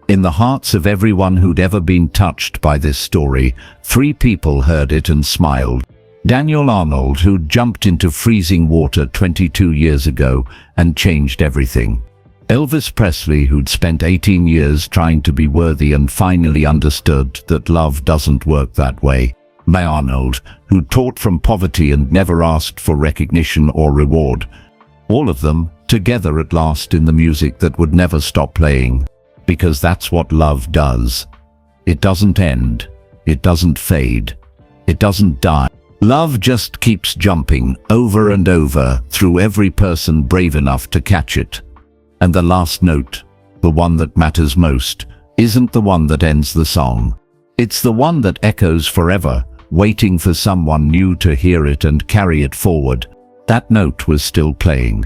in the hearts of everyone who'd ever been touched by this story, 3 people heard it and smiled. Daniel Arnold, who'd jumped into freezing water 22 years ago and changed everything. Elvis Presley, who'd spent 18 years trying to be worthy and finally understood that love doesn't work that way. May Arnold, who taught from poverty and never asked for recognition or reward. All of them, together at last in the music that would never stop playing. Because that's what love does. It doesn't end. It doesn't fade. It doesn't die. Love just keeps jumping over and over through every person brave enough to catch it. And the last note, the one that matters most, isn't the one that ends the song. It's the one that echoes forever, waiting for someone new to hear it and carry it forward. That note was still playing.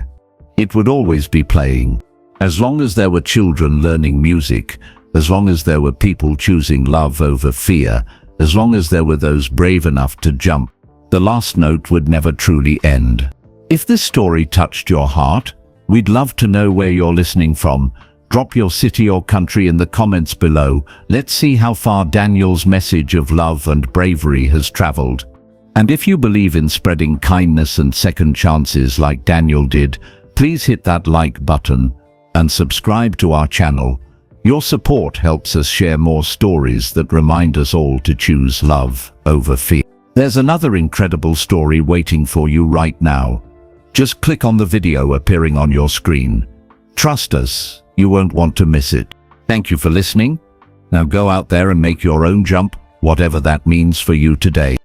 It would always be playing. As long as there were children learning music, as long as there were people choosing love over fear, as long as there were those brave enough to jump, the last note would never truly end. If this story touched your heart, we'd love to know where you're listening from. Drop your city or country in the comments below. Let's see how far Daniel's message of love and bravery has traveled. And if you believe in spreading kindness and second chances like Daniel did, please hit that like button and subscribe to our channel. Your support helps us share more stories that remind us all to choose love over fear. There's another incredible story waiting for you right now. Just click on the video appearing on your screen. Trust us, you won't want to miss it. Thank you for listening. Now go out there and make your own jump, whatever that means for you today.